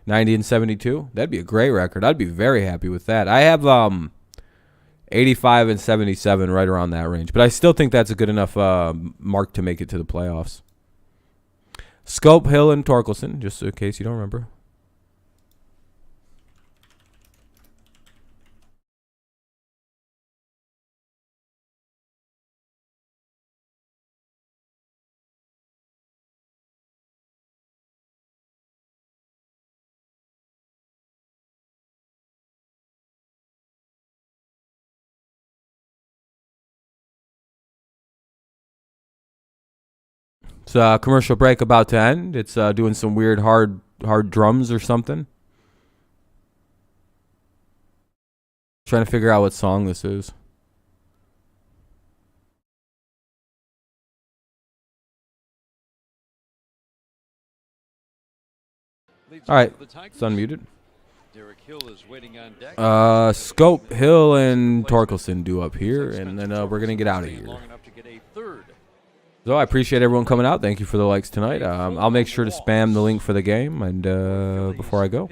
90 and 72. That'd be a great record. I'd be very happy with that. I have 85 and 77 right around that range, but I still think that's a good enough mark to make it to the playoffs. Scope, Hill, and Torkelson, just in case you don't remember. It's a commercial break about to end. It's doing some weird hard drums or something. Trying to figure out what song this is. All right, it's unmuted. Derek Hill is waiting on deck. Scope, Hill, and Torkelson do up here, and then we're gonna get out of here. So I appreciate everyone coming out. Thank you for the likes tonight. I'll make sure to spam the link for the game and before I go.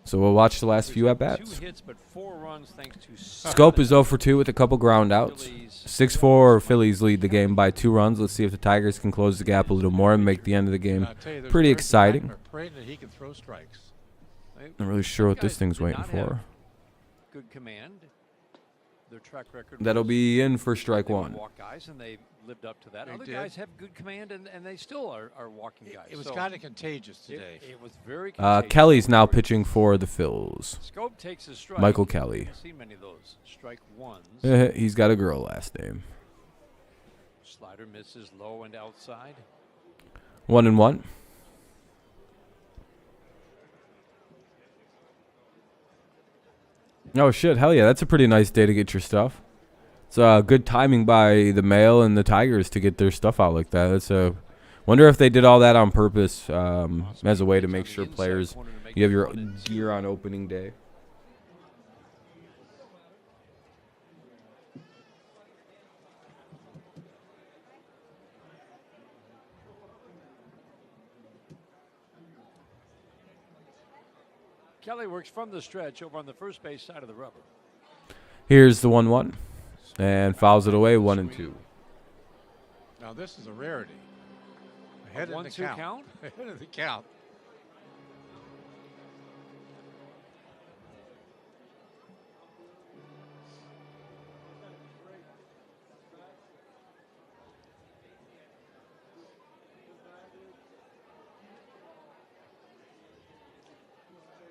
So we'll watch the last few at-bats. Scope is 0 for 2 with a couple ground outs. 6-4 Phillies lead the game by 2 runs. Let's see if the Tigers can close the gap a little more and make the end of the game pretty exciting. Not really sure what this thing's waiting for. Good command. Their track record. That'll be in for strike one. Walk guys, and they lived up to that. Other guys have good command, and they still are walking guys. It was kind of contagious today. It was very contagious. Kelly's now pitching for the Phils. Scope takes a strike. Michael Kelly. I see many of those strike ones. He's got a girl last name. Slider misses low and outside. 1-1. Oh, shit. Hell yeah. That's a pretty nice day to get your stuff. It's good timing by the mail and the Tigers to get their stuff out like that. It's wonder if they did all that on purpose as a way to make sure players, you have your gear on opening day. Kelly works from the stretch over on the first base side of the rubber. Here's the 1-1 and fouls it away 1-2. Now this is a rarity. Ahead of the count. Ahead of the count.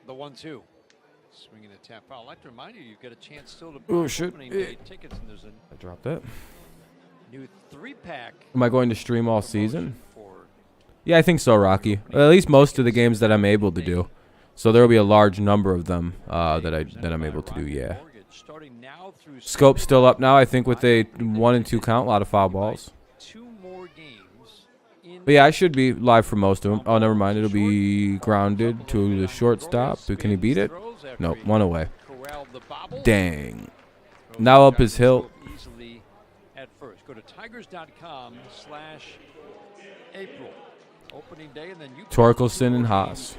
The 1-2. Swinging a tap foul. I'd like to remind you, you've got a chance still to buy opening day tickets, and there's a I dropped that. new 3-pack. Am I going to stream all season? Yeah, I think so, Rocky. At least most of the games that I'm able to do. So there will be a large number of them that I'm able to do. Yeah. Scope still up now. I think with a 1 and 2 count, a lot of foul balls. But yeah, I should be live for most of them. Oh, never mind. It'll be grounded to the shortstop. Can he beat it? No, 1 away. Dang. Now up is Hill. At first, go to tigers.com/April. Opening day, and then you Torkelson and Haas.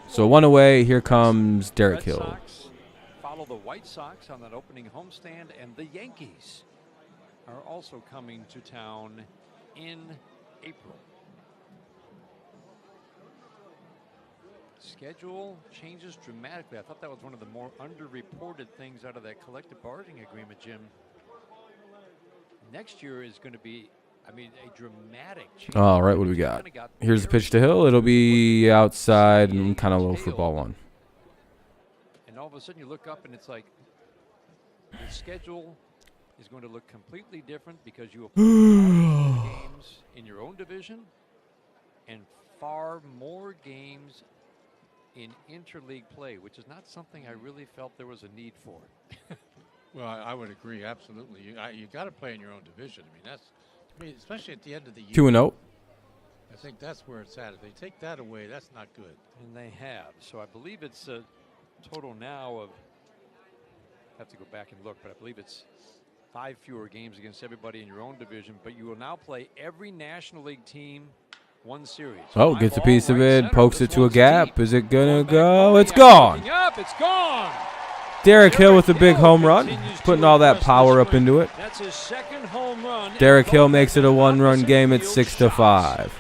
So 1 away. Here comes Derek Hill. Follow the White Sox on that opening homestand, and the Yankees are also coming to town in April. Schedule changes dramatically. I thought that was one of the more underreported things out of that collective bargaining agreement, Jim. Next year is going to be, a dramatic change. All right, what do we got? Here's the pitch to Hill. It'll be outside and kind of low for ball 1. And all of a sudden you look up and it's like the schedule is going to look completely different because you have games in your own division and far more games in interleague play, which is not something I really felt there was a need for. Well, I would agree absolutely. You got to play in your own division. I mean, that's to me, especially at the end of the year. 2-0. I think that's where it's at. If they take that away, that's not good. And they have. So I believe it's a total now of, I have to go back and look, but I believe it's 5 fewer games against everybody in your own division. But you will now play every National League team one series. Oh, High gets a ball, piece of right it, center. pokes This it to a one's gap. deep. Is it going Going to back, go? Moniak It's gone. picking up. It's gone. Derek Hill with a big Hill home run, continues to putting all that impress power this up into swing. it. That's his second home run. Derek Hill Both makes it a in one-run opposite game. It's field 6-5. shots.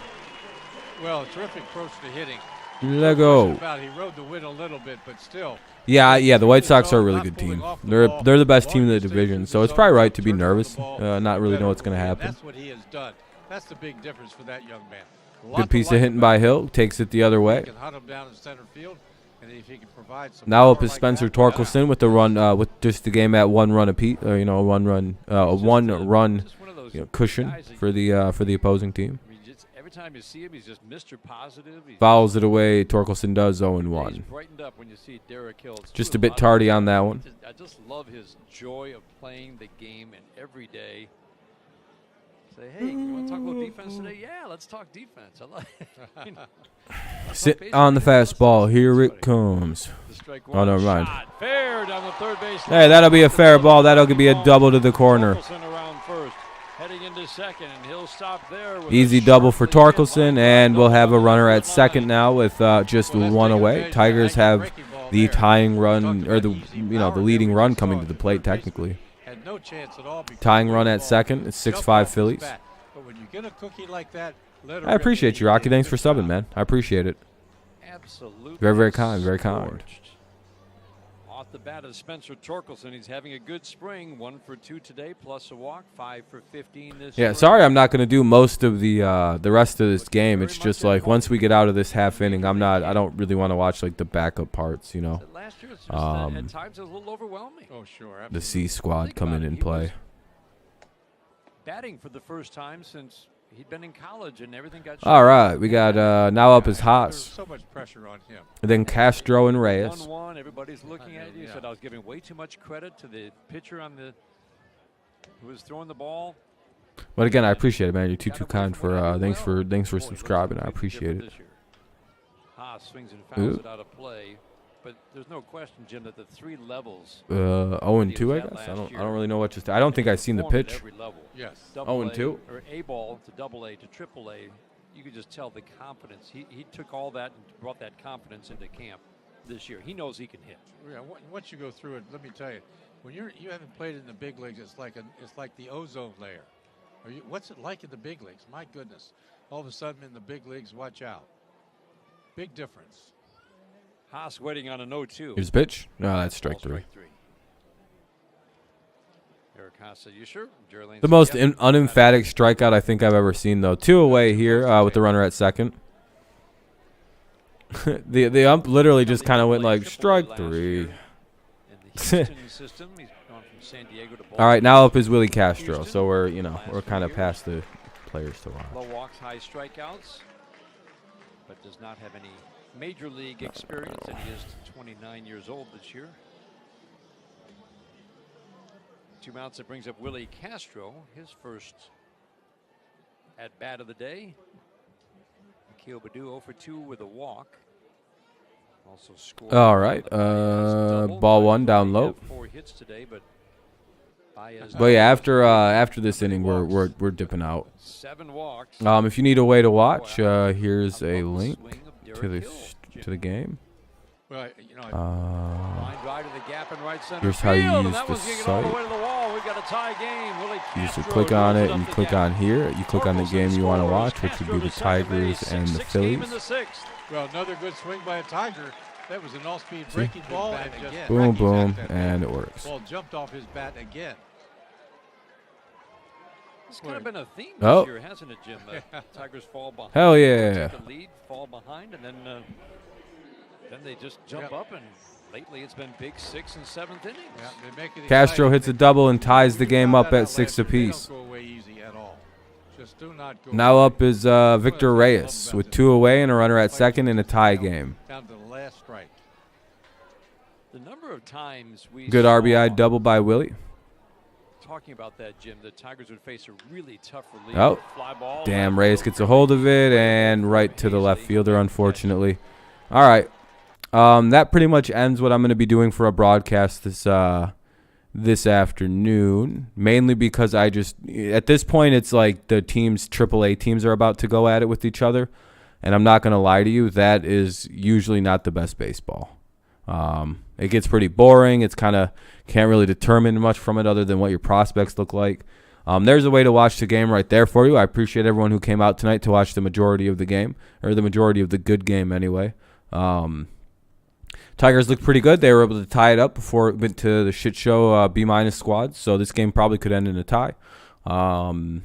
Well, terrific approach to hitting. Let go. He rode the wind a little bit, but still. Yeah. The White Sox are a really good team. They're the best team in the division, so it's probably right to be nervous. Not really know what's going to happen. That's what he has done. That's the big difference for that young man. Good piece of hitting by Hill. Takes it the other way. He can hunt him down in center field, and if he can provide some Now up power is like Spencer that, Torkelson with the run, with just the game at 1 run apiece, a 1 run, a 1 run Just one of those cushion guys that for the opposing team. I mean, just every time you see him, he's just Mr. Positive. He's Fouls it away. Torkelson does He's 0-1. brightened up when you see Derek Hill. It's Just true, a bit lot of tardy times on that one. I just love his joy of playing the game and every day. Say, hey, you want to talk about defense today? Yeah, let's talk defense. I like Sit on the fastball. Here it comes. the strike Oh, never mind. shot. Fair down the third base. Hey, that'll be a fair ball. That'll be a double to the corner. Torkelson around first, heading into second, and he'll stop there. With Easy a double for sharply hit Torkelson, line and we'll have a double runner to at the second line. now with just Well, let's one take away. advantage of Tigers that have breaking ball the there. tying We run, talked or about the easy the power leading there. run We coming saw to the the plate third baseman technically. Had no chance at all. because Tying the run breaking at ball second. It's jumped 6-5 off his Phillies. bat. But when you get a cookie like that, let her I rip, appreciate and you, he Rocky. did a Thanks for good subbing, job. man. I appreciate it. Absolutely. Very, very kind. Very kind. scorched. Off the bat of Spencer Torkelson. He's having a good spring. 1 for 2 today, plus a walk. 5 for 15 this Yeah, spring. sorry I'm not going to do most of the rest of this game. It's just like once we get out of this half inning, I don't really want to watch like the backup parts, you know. Last year, it's just, Um, at times it was a little overwhelming. Oh, sure. The Absolutely. C squad Think coming about it, in he was play. Batting for the first time since he'd been in college, and everything got. All right, we got now up is There's Haas, so much pressure on him. and then Castro and Reyes. 1-1. Everybody's looking at you. Yeah. Said I was giving way too much credit to the pitcher who was throwing the ball. But again, I appreciate it, man. You're too Got away kind from what I for do thanks well. for thanks for Boy, it looks subscribing. I completely appreciate different it. this year. Haas swings and fouls Ooh. it out of play, but there's no question, Jim, that the 3 levels. 0-2, I at guess. last I don't year. really know what just. I don't think I've seen the performed at pitch. every level. Yes. Double 0-2. A, or A ball to double A to triple A. You could just tell the confidence. He took all that and brought that confidence into camp this year. He knows he can hit. Yeah, once you go through it, let me tell you, when you haven't played in the big leagues, it's like the ozone layer. What's it like in the big leagues? My goodness! All of a sudden in the big leagues, watch out. Big difference. Haas waiting on an 0-2. Here's a pitch. No, that's strike Ball, 3. strike 3. Eric Haas said, "You sure?" Jerry Lane The said, most "Yep." unemphatic strikeout I think I've ever seen, though. 2 away here with the runner at second. the ump literally just kind of went like strike 3. In the Houston system, he's gone from San Diego to All right, Baltimore. now up is Willie Castro. So we're kind of past the players to watch. Low walks, high strikeouts, but does not have any major league experience, and he is 29 years old this year. 2 mounts, that brings up Willie Castro, his first at bat of the day. Akil Baddoo 0 for 2 with a walk. Also scored. All right, double. ball 1 down He low. had 4 hits today, but Baez But yeah, after this inning, we're dipping out. 7 walks. If you need a way to watch, here's a Above the link swing of to Derek the Hill. to the game. Well, Line drive to the gap in right center Here's how you field, and use that the one's gonna get all the site. way to the wall. We've got a tie game. Willie You just Castro click on rolls it, up and you the click gap. on here. You click on the Torkelson game you want to scores. watch, which would Castro be the to second Tigers base. and the 6-6 game in Phillies. the 6th. well, another good swing by a Tiger. That was an all-speed See? breaking ball, and just Boom, Rockies boom, at that and ball. it works. Ball jumped off his bat again. It's kind of been a theme this Oh. year, hasn't it, Jim? Tigers fall behind. Hell yeah. Take the lead, fall behind, and then they just jump Yep. up. And lately, it's been big 6th and 7th innings. Yeah, they make it Castro exciting. hits a double and ties the We game found up that at out 6 last year. They apiece. don't go away easy at all. Just do not go Now away. up is Victor Reyes with 2 away and a runner at second in a tie game. Down to the last strike. The number of times we Good saw, RBI double by Willie. talking about that, Jim, the Tigers would face a really tough relief. Oh, Fly ball, damn, left Reyes field, gets a hold of it and right to the left fielder, unfortunately. All right. That pretty much ends what I'm going to be doing for a broadcast this afternoon, mainly because I just, at this point, it's like the teams, AAA teams are about to go at it with each other. And I'm not going to lie to you, that is usually not the best baseball. It gets pretty boring. It's kind of can't really determine much from it other than what your prospects look like. There's a way to watch the game right there for you. I appreciate everyone who came out tonight to watch the majority of the game, or the majority of the good game anyway. Tigers looked pretty good. They were able to tie it up before it went to the shit show B- squads. So this game probably could end in a tie. Other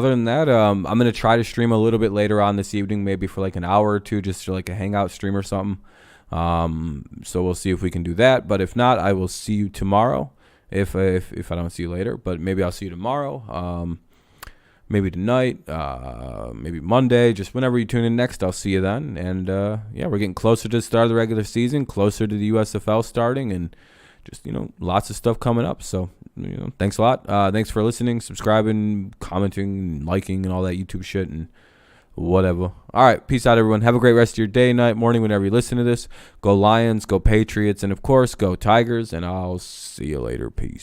than that, I'm going to try to stream a little bit later on this evening, maybe for like an hour or two, just for like a hangout stream or something. So we'll see if we can do that. But if not, I will see you tomorrow. If I don't see you later, but maybe I'll see you tomorrow. Maybe tonight, maybe Monday, just whenever you tune in next, I'll see you then. And yeah, we're getting closer to the start of the regular season, closer to the USFL starting, and just, lots of stuff coming up. So, thanks a lot. Thanks for listening, subscribing, commenting, liking, and all that YouTube shit and whatever. All right, peace out, everyone. Have a great rest of your day, night, morning, whenever you listen to this. Go Lions, go Patriots, and of course, go Tigers. And I'll see you later. Peace.